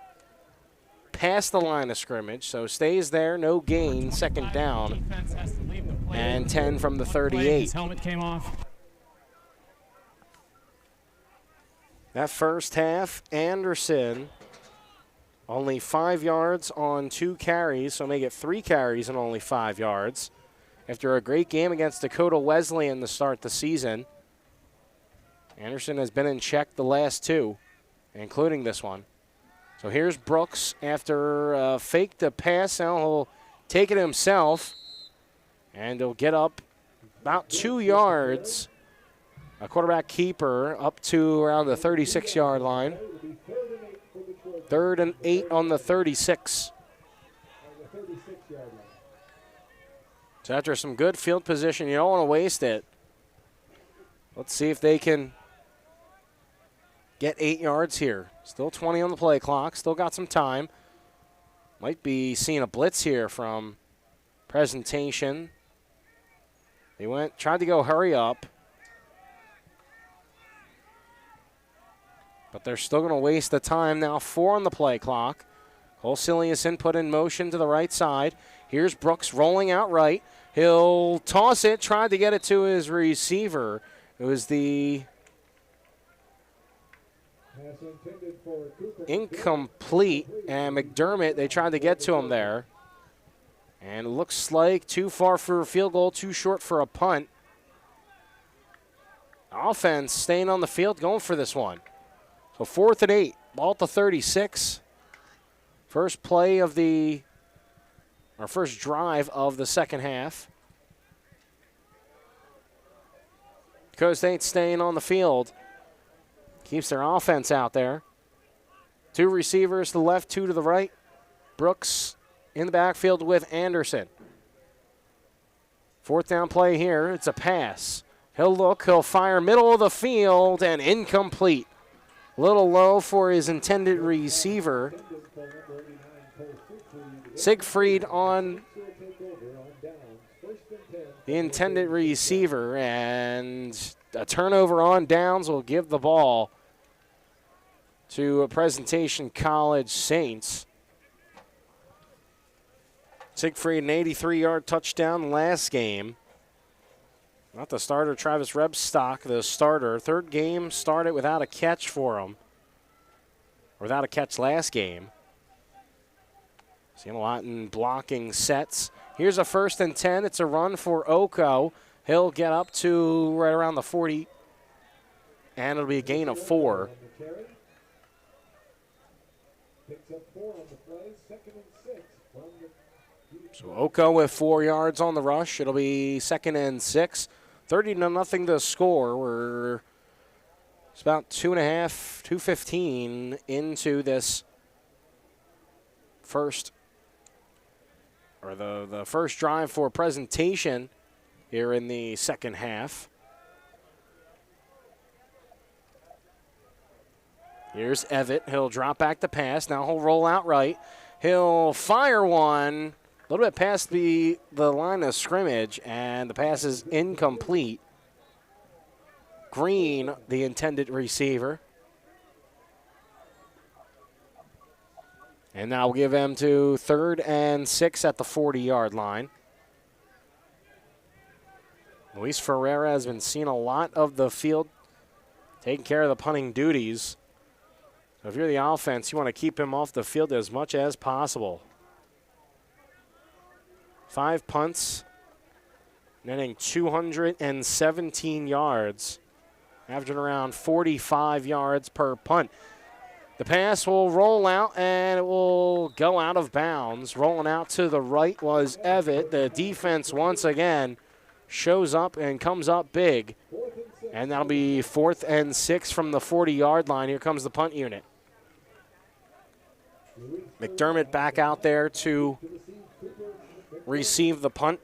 past the line of scrimmage. So stays there, no gain, second down, and 10 from the 38. His helmet came off. That first half, Anderson only 5 yards on 2 carries, so make it 3 carries and only 5 yards. After a great game against Dakota Wesleyan to start the season, Anderson has been in check the last 2, including this one. So here's Brooks after fake the pass. Now he'll take it himself, and he'll get up about 2 yards. A quarterback keeper up to around the 36-yard line. 3rd and 8 on the 36. So after some good field position, you don't want to waste it. Let's see if they can get 8 yards here. Still 20 on the play clock. Still got some time. Might be seeing a blitz here from presentation. They tried to go hurry up. But they're still going to waste the time now. 4 on the play clock. Cole Ciliuson put in motion to the right side. Here's Brooks rolling out right. He'll toss it, tried to get it to his receiver. It was the incomplete, and McDermott, they tried to get to him there. And it looks like too far for a field goal, too short for a punt. Offense staying on the field, going for this one. So 4th and 8, ball at the 36. First play of first drive of the second half. Dakota State staying on the field. Keeps their offense out there. 2 receivers to the left, 2 to the right. Brooks in the backfield with Anderson. 4th down play here. It's a pass. He'll fire middle of the field and incomplete. A little low for his intended receiver. Siegfried on the intended receiver, and a turnover on downs will give the ball to a Presentation College Saints. Siegfried, an 83-yard touchdown last game. Not the starter, Travis Rebstock, the starter. 3rd game started without a catch for him. Without a catch last game. Seen a lot in blocking sets. Here's a 1st and 10. It's a run for Oko. He'll get up to right around the 40. And it'll be a gain of 4. So Oko with 4 yards on the rush. It'll be 2nd and 6. 30-0 to score. It's about 2:15 into this first, or the first drive for Presentation here in the second half. Here's Evett. He'll drop back the pass. Now he'll roll out right. He'll fire one a little bit past the line of scrimmage, and the pass is incomplete. Green, the intended receiver. And now we'll give them to 3rd and 6 at the 40-yard line. Luis Ferreira has been seeing a lot of the field, taking care of the punting duties. If you're the offense, you want to keep him off the field as much as possible. 5 punts, netting 217 yards, averaging around 45 yards per punt. The pass will roll out, and it will go out of bounds. Rolling out to the right was Evitt. The defense once again shows up and comes up big. And that'll be 4th and 6 from the 40-yard line. Here comes the punt unit. McDermott back out there to receive the punt.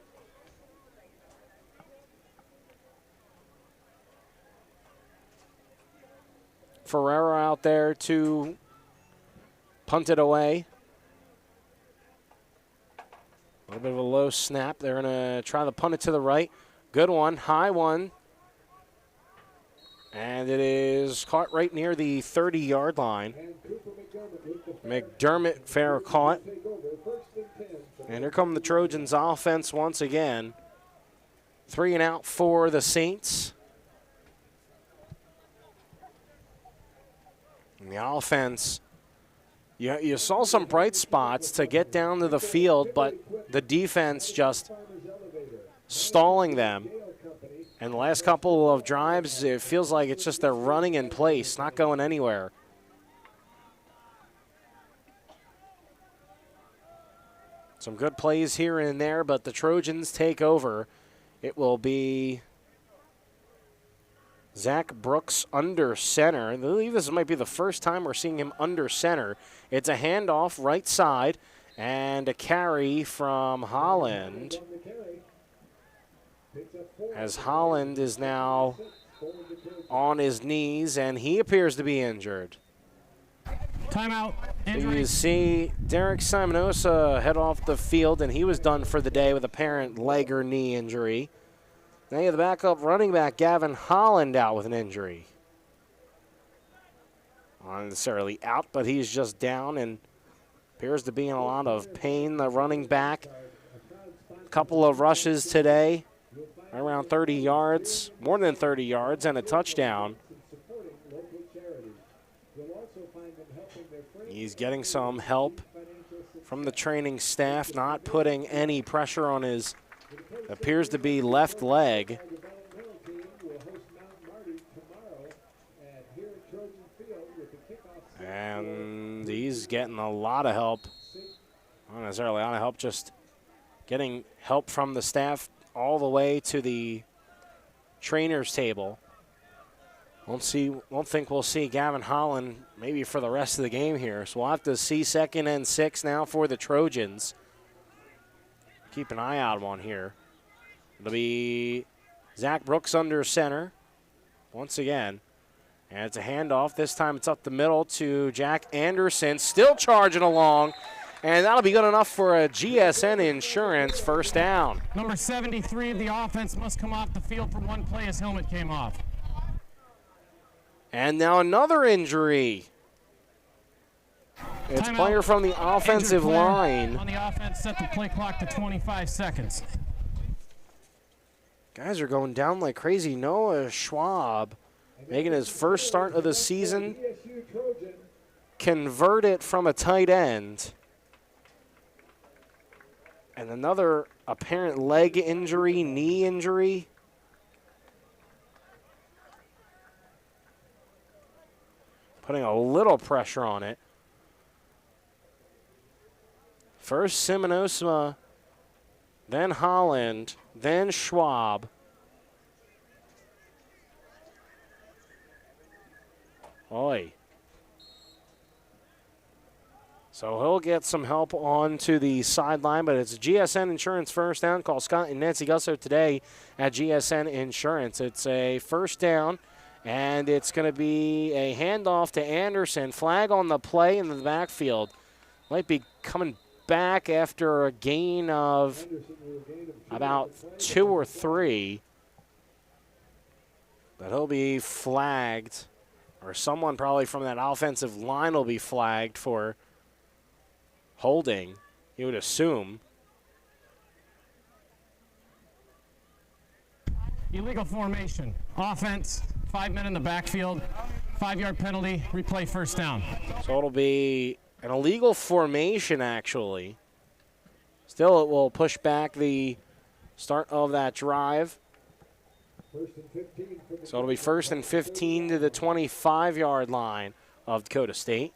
Ferrera out there to punt it away. A little bit of a low snap. They're going to try to punt it to the right. Good one, high one. And it is caught right near the 30-yard line. McDermott fair caught. And here come the Trojans offense once again. 3 and out for the Saints. And the offense, you saw some bright spots to get down to the field, but the defense just stalling them. And the last couple of drives, it feels like it's just they're running in place, not going anywhere. Some good plays here and there, but the Trojans take over. It will be Zach Brooks under center. I believe this might be the first time we're seeing him under center. It's a handoff right side and a carry from Holland. As Holland is now on his knees, and he appears to be injured. Timeout. You see Derek Simonosa head off the field, and he was done for the day with apparent leg or knee injury. Now you have the backup running back, Gavin Holland, out with an injury. Not necessarily out, but he's just down and appears to be in a lot of pain. The running back, a couple of rushes today, around 30 yards, more than 30 yards, and a touchdown. He's getting some help from the training staff, not putting any pressure on his, appears to be left leg. And he's getting a lot of help. Not necessarily a lot of help, just getting help from the staff all the way to the trainer's table. Won't think we'll see Gavin Holland maybe for the rest of the game here. So we'll have to see 2nd and 6 now for the Trojans. Keep an eye out on here. It'll be Zach Brooks under center once again. And it's a handoff. This time it's up the middle to Jack Anderson, still charging along. And that'll be good enough for a GSN Insurance first down. Number 73 of the offense must come off the field for one play. His helmet came off. And now another injury. It's a player from the offensive line. On the offense, set the play clock to 25 seconds. Guys are going down like crazy. Noah Schwab making his first start of the season. Converted from a tight end. And another apparent leg injury, knee injury. Putting a little pressure on it. First Simonosa, then Holland, then Schwab. Oi. So he'll get some help onto the sideline, but it's GSN Insurance first down. Call Scott and Nancy Gusso today at GSN Insurance. It's a first down, and it's going to be a handoff to Anderson. Flag on the play in the backfield. Might be coming back after a gain of about 2 or 3. But he'll be flagged, or someone probably from that offensive line will be flagged for holding, you would assume. Illegal formation. Offense, 5 men in the backfield. 5-yard penalty, replay first down. So it'll be an illegal formation, actually. Still, it will push back the start of that drive. So it'll be 1st and 15 to the 25-yard line of Dakota State.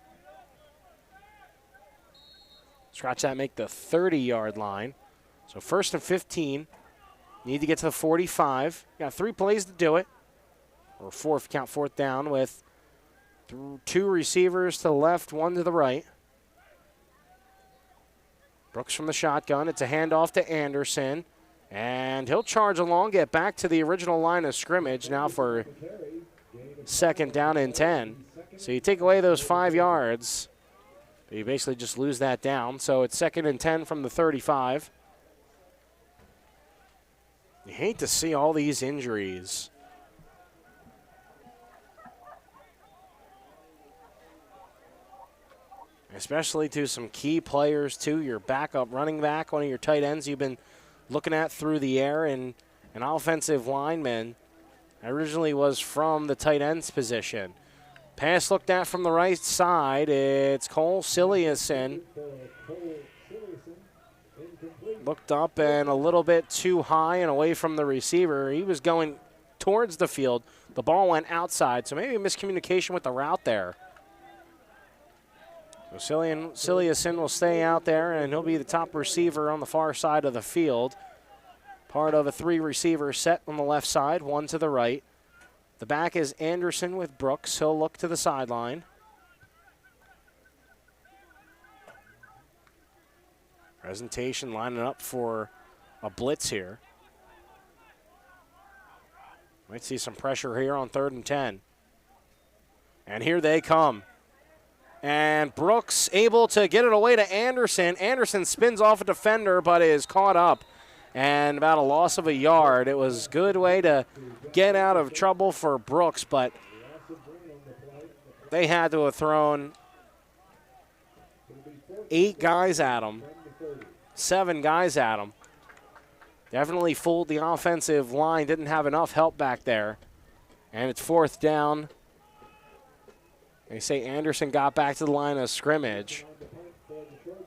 Scratch that, make the 30-yard line. So 1st and 15. Need to get to the 45. Got 3 plays to do it. Or 4 if you count 4th down, with 2 receivers to the left, 1 to the right. Brooks from the shotgun. It's a handoff to Anderson. And he'll charge along, get back to the original line of scrimmage now for 2nd down and 10. So you take away those 5 yards, but you basically just lose that down. So it's 2nd and 10 from the 35. You hate to see all these injuries. Especially to some key players, too. Your backup running back, one of your tight ends you've been looking at through the air, and an offensive lineman originally was from the tight end's position. Pass looked at from the right side. It's Cole Siliuson. Looked up and a little bit too high and away from the receiver. He was going towards the field. The ball went outside, so maybe a miscommunication with the route there. So Siliuson will stay out there, and he'll be the top receiver on the far side of the field. Part of a 3-receiver set on the left side, 1 to the right. The back is Anderson with Brooks. He'll look to the sideline. Presentation lining up for a blitz here. Might see some pressure here on 3rd and 10. And here they come. And Brooks able to get it away to Anderson. Anderson spins off a defender but is caught up. And about a loss of a yard. It was a good way to get out of trouble for Brooks, but they had to have thrown 8 guys at him, 7 guys at him. Definitely fooled the offensive line, didn't have enough help back there. And it's 4th down. They say Anderson got back to the line of scrimmage.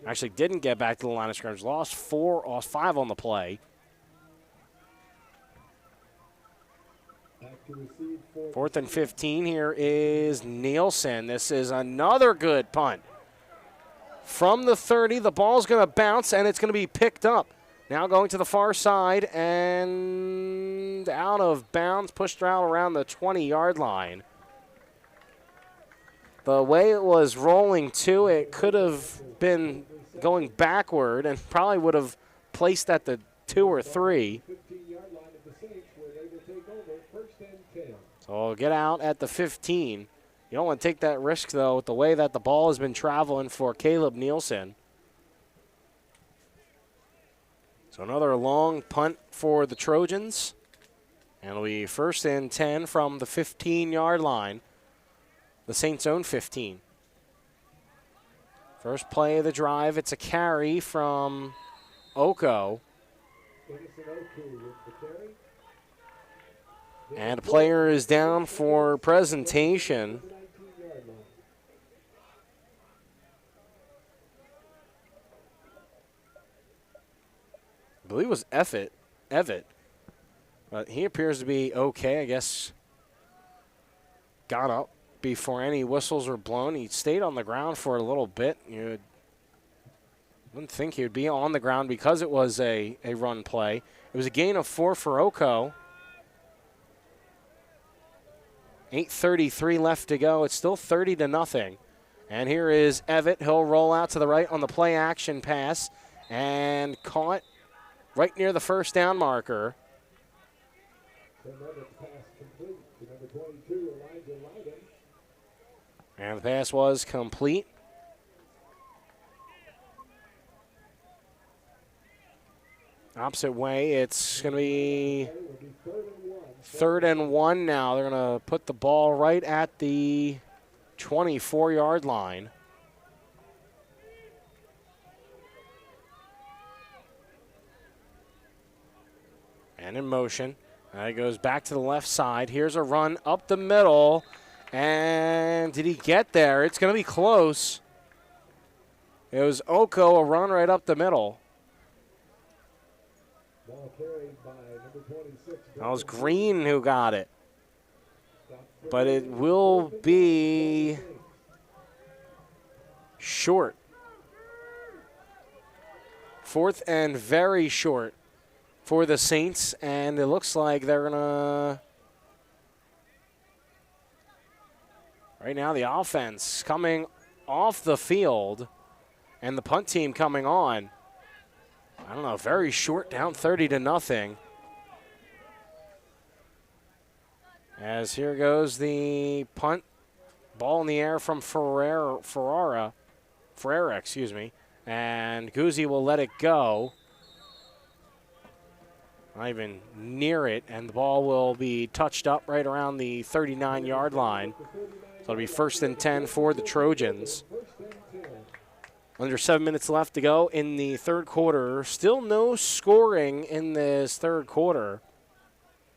Actually didn't get back to the line of scrimmage. Lost 5 on the play. 4th and 15. Here is Nielsen. This is another good punt. From the 30, the ball's going to bounce, and it's going to be picked up. Now going to the far side and out of bounds, pushed out around the 20-yard line. The way it was rolling, too, it could have been going backward and probably would have placed at the 2 or 3. So I'll get out at the 15. You don't want to take that risk, though, with the way that the ball has been traveling for Caleb Nielsen. So another long punt for the Trojans. And it'll be 1st and 10 from the 15-yard line. The Saints' own 15. First play of the drive, it's a carry from Oko. And a player is down for presentation. I believe it was Evitt. But he appears to be okay, I guess. Got up before any whistles were blown. He stayed on the ground for a little bit. You wouldn't think he would be on the ground because it was a run play. It was a gain of 4 for Oko. 8:33 left to go. It's still 30-0. And here is Evitt. He'll roll out to the right on the play action pass and caught right near the 1st down marker. And the pass was complete. Opposite way, it's going to be 3rd and 1 now. They're going to put the ball right at the 24-yard line. And in motion. It goes back to the left side. Here's a run up the middle. And did he get there? It's going to be close. It was Oko, a run right up the middle. That was Green who got it. But it will be short. 4th and very short for the Saints, and it looks like they're going to... Right now, the offense coming off the field and the punt team coming on. I don't know, very short, down 30-0. As here goes the punt. Ball in the air from Ferreira, excuse me. And Guzzi will let it go. Not even near it, and the ball will be touched up right around the 39-yard line. So it'll be 1st and 10 for the Trojans. Under 7 minutes left to go in the third quarter. Still no scoring in this third quarter,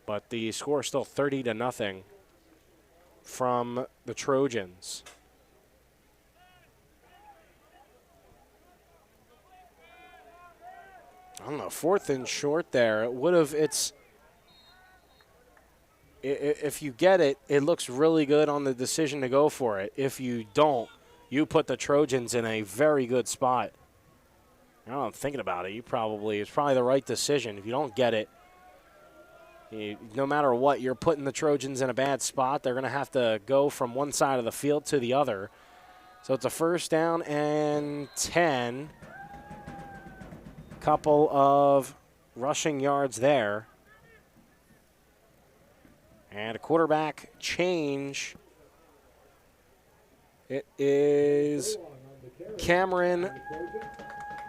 but the score is still 30-0 from the Trojans. I don't know, 4th and short there. It would have, if you get it, it looks really good on the decision to go for it. If you don't, you put the Trojans in a very good spot. I don't know, I'm thinking about it. It's probably the right decision. If you don't get it, no matter what, you're putting the Trojans in a bad spot. They're going to have to go from one side of the field to the other. So it's a 1st down and 10. Couple of rushing yards there. And a quarterback change. It is Cameron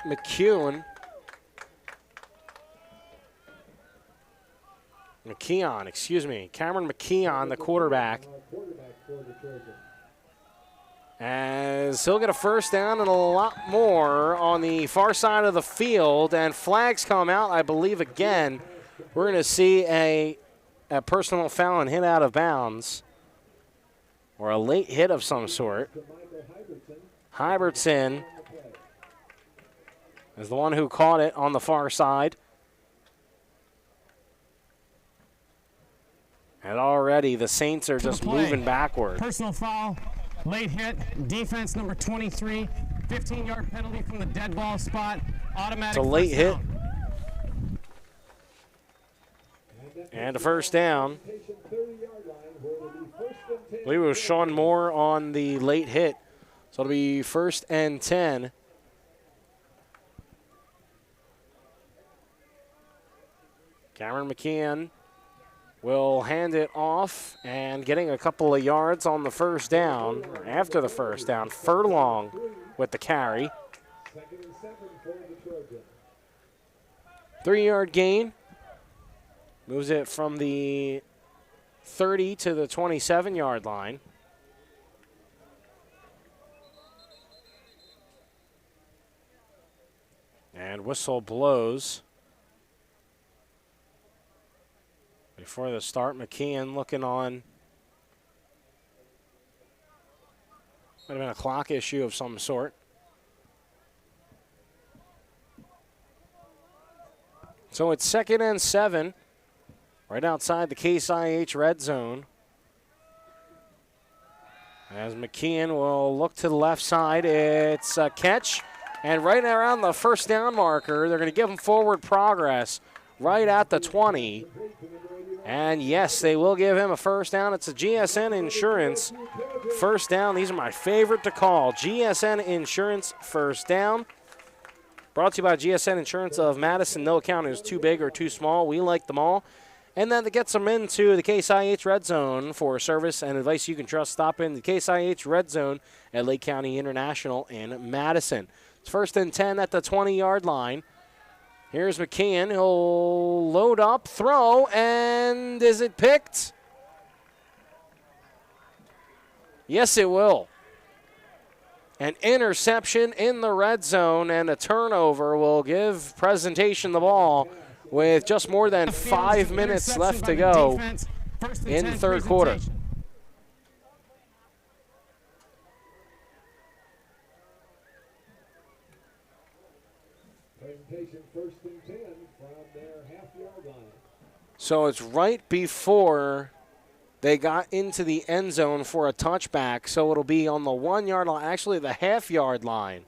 McKeon, Cameron McKeon, the quarterback. As he'll get a 1st down and a lot more on the far side of the field, and flags come out, I believe, again. We're going to see a personal foul and hit out of bounds, or a late hit of some sort. Hybertson is the one who caught it on the far side. And already the Saints are just moving backward. Personal foul, late hit, defense number 23, 15-yard penalty from the dead ball spot, automatic. It's a late hit. And a 1st down. I believe it was Sean Moore on the late hit. So it'll be 1st and 10. Cameron McKeon will hand it off, and getting a couple of yards on the 1st down, or after the 1st down, Furlong with the carry. 3-yard gain. Moves it from the 30 to the 27-yard line. And whistle blows. Before the start, McKeon looking on. Might have been a clock issue of some sort. So it's 2nd and 7, right outside the Case IH red zone. As McKeon will look to the left side, it's a catch. And right around the 1st down marker, they're going to give him forward progress right at the 20. And yes, they will give him a 1st down. It's a GSN Insurance 1st down. These are my favorite to call. GSN Insurance 1st down. Brought to you by GSN Insurance of Madison. No account is too big or too small. We like them all. And then that gets them into the Case IH Red Zone for service and advice you can trust. Stop in the Case IH Red Zone at Lake County International in Madison. It's 1st and 10 at the 20-yard line. Here's McKeon. He'll load up, throw, and is it picked? Yes, it will. An interception in the red zone, and a turnover will give Presentation the ball with just more than 5 minutes left to go in the third quarter. Presentation 1st and 10 from their half-yard line. So it's right before they got into the end zone for a touchback, so it'll be on the 1 yard line, actually the half-yard line.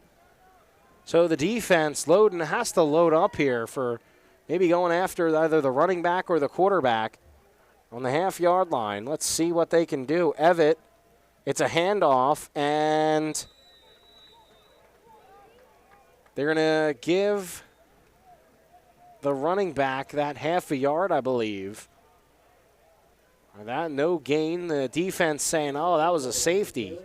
So the defense has to load up here for maybe going after either the running back or the quarterback on the half-yard line. Let's see what they can do. Evitt, it's a handoff, and they're going to give the running back that half a yard, I believe. That no gain. The defense saying, oh, that was a safety.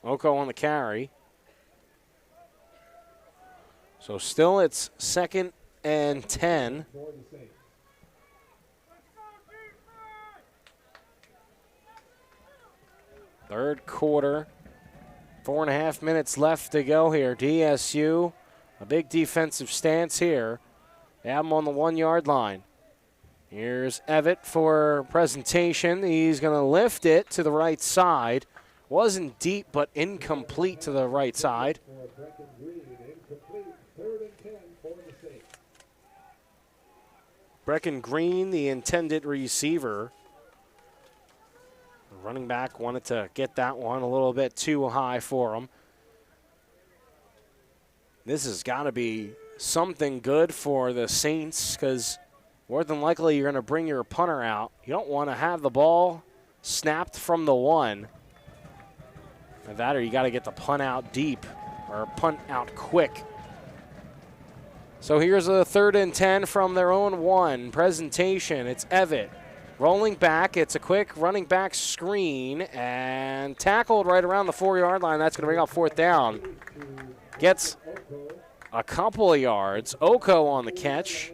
Oko on the carry. So still it's 2nd and 10. Third quarter. 4.5 minutes left to go here. DSU, a big defensive stance here. They have him on the 1 yard line. Here's Evitt for presentation. He's going to lift it to the right side. Wasn't deep, but incomplete to the right side. Brecken Green, the intended receiver. The running back wanted to get that one a little bit too high for him. This has got to be something good for the Saints because more than likely you're going to bring your punter out. You don't want to have the ball snapped from the 1. Or that, or you got to get the punt out deep or punt out quick. So here's a 3rd and 10 from their own 1. Presentation, it's Evitt. Rolling back, it's a quick running back screen and tackled right around the 4 yard line. That's going to bring up 4th down. Gets a couple of yards. Oko on the catch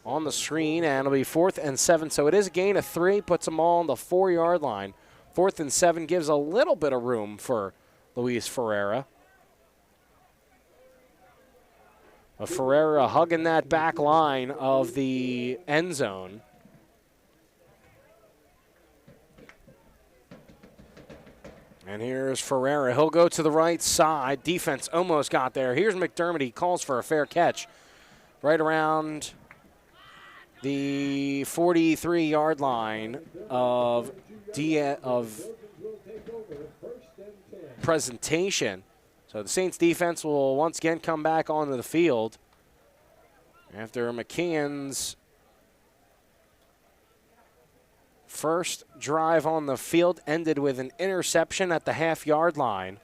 on the screen, and it'll be 4th and 7. So it is a gain of 3, puts them all on the 4 yard line. 4th and 7 gives a little bit of room for Luis Ferreira. Ferreira hugging that back line of the end zone. And here's Ferreira. He'll go to the right side. Defense almost got there. Here's McDermott. He calls for a fair catch right around the 43-yard line of presentation. So the Saints defense will once again come back onto the field after McKeon's first drive on the field ended with an interception at the half-yard line.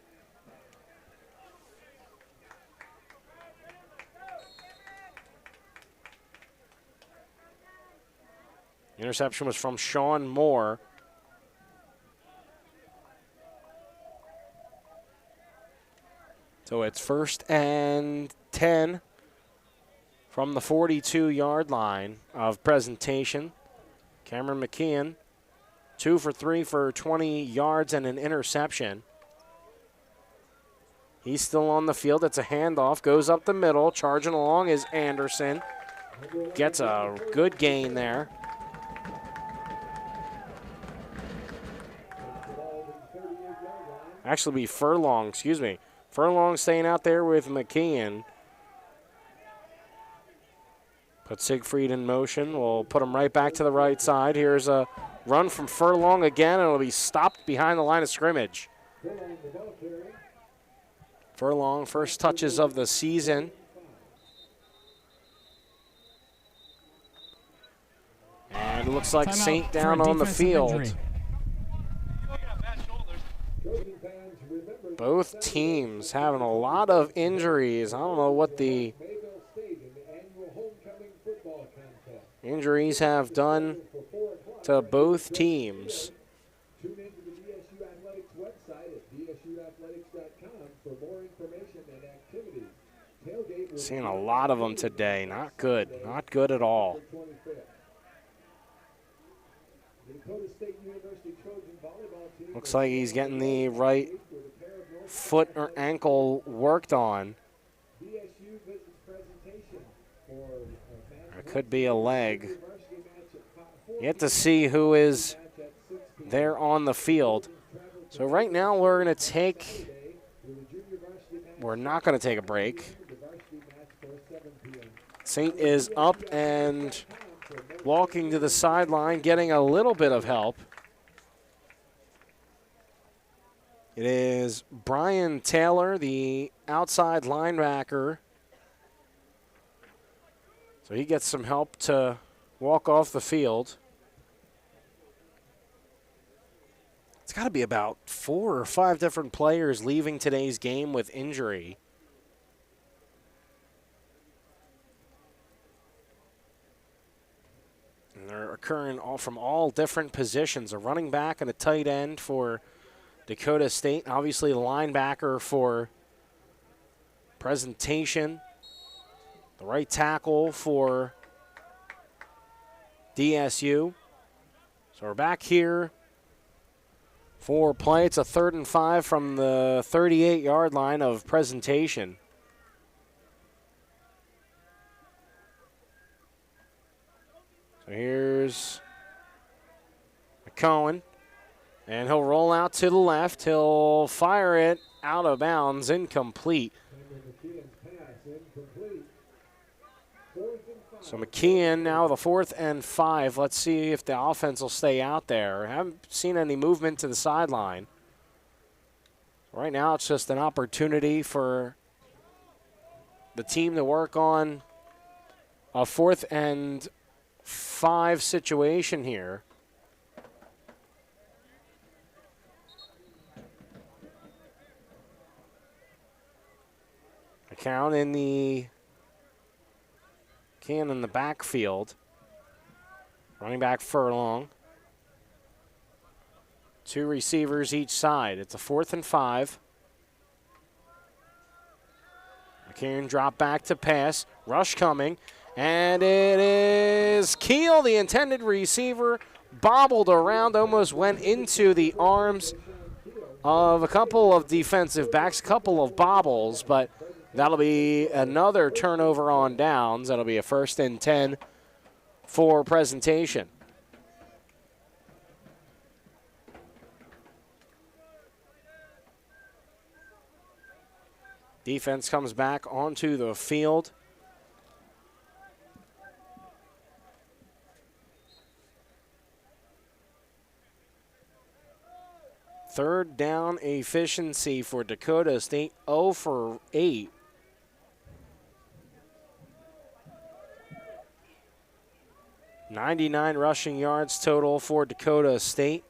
Interception was from Sean Moore. So it's 1st and 10 from the 42-yard line of presentation. Cameron McKeon, 2 for 3 for 20 yards and an interception. He's still on the field. It's a handoff. Goes up the middle. Charging along is Anderson. Gets a good gain there. Actually, be Furlong, excuse me. Furlong staying out there with McKeon. Put Siegfried in motion. We'll put him right back to the right side. Here's a run from Furlong again, and it'll be stopped behind the line of scrimmage. Furlong, first touches of the season. And it looks like Saint down on the field. Both teams having a lot of injuries. I don't know what the injuries have done to both teams. Tune into the DSU Athletics website at dsuathletics.com for more information and activities. Seeing a lot of them today. Not good. Not good at all. Looks like he's getting the right foot or ankle worked on. It could be a leg. You have to see who is there on the field. So right now we're going to take, we're not going to take a break. Saint is up and walking to the sideline, getting a little bit of help. It is Brian Taylor, the outside linebacker. So he gets some help to walk off the field. It's got to be about 4 or 5 different players leaving today's game with injury. And they're occurring from all different positions. A running back and a tight end for Dakota State. Obviously, the linebacker for Presentation. The right tackle for DSU. So we're back here for play. It's a 3rd and 5 from the 38-yard line of Presentation. So here's McCohen. And he'll roll out to the left. He'll fire it out of bounds, incomplete. So McKeon now with a 4th and 5. Let's see if the offense will stay out there. Haven't seen any movement to the sideline. Right now it's just an opportunity for the team to work on a 4th and 5 situation here. McCown in the in the backfield. Running back Furlong. 2 receivers each side. It's a 4th and 5. McCann drop back to pass. Rush coming. And it is Keel, the intended receiver, bobbled around, almost went into the arms of a couple of defensive backs, a couple of bobbles, but that'll be another turnover on downs. That'll be a 1st and 10 for Presentation. Defense comes back onto the field. Third down efficiency for Dakota State, 0 for 8. .99 rushing yards total for Dakota State.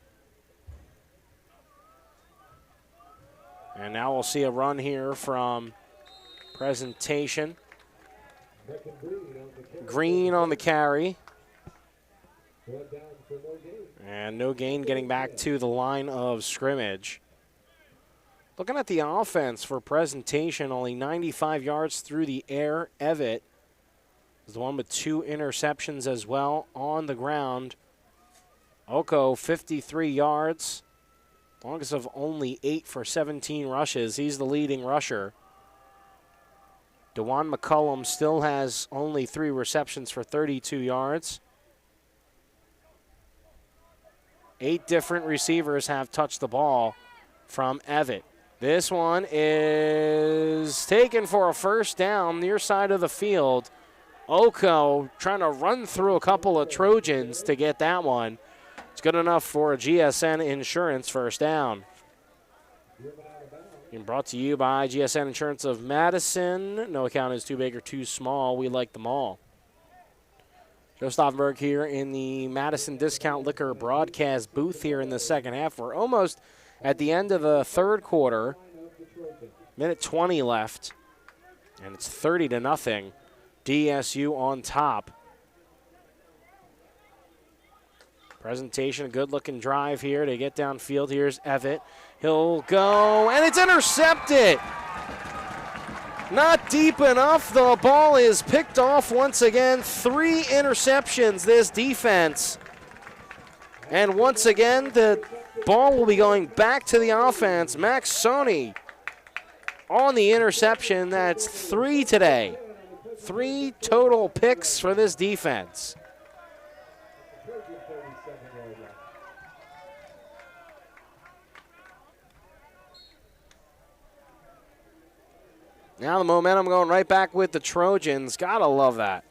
And now we'll see a run here from Presentation. Green on the carry. And no gain, getting back to the line of scrimmage. Looking at the offense for Presentation, only 95 yards through the air. Evitt is the one with 2 interceptions as well on the ground. Oko, 53 yards. Longest of only 8 for 17 rushes. He's the leading rusher. DeJuan McCullum still has only 3 receptions for 32 yards. 8 different receivers have touched the ball from Evitt. This one is taken for a 1st down near side of the field. Oko trying to run through a couple of Trojans to get that one. It's good enough for a GSN Insurance 1st down. Being brought to you by GSN Insurance of Madison. No account is too big or too small. We like them all. Joe Stauffenberg here in the Madison Discount Liquor broadcast booth here in the second half. We're almost at the end of the 3rd quarter. Minute 20 left. And it's 30-0. DSU on top. Presentation, a good-looking drive here to get downfield. Here's Evitt. He'll go, and it's intercepted. Not deep enough. The ball is picked off once again. 3 interceptions, this defense. And once again, the ball will be going back to the offense. Max Sony on the interception. That's 3 today. 3 total picks for this defense. Now the momentum going right back with the Trojans. Gotta love that.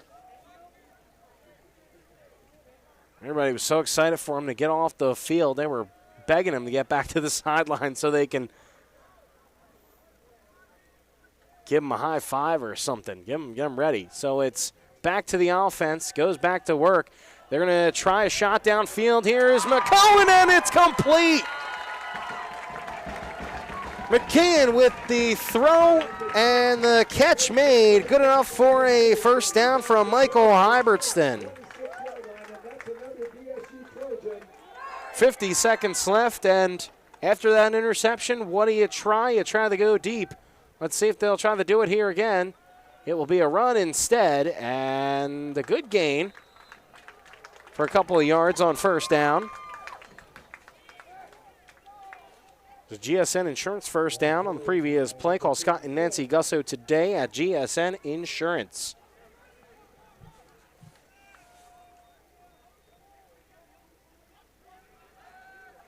Everybody was so excited for him to get off the field. They were begging him to get back to the sideline so they can give him a high five or something. Get him ready. So it's back to the offense. Goes back to work. They're going to try a shot downfield. Here's McCowan, and it's complete. McKeon with the throw and the catch made. Good enough for a first down from Michael Hybertston. 50 seconds left, and after that interception, what do you try? You try to go deep. Let's see if they'll try to do it here again. It will be a run instead, and a good gain for a couple of yards on first down. The GSN Insurance first down on the previous play. Call Scott and Nancy Gusso today at GSN Insurance.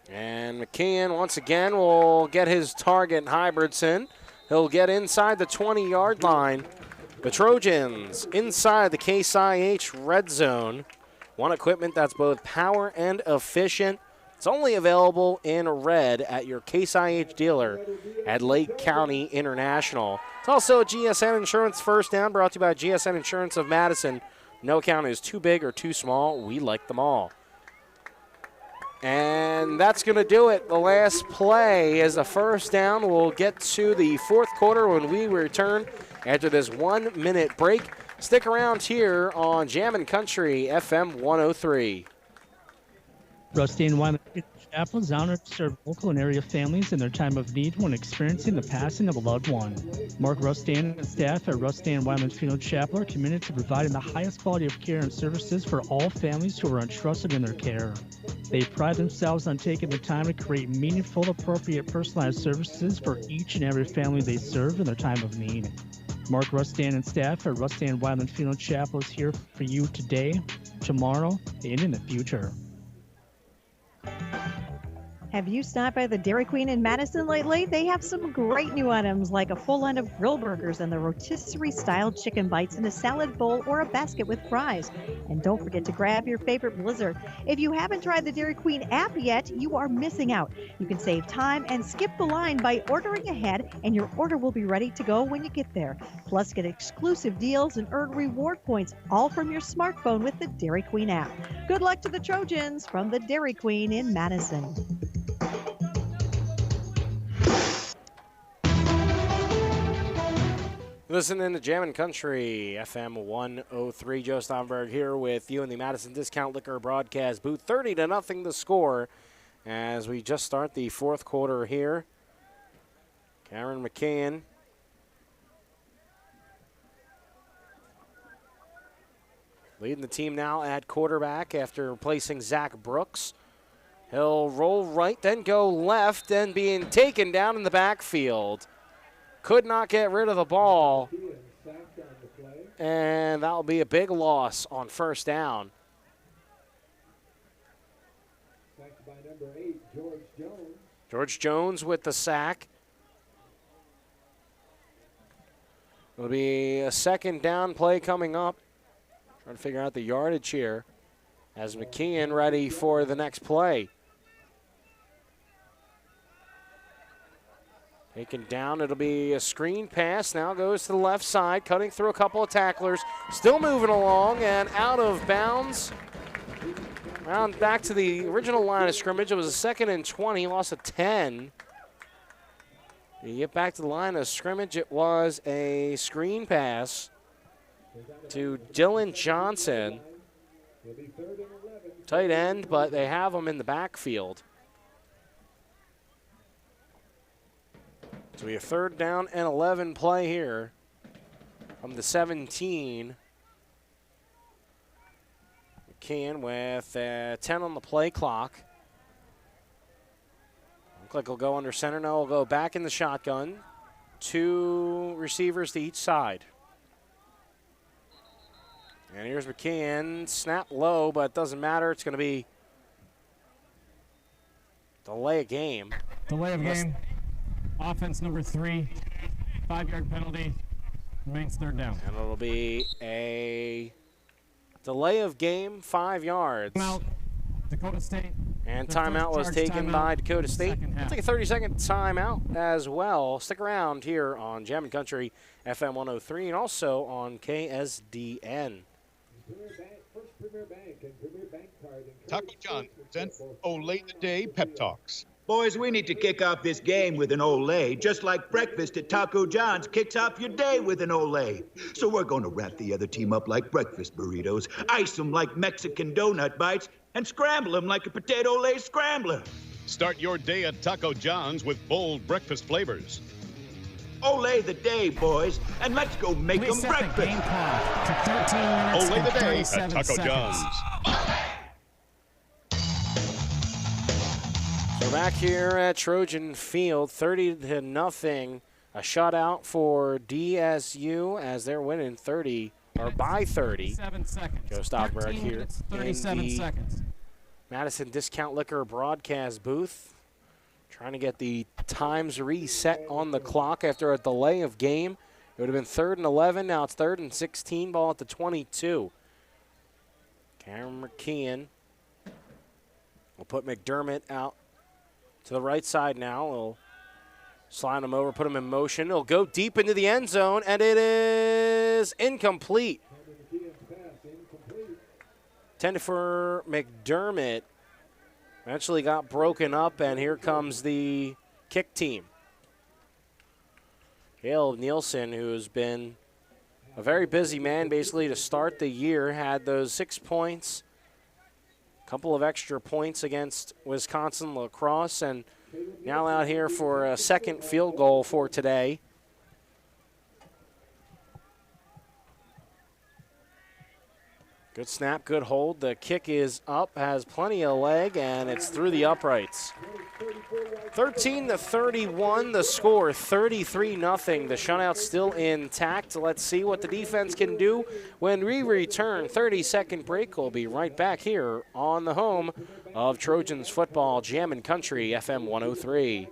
And McKeon, once again, will get his target, Hybertson. He'll get inside the 20-yard line. The Trojans inside the Case IH red zone. One equipment that's both power and efficient. It's only available in red at your Case IH dealer at Lake County International. It's also a GSN Insurance first down brought to you by GSN Insurance of Madison. No account is too big or too small. We like them all. And that's going to do it. The last play is a first down. We'll get to the fourth quarter when we return after this 1 minute break. Stick around here on Jammin' Country FM 103. Rusty and Wyman Chapel is honored to serve local and area families in their time of need when experiencing the passing of a loved one. Mark Rustan and staff at Rustan Wyman Funeral Chapel are committed to providing the highest quality of care and services for all families who are entrusted in their care. They pride themselves on taking the time to create meaningful, appropriate, personalized services for each and every family they serve in their time of need. Mark Rustan and staff at Rustan Wyman Funeral Chapel is here for you today, tomorrow, and in the future. Have you stopped by the Dairy Queen in Madison lately? They have some great new items like a full line of grill burgers and the rotisserie-style chicken bites in a salad bowl or a basket with fries. And don't forget to grab your favorite Blizzard. If you haven't tried the Dairy Queen app yet, you are missing out. You can save time and skip the line by ordering ahead, and your order will be ready to go when you get there. Plus, get exclusive deals and earn reward points, all from your smartphone with the Dairy Queen app. Good luck to the Trojans from the Dairy Queen in Madison. Listening to Jammin' Country, FM 103. Joe Steinberg here with you in the Madison Discount Liquor broadcast booth. 30-0 the score as we just start the fourth quarter here. Karen McKeon leading the team now at quarterback after replacing Zach Brooks. He'll roll right, then go left, and being taken down in the backfield. Could not get rid of the ball, and that'll be a big loss on first down. Sacked by number 8, George Jones. George Jones with the sack. It'll be a second down play coming up. Trying to figure out the yardage here as McKeon ready for the next play. Taken down, it'll be a screen pass. Now goes to the left side, cutting through a couple of tacklers. Still moving along and out of bounds. Round back to the original line of scrimmage. It was a 2nd and 20, loss of 10. You get back to the line of scrimmage, it was a screen pass to Dylan Johnson. Tight end, but they have him in the backfield. So we have 3rd down and 11 play here from the 17. McKeon with 10 on the play clock. Looks like he'll go under center. No, he'll go back in the shotgun. 2 receivers to each side. And here's McKeon. Snap low, but it doesn't matter. It's going to be delay of game. Delay of game. Offense number 3, 5-yard penalty. Remains third down. And it'll be a delay of game, 5 yards. Timeout, Dakota State. And Their timeout first was charge taken timeout, by Dakota State. second We'll half. take a 30-second timeout as well. Stick around here on Jammin' Country FM 103 and also on KSDN. First Premier Bank and Premier Bank Card. Taco John presents Olay the Day Pep Talks. Boys, we need to kick off this game with an Olay, just like breakfast at Taco John's kicks off your day with an Olay. So we're going to wrap the other team up like breakfast burritos, ice them like Mexican donut bites, and scramble them like a potato Lay scrambler. Start your day at Taco John's with bold breakfast flavors. Olay the day, boys, and let's go make them Please set the breakfast. game clock to 13 minutes Olay and the day 37 at Taco seconds. John's. So back here at Trojan Field, 30-0. A shutout for DSU as they're winning 30, or by 30. 37 seconds. Joe Stockberg 13 here minutes, in 37 the seconds. Madison Discount Liquor broadcast booth. Trying to get the times reset on the clock after a delay of game. It would have been 3rd and 11. Now it's 3rd and 16. Ball at the 22. Cameron McKeon will put McDermott out to the right side now. He'll slide him over, put him in motion. He'll go deep into the end zone, and it is incomplete. Intended for McDermott. Eventually got broken up, and here comes the kick team. Caleb Nielsen, who's been a very busy man basically to start the year, had those 6 points, a couple of extra points against Wisconsin lacrosse, and now out here for a second field goal for today. Good snap, good hold. The kick is up, has plenty of leg, and it's through the uprights. 13-31, the score, 33-0. The shutout's still intact. Let's see what the defense can do when we return. 30-second break. We'll be right back here on the home of Trojans football, Jammin' Country, FM 103.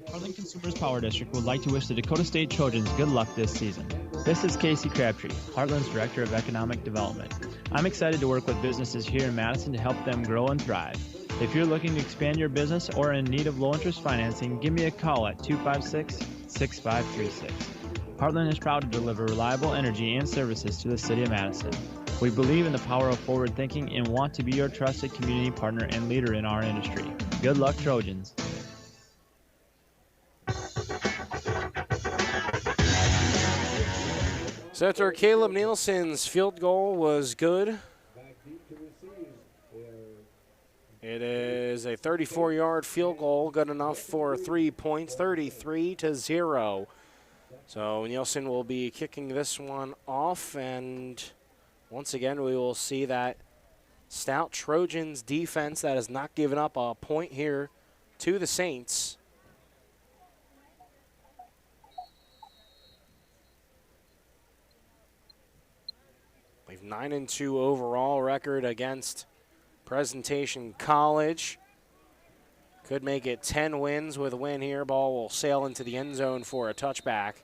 Heartland Consumers Power District would like to wish the Dakota State Trojans good luck this season. This is Casey Crabtree, Heartland's Director of Economic Development. I'm excited to work with businesses here in Madison to help them grow and thrive. If you're looking to expand your business or in need of low-interest financing, give me a call at 256-6536. Heartland is proud to deliver reliable energy and services to the city of Madison. We believe in the power of forward thinking and want to be your trusted community partner and leader in our industry. Good luck, Trojans. So after Caleb Nielsen's field goal was good, it is a 34-yard field goal, good enough for 3 points, 33-0. So Nielsen will be kicking this one off, and once again we will see that stout Trojans defense that has not given up a point here to the Saints. They've 9-2 overall record against Presentation College. Could make it 10 wins with a win here. Ball will sail into the end zone for a touchback.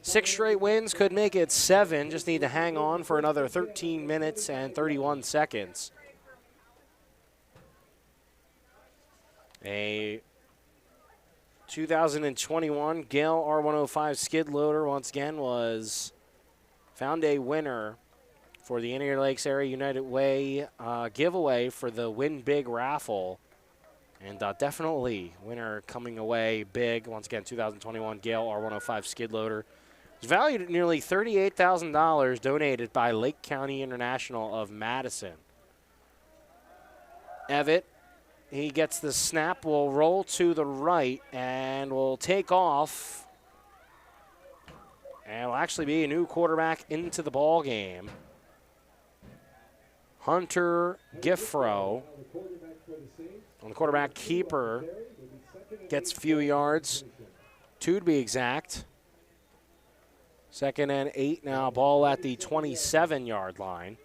6 straight wins could make it 7. Just need to hang on for another 13 minutes and 31 seconds. A 2021 Gale R105 skid loader once again found a winner for the Indian Lakes Area United Way giveaway for the Win Big raffle. And definitely winner coming away big. Once again, 2021 Gale R105 skid loader. It's valued at nearly $38,000, donated by Lake County International of Madison. Evitt, he gets the snap, will roll to the right, and will take off. And will actually be a new quarterback into the ball game. Hunter Giffro, on the quarterback keeper, gets a few yards, 2 to be exact. 2nd and 8 now, ball at the 27-yard line.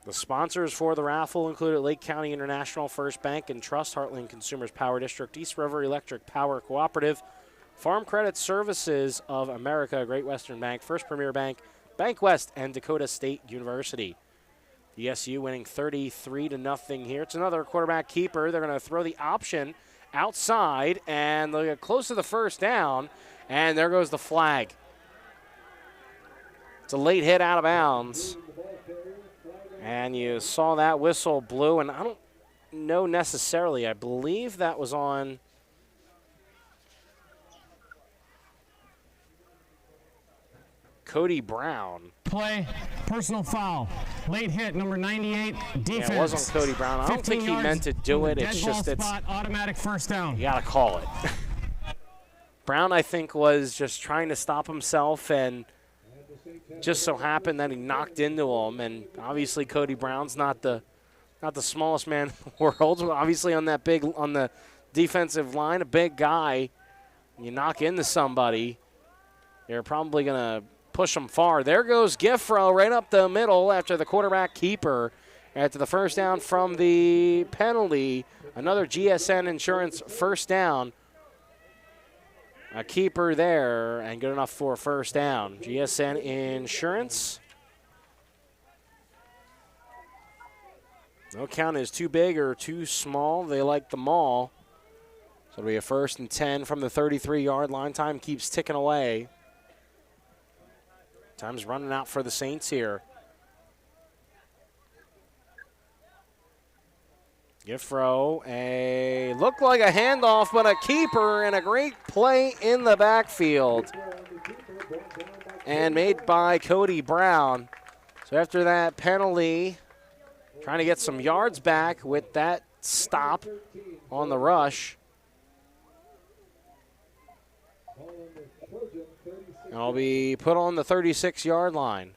The sponsors for the raffle included Lake County International, First Bank and Trust, Heartland Consumers Power District, East River Electric Power Cooperative, Farm Credit Services of America, Great Western Bank, First Premier Bank, Bank West, and Dakota State University. The SU winning 33-0 here. It's another quarterback keeper. They're going to throw the option outside, and they'll get close to the first down, and there goes the flag. It's a late hit out of bounds. And you saw that whistle blew, and I don't know necessarily. I believe that was on Cody Brown. Play, personal foul. Late hit, number 98, defense. Yeah, it was on Cody Brown. I don't think he meant to do it. It's just it's automatic first down. You got to call it. Brown, I think, was just trying to stop himself, and just so happened that he knocked into him. And obviously, Cody Brown's not the smallest man in the world. Obviously, on the defensive line, a big guy. You knock into somebody, you're probably gonna push him far. There goes Giffro right up the middle after the quarterback keeper. After the first down from the penalty, another GSN Insurance first down. A keeper there and good enough for a first down. GSN Insurance. No count is too big or too small. They like them all. So it'll be a 1st and 10 from the 33-yard line. Time keeps ticking away. Time's running out for the Saints here. Giffro, looked like a handoff, but a keeper and a great play in the backfield. And made by Cody Brown. So after that penalty, trying to get some yards back with that stop on the rush. And I'll be put on the 36-yard line.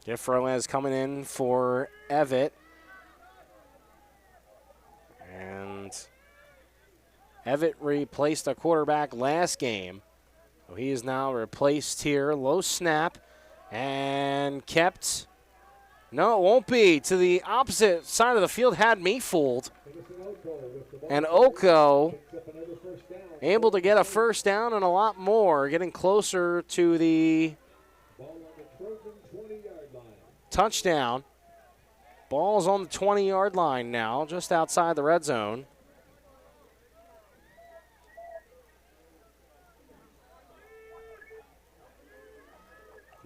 Giffro is coming in for Evitt. And Evitt replaced a quarterback last game. So he is now replaced here. Low snap and kept. No, it won't be. To the opposite side of the field had me fooled. And Oko able to get a first down and a lot more, getting closer to the touchdown. Ball's on the 20-yard line now, just outside the red zone.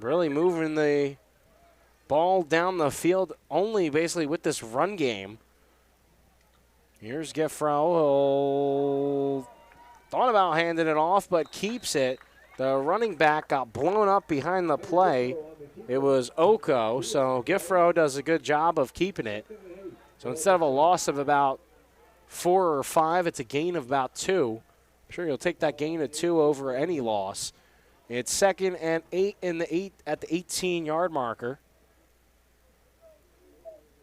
Really moving the ball down the field only basically with this run game. Here's Giffro. Thought about handing it off, but keeps it. The running back got blown up behind the play. It was Oko, so Giffro does a good job of keeping it. So instead of a loss of about 4 or 5, it's a gain of about 2. I'm sure you'll take that gain of 2 over any loss. It's 2nd and 8 at the 18-yard marker.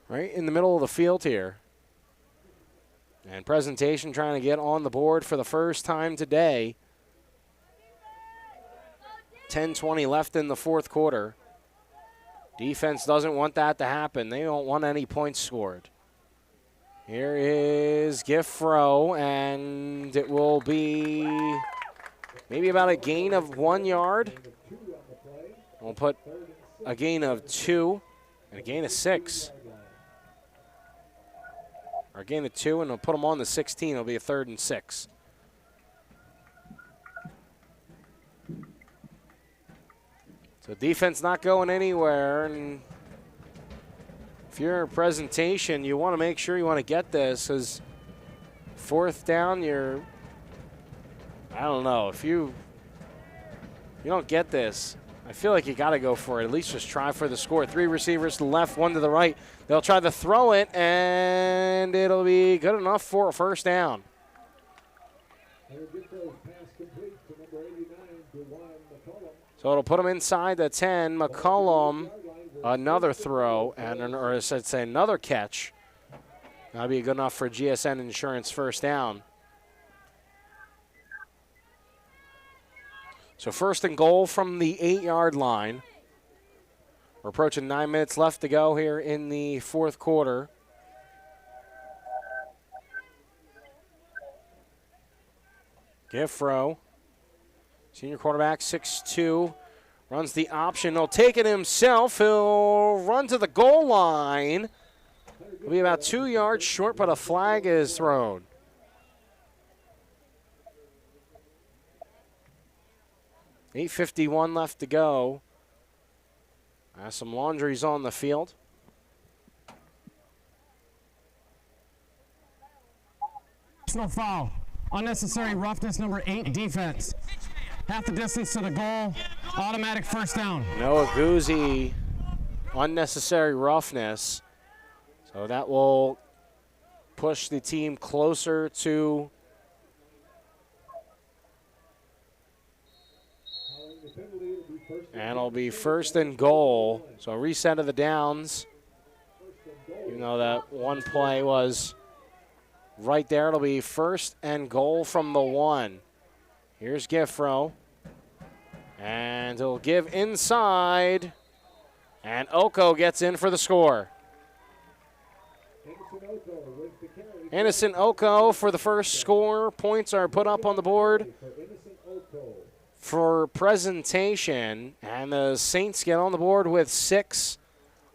Right in the middle of the field here. And Presentation trying to get on the board for the first time today. 10:20 left in the fourth quarter. Defense doesn't want that to happen. They don't want any points scored. Here is Giffro, and it will be maybe about a gain of 1 yard. We'll put a gain of 2 and a gain of 6. Or a gain of 2, and we'll put them on the 16. It'll be a 3rd and 6. So defense not going anywhere, and if you're a Presentation, you want to make sure you want to get this, because 4th down, I don't know, if you don't get this, I feel like you got to go for it. At least just try for the score. 3 receivers to the left, 1 to the right. They'll try to throw it, and it'll be good enough for a first down. So it'll put them inside the 10. McCollum, another throw, or I should say another catch. That'll be good enough for GSN Insurance first down. So 1st and goal from the 8-yard line. We're approaching 9 minutes left to go here in the fourth quarter. Giffro, senior quarterback, 6'2", runs the option. He'll take it himself. He'll run to the goal line. He'll be about 2 yards short, but a flag is thrown. $8:51 left to go. Some laundry's on the field. Personal foul. Unnecessary roughness, number 8, defense. Half the distance to the goal. Automatic first down. Noah Guzzi, unnecessary roughness. So that will push the team closer to and it'll be first and goal. So reset of the downs. Even though that one play was right there, it'll be first and goal from the 1. Here's Giffro. And he'll give inside. And Oko gets in for the score. Innocent Oko for the first score. Points are put up on the board for presentation. And the Saints get on the board with 6.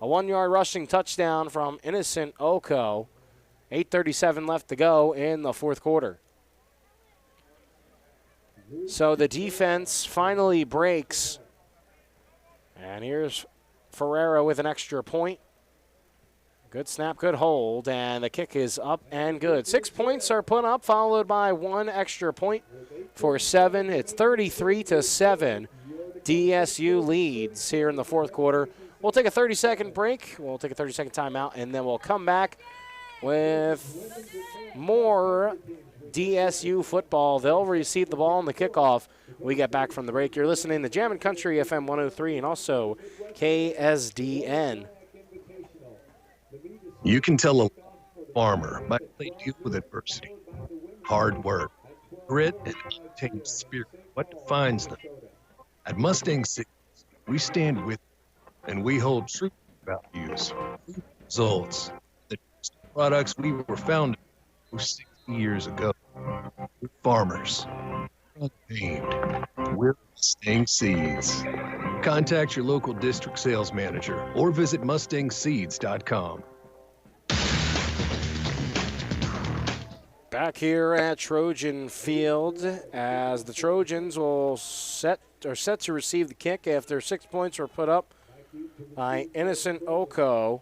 A 1-yard rushing touchdown from Innocent Oko. 8:37 left to go in the fourth quarter. So the defense finally breaks. And here's Ferreira with an extra point. Good snap, good hold, and the kick is up and good. 6 points are put up, followed by 1 extra point for 7. It's 33-7. DSU leads here in the fourth quarter. We'll take a 30-second break. We'll take a 30-second timeout, and then we'll come back with more DSU football. They'll receive the ball on the kickoff. We get back from the break. You're listening to Jammin' Country FM 103 and also KSDN. You can tell a farmer by how they deal with adversity, hard work, grit, and untamed spirit, what defines them. At Mustang Seeds, we stand with you, and we hold true values, results, the products we were founded 60 years ago. We're farmers, untamed. We're Mustang Seeds. Contact your local district sales manager or visit mustangseeds.com. Back here at Trojan Field as the Trojans will set to receive the kick after 6 points were put up by Innocent Oko.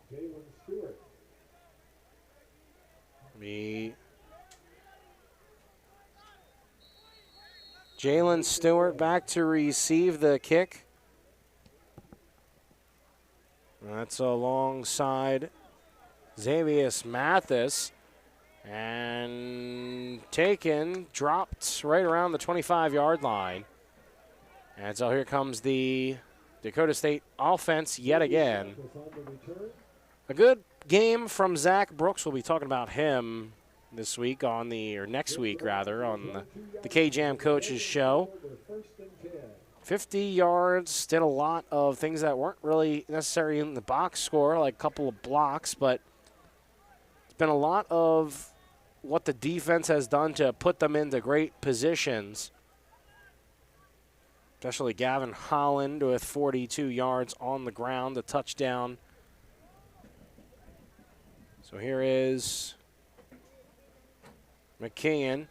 Jalen Stewart back to receive the kick. That's alongside Xavier Mathis. And taken, dropped right around the 25-yard line. And so here comes the Dakota State offense yet again. A good game from Zach Brooks. We'll be talking about him this week next week rather, on the K-Jam Coaches Show. 50 yards, did a lot of things that weren't really necessary in the box score, like a couple of blocks, but it's been a lot of what the defense has done to put them into great positions, especially Gavin Holland with 42 yards on the ground, a touchdown. So here is McKeon,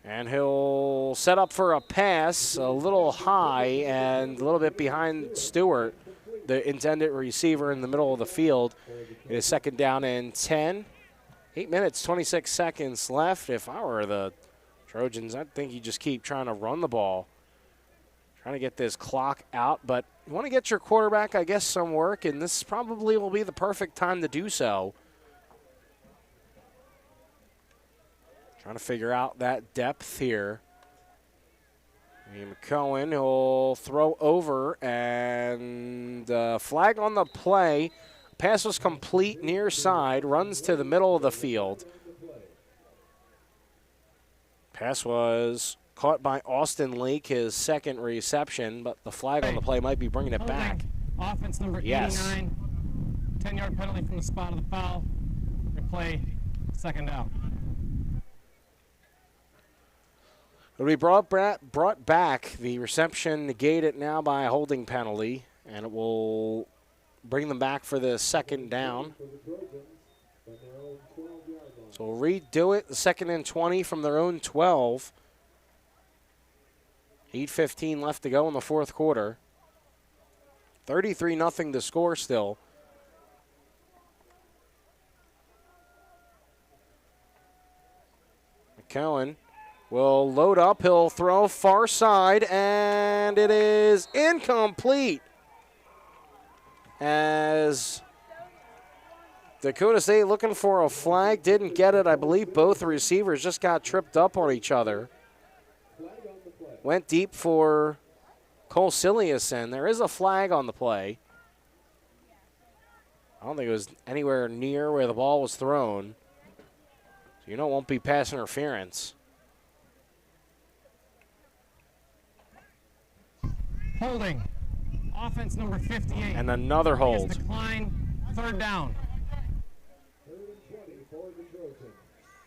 and he'll set up for a pass a little high and a little bit behind Stewart, the intended receiver in the middle of the field. It is second down and 10. 8 minutes, 26 seconds left. If I were the Trojans, I'd think you just keep trying to run the ball, trying to get this clock out. But you want to get your quarterback, I guess, some work, and this probably will be the perfect time to do so. Trying to figure out that depth here. McCohen, he'll throw over, and flag on the play. Pass was complete near side, runs to the middle of the field. Pass was caught by Austin Lake, his second reception, but the flag on the play might be bringing it back. Offense number Yes. 89. 10-yard penalty from the spot of the foul. Replay, second down. It'll be brought back. The reception negated now by a holding penalty, and it will bring them back for the second down. So we'll redo it, the 2nd and 20 from their own 12. 8:15 left to go in the fourth quarter. 33-0 to score still. McCowan will load up. He'll throw far side, and it is incomplete. As Dakota State looking for a flag, didn't get it. I believe both receivers just got tripped up on each other. Went deep for Cole Siliuson. There is a flag on the play. I don't think it was anywhere near where the ball was thrown. So you know it won't be pass interference. Holding. Offense number 58. And another hold. Decline, third down.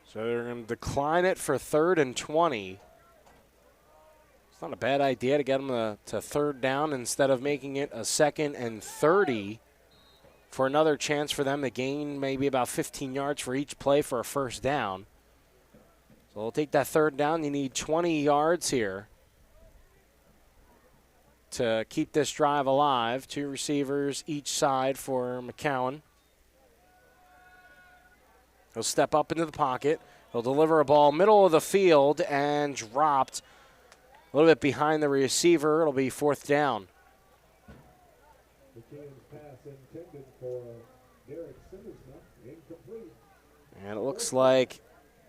So they're going to decline it for 3rd and 20. It's not a bad idea to get them to third down instead of making it a 2nd and 30 for another chance for them to gain maybe about 15 yards for each play for a first down. So they'll take that third down. You need 20 yards here to keep this drive alive. 2 receivers each side for McCowan. He'll step up into the pocket. He'll deliver a ball middle of the field and dropped a little bit behind the receiver. It'll be 4th down. And it looks like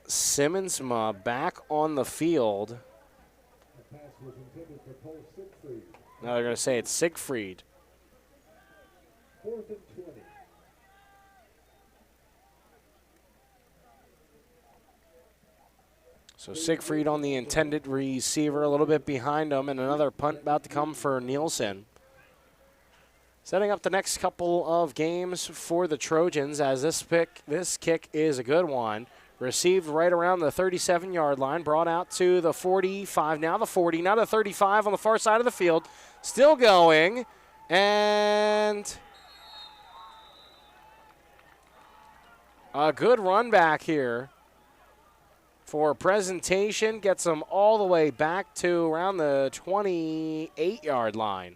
Simmonsma back on the field. Now they're going to say it's Siegfried. 4th and 20. So Siegfried on the intended receiver, a little bit behind him, and another punt about to come for Nielsen. Setting up the next couple of games for the Trojans, as this kick is a good one. Received right around the 37-yard line, brought out to the 45, now the 40, now the 35 on the far side of the field. Still going, and a good run back here for presentation. Gets them all the way back to around the 28-yard line.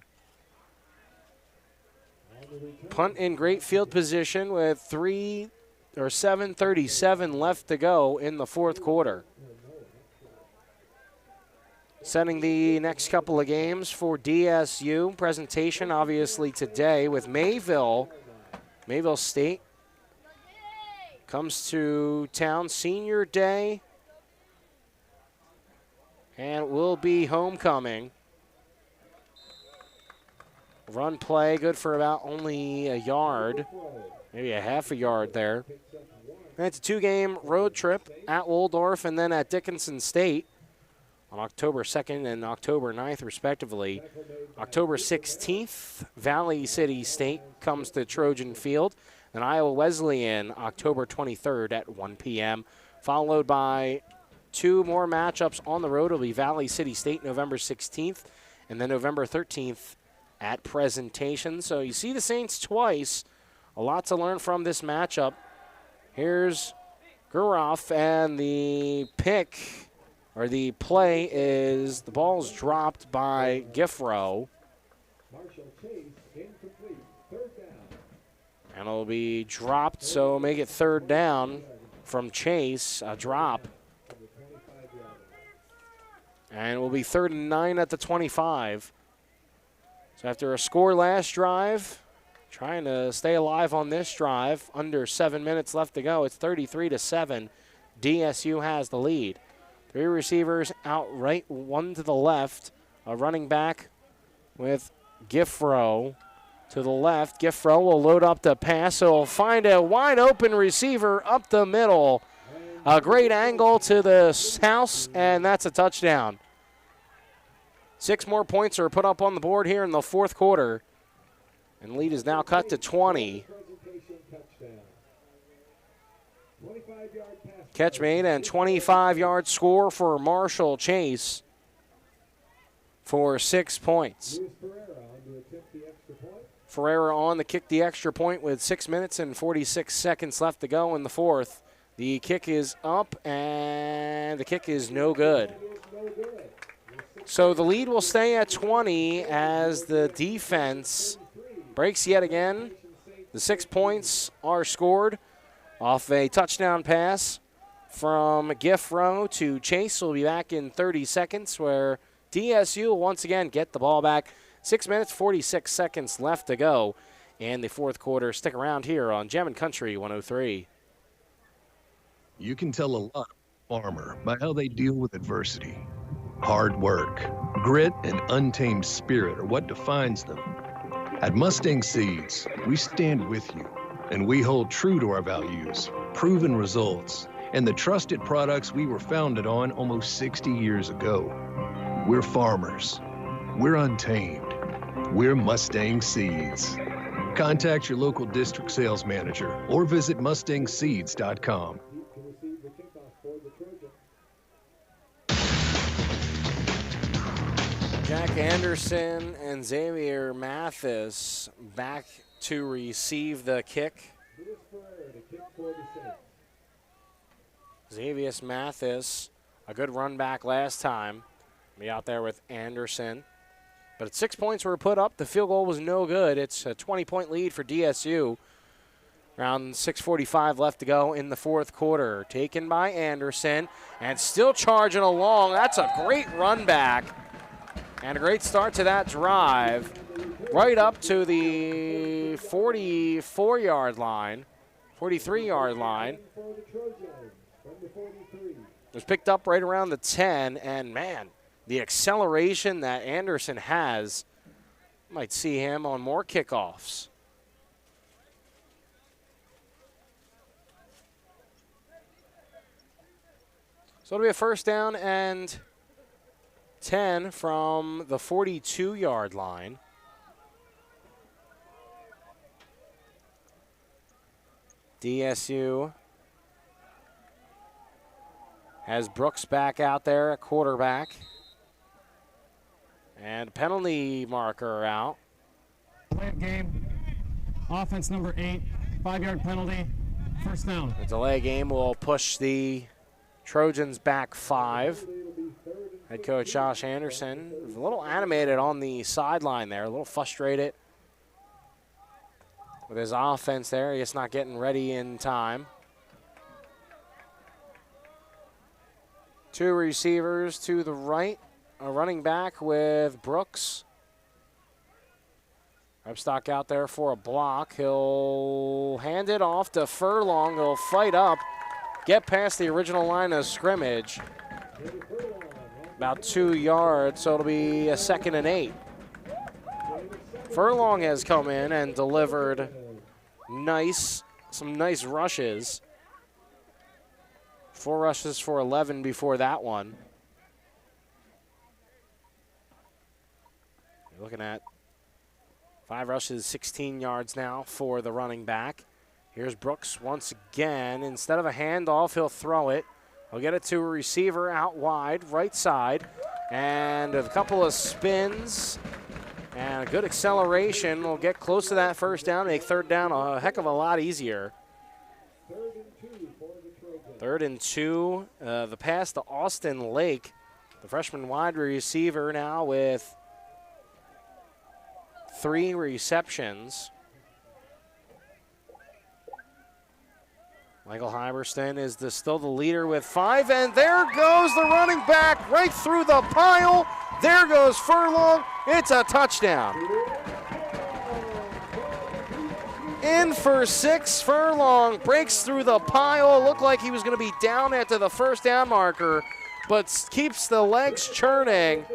Punt in great field position with 7:37 left to go in the fourth quarter. Setting the next couple of games for DSU. Presentation obviously today with Mayville. Mayville State comes to town senior day and will be homecoming. Run play good for about only a yard, maybe a half a yard there. And it's a 2-game road trip at Waldorf and then at Dickinson State on October 2nd and October 9th, respectively. October 16th, Valley City State comes to Trojan Field. And Iowa Wesleyan, October 23rd at 1 p.m., followed by 2 more matchups on the road. It'll be Valley City State November 16th and then November 13th at Presentation. So you see the Saints twice. A lot to learn from this matchup. Here's Guroff, and the pick, or the play is the ball's dropped by Giffrow. And it'll be dropped, so make it third down from Chase, a drop. And it will be 3rd and 9 at the 25. So after a score last drive, trying to stay alive on this drive, under 7 minutes left to go. It's 33-7. DSU has the lead. 3 receivers out right, 1 to the left. A running back with Giffrow to the left. Giffrow will load up the pass. So he'll find a wide open receiver up the middle. A great angle to the house, and that's a touchdown. 6 more points are put up on the board here in the fourth quarter. And lead is now cut to 20. Catch made and 25-yard score for Marshall Chase for 6 points. Ferreira on to kick the extra point with 6 minutes and 46 seconds left to go in the fourth. The kick is up, and the kick is no good. So the lead will stay at 20 as the defense breaks yet again. The 6 points are scored off a touchdown pass from Giffro to Chase. Will be back in 30 seconds where DSU will once again get the ball back. 6 minutes, 46 seconds left to go in the fourth quarter. Stick around here on Jammin' Country 103. You can tell a lot about a farmer by how they deal with adversity. Hard work, grit, and untamed spirit are what defines them. At Mustang Seeds, we stand with you, and we hold true to our values, proven results, and the trusted products we were founded on almost 60 years ago. We're farmers. We're untamed. We're Mustang Seeds. Contact your local district sales manager or visit mustangseeds.com. Jack Anderson and Xavier Mathis back to receive the kick. Xavier Mathis, a good run back last time. Be out there with Anderson. But 6 points were put up. The field goal was no good. It's a 20-point lead for DSU. Around 6:45 left to go in the fourth quarter. Taken by Anderson and still charging along. That's a great run back and a great start to that drive. Right up to the 44-yard line, 43-yard line. It was picked up right around the 10, and man, the acceleration that Anderson has, might see him on more kickoffs. So it'll be a first down and 10 from the 42-yard line. DSU has Brooks back out there at quarterback. And penalty marker out. Play of game. Offense number 8. 5-yard penalty. First down. The delay game will push the Trojans back 5. Head coach Josh Anderson a little animated on the sideline there, a little frustrated with his offense there. He's not getting ready in time. 2 receivers to the right. A running back with Brooks. Repstock out there for a block. He'll hand it off to Furlong. He'll fight up, get past the original line of scrimmage. About 2 yards, so it'll be a 2nd and 8. Furlong has come in and delivered some nice rushes. 4 rushes for 11 before that one. You're looking at 5 rushes, 16 yards now for the running back. Here's Brooks once again. Instead of a handoff, he'll throw it. He'll get it to a receiver out wide, right side. And a couple of spins and a good acceleration will get close to that first down, make third down a heck of a lot easier. 3rd and 2. The pass to Austin Lake, the freshman wide receiver, now with 3 receptions. Michael Hyberston is still the leader with 5, and there goes the running back right through the pile. There goes Furlong. It's a touchdown. In for 6, Furlong breaks through the pile. Looked like he was going to be down after the first down marker, but keeps the legs churning.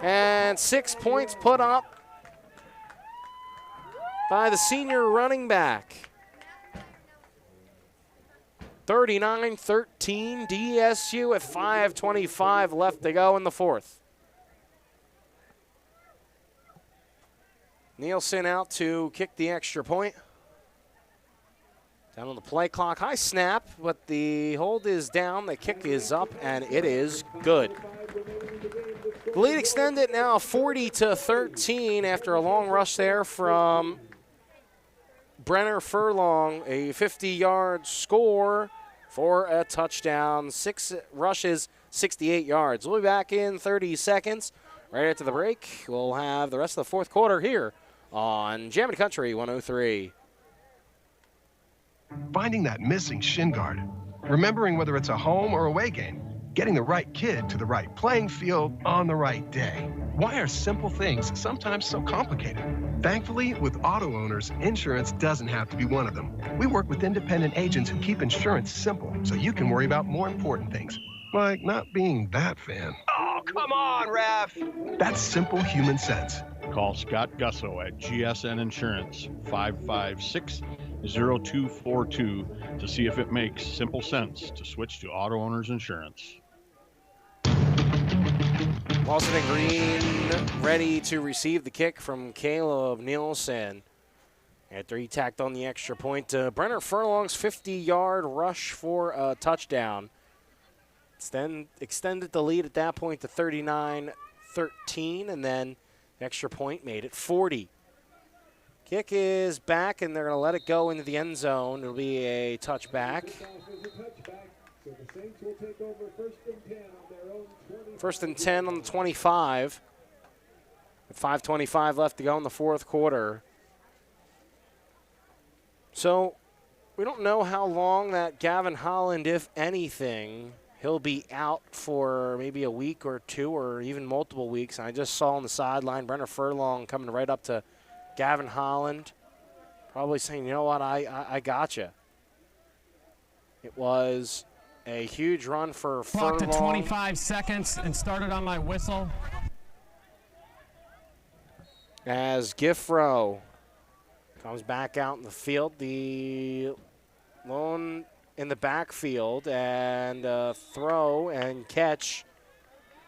And 6 points put up by the senior running back. 39-13 DSU with 5:25 left to go in the fourth. Nielsen out to kick the extra point. Down on the play clock. High snap, but the hold is down. The kick is up, and it is good. The lead extended now 40-13 after a long rush there from Brenner Furlong. A 50-yard score for a touchdown. 6 rushes, 68 yards. We'll be back in 30 seconds. Right after the break, we'll have the rest of the fourth quarter here on Jammin' Country 103. Finding that missing shin guard. Remembering whether it's a home or away game. Getting the right kid to the right playing field on the right day. Why are simple things sometimes so complicated? Thankfully, with auto owners, insurance doesn't have to be one of them. We work with independent agents who keep insurance simple so you can worry about more important things, like not being that fan. Oh, come on, Ref. That's simple human sense. Call Scott Gusso at GSN Insurance, 556-0242, to see if it makes simple sense to switch to auto owners insurance. Lawson and Green ready to receive the kick from Caleb Nielsen. After he tacked on the extra point, Brenner Furlong's 50-yard rush for a touchdown. Extended the lead at that point to 39-13, and then the extra point made it 40. Kick is back, and they're going to let it go into the end zone. It'll be a touchback. First and 10 on the 25. With 5:25 left to go in the fourth quarter. So we don't know how long that Gavin Holland, if anything, he'll be out for maybe a week or two or even multiple weeks. I just saw on the sideline Brenner Furlong coming right up to Gavin Holland, probably saying, you know what, I got you. It was a huge run for Furlong. Clocked at 25 seconds and started on my whistle. As Giffro comes back out in the field, the lone in the backfield, and throw and catch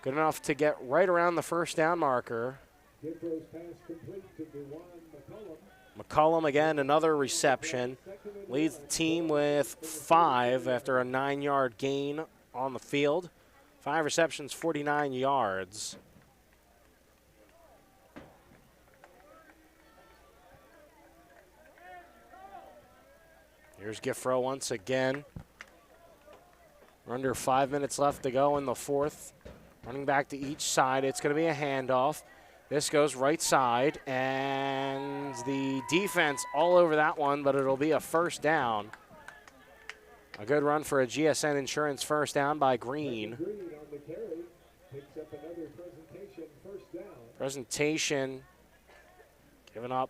good enough to get right around the first down marker. McCullum again, another reception. Leads the team with 5 after a 9-yard gain on the field. 5 receptions, 49 yards. Here's Giffro once again. Under 5 minutes left to go in the fourth. Running back to each side. It's going to be a handoff. This goes right side, and the defense all over that one, but it'll be a first down. A good run for a GSN Insurance first down by Green. Presentation giving up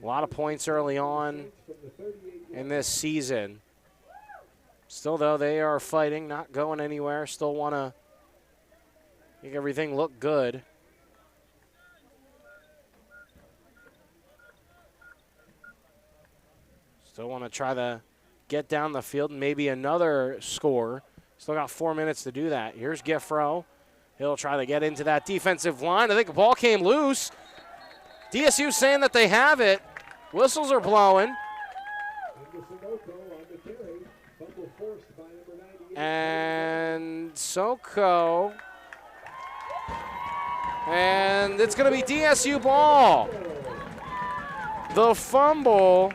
a lot of points early on in this season. Still, though, they are fighting, not going anywhere. Still want to make everything look good. Still want to try to get down the field and maybe another score. Still got 4 minutes to do that. Here's Giffro. He'll try to get into that defensive line. I think the ball came loose. DSU saying that they have it. Whistles are blowing. And Soko. And it's going to be DSU ball. The fumble.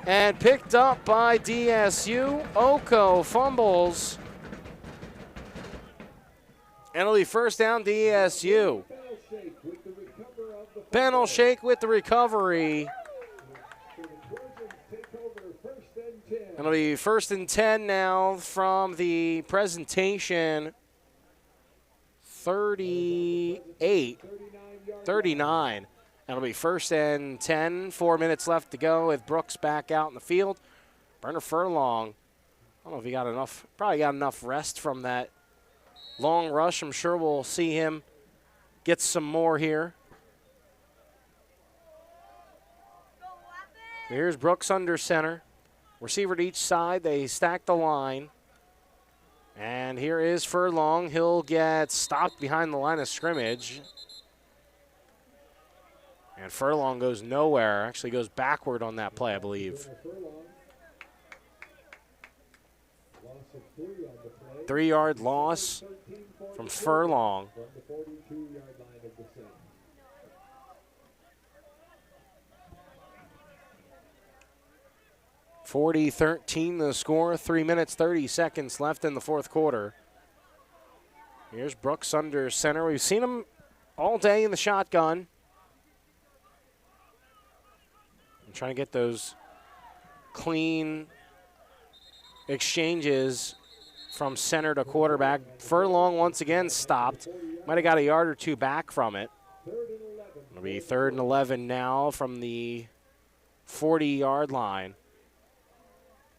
And picked up by DSU. Oko fumbles. And it'll be first down DSU. Ben'll shake with the recovery. It'll be first and 10 now from the presentation. 39. It'll be first and 10. 4 minutes left to go with Brooks back out in the field. Brenner Furlong, I don't know if he got enough, probably got enough rest from that long rush. I'm sure we'll see him get some more here. Here's Brooks under center. Receiver to each side. They stack the line. And here is Furlong. He'll get stopped behind the line of scrimmage. And Furlong goes nowhere. Actually goes backward on that play, I believe. 3-yard loss from Furlong. 40-13 the score. 3 minutes, 30 seconds left in the fourth quarter. Here's Brooks under center. We've seen him all day in the shotgun. I'm trying to get those clean exchanges from center to quarterback. Furlong once again stopped. Might have got a yard or two back from it. It'll be 3rd and 11 now from the 40-yard line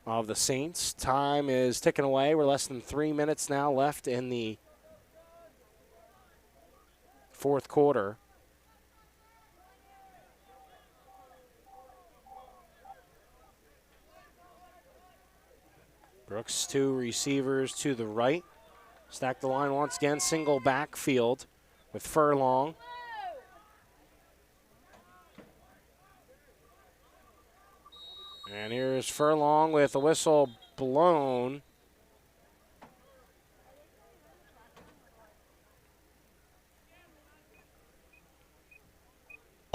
of the Saints. Time is ticking away. We're less than 3 minutes now left in the fourth quarter. Brooks, 2 receivers to the right. Stack the line once again, single backfield with Furlong. And here's Furlong with a whistle blown.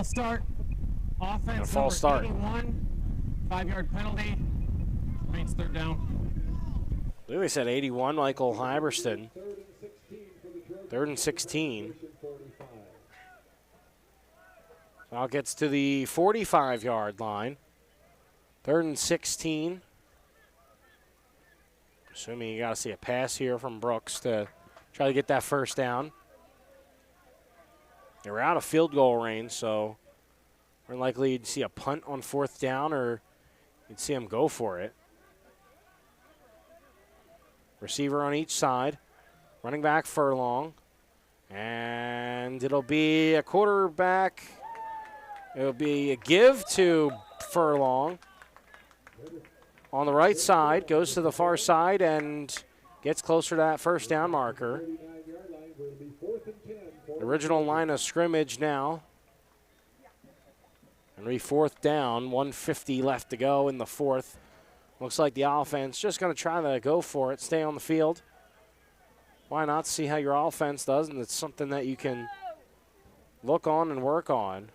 Start. Offense. A false start. 81. 5-yard penalty. Saints 3rd down. I believe they said 81, Michael Hyberston. 3rd and 16. Now it gets to the 45-yard line. 3rd and 16. Assuming you got to see a pass here from Brooks to try to get that first down. They were out of field goal range, so we're likely to see a punt on 4th down, or you'd see them go for it. Receiver on each side. Running back Furlong. And it'll be a quarterback. It'll be a give to Furlong. On the right side, goes to the far side and gets closer to that first down marker. Original line of scrimmage now. And 4th down, 1:50 left to go in the fourth. Looks like the offense just going to try to go for it, stay on the field. Why not see how your offense does? And it's something that you can look on and work on.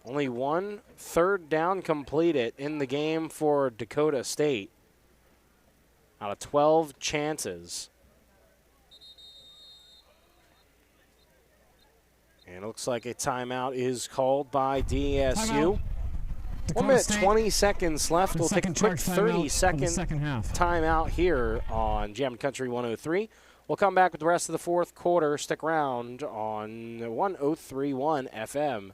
Only 1 3rd down completed in the game for Dakota State out of 12 chances. And it looks like a timeout is called by DSU. 1 minute, 20 seconds left. We'll take a quick 30-second timeout here on Jammin' Country 103. We'll come back with the rest of the fourth quarter. Stick around on 103.1 FM.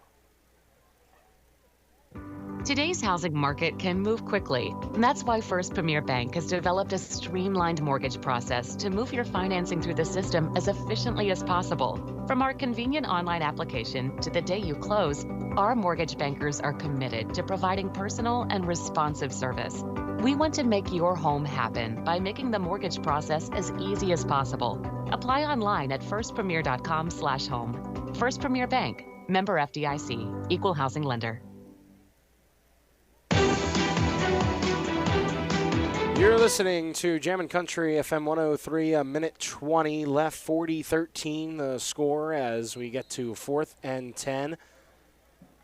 Today's housing market can move quickly, and that's why First Premier Bank has developed a streamlined mortgage process to move your financing through the system as efficiently as possible. From our convenient online application to the day you close, our mortgage bankers are committed to providing personal and responsive service. We want to make your home happen by making the mortgage process as easy as possible. Apply online at firstpremier.com/home. First Premier Bank, member FDIC, equal housing lender. You're listening to Jammin' Country FM 103, a minute 20 left, 40-13 the score as we get to 4th and 10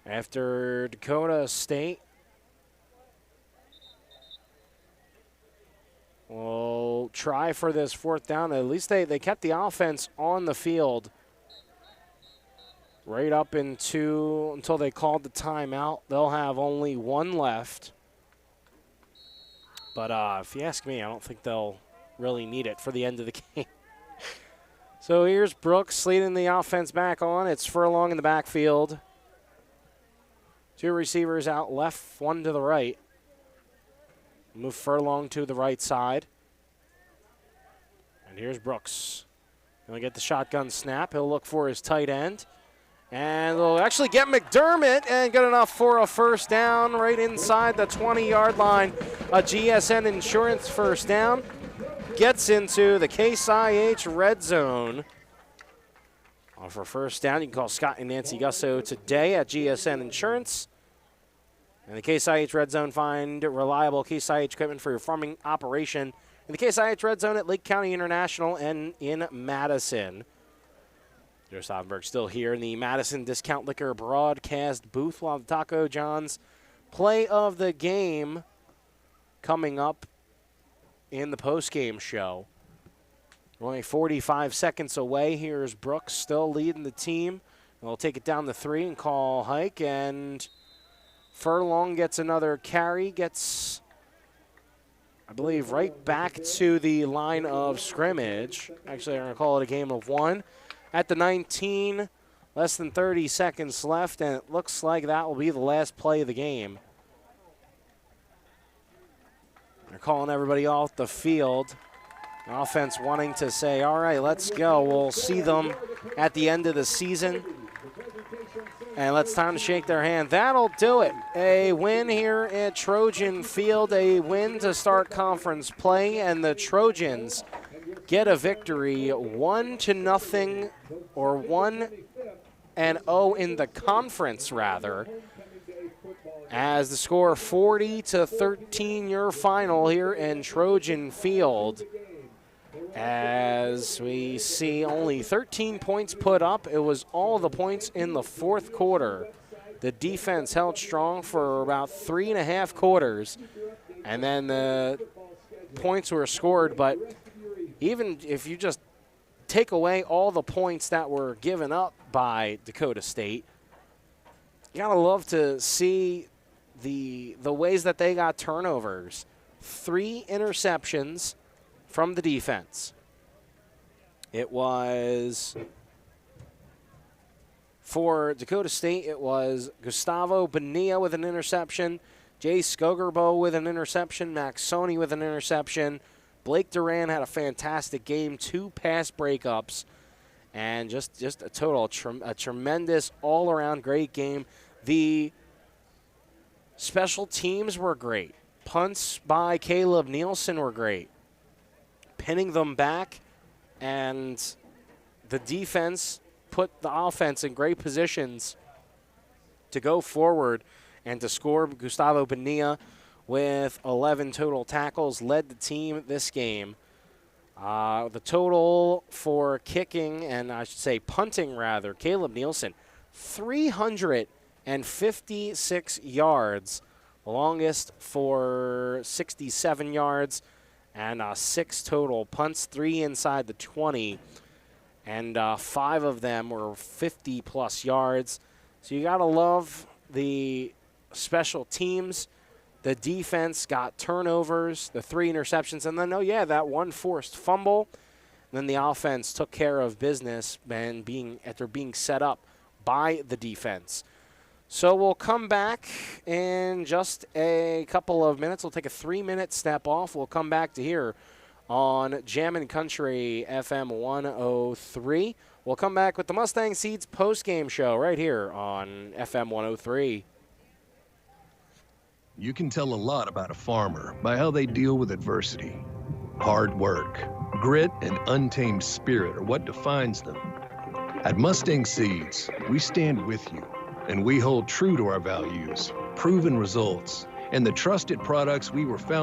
after Dakota State will try for this 4th down. At least they kept the offense on the field right up until they called the timeout. They'll have only 1 left. But if you ask me, I don't think they'll really need it for the end of the game. So here's Brooks leading the offense back on. It's Furlong in the backfield. 2 receivers out left, 1 to the right. Move Furlong to the right side. And here's Brooks. He'll get the shotgun snap. He'll look for his tight end. And they'll actually get McDermott and get enough for a first down right inside the 20-yard line. A GSN Insurance first down. gets into the Case IH red zone. For first down, you can call Scott and Nancy Gusso today at GSN Insurance. And the Case IH red zone, find reliable Case IH equipment for your farming operation in the Case IH red zone at Lake County International and in Madison. Joe Stauffenberg still here in the Madison Discount Liquor broadcast booth while the Taco John's play of the game coming up in the postgame show. We're only 45 seconds away. Here's Brooks still leading the team. We'll take it down to 3 and call hike. And Furlong gets another carry, gets, I believe, right back to the line of scrimmage. Actually, I'm going to call it a game of 1. At the 19, less than 30 seconds left, and it looks like that will be the last play of the game. They're calling everybody off the field. Offense wanting to say, all right, let's go. We'll see them at the end of the season. And it's time to shake their hand. That'll do it. A win here at Trojan Field, a win to start conference play, and the Trojans get a victory 1-0, or 1-0 in the conference, rather. As the score 40-13 your final here in Trojan Field. As we see only 13 points put up. It was all the points in the fourth quarter. The defense held strong for about 3.5 quarters. And then the points were scored. But even if you just take away all the points that were given up by Dakota State, you gotta love to see the ways that they got turnovers. 3 interceptions from the defense. It was, for Dakota State, it was Gustavo Bonilla with an interception, Jay Skogerbo with an interception, Max Sony with an interception. Blake Duran had a fantastic game, 2 pass breakups, and just a total, a tremendous all-around great game. The special teams were great. Punts by Caleb Nielsen were great. Pinning them back, and the defense put the offense in great positions to go forward and to score. Gustavo Bonilla with 11 total tackles led the team this game. The total for kicking, and I should say punting rather, Caleb Nielsen, 356 yards, longest for 67 yards. And 6 total punts, 3 inside the 20, and 5 of them were 50-plus yards. So you got to love the special teams. The defense got turnovers, the 3 interceptions, and then, that 1 forced fumble. And then the offense took care of business after being set up by the defense. So we'll come back in just a couple of minutes. We'll take a 3-minute step off. We'll come back to here on Jammin' Country FM 103. We'll come back with the Mustang Seeds postgame show right here on FM 103. You can tell a lot about a farmer by how they deal with adversity. Hard work, grit, and untamed spirit are what defines them. At Mustang Seeds, we stand with you. And we hold true to our values, proven results, and the trusted products we were found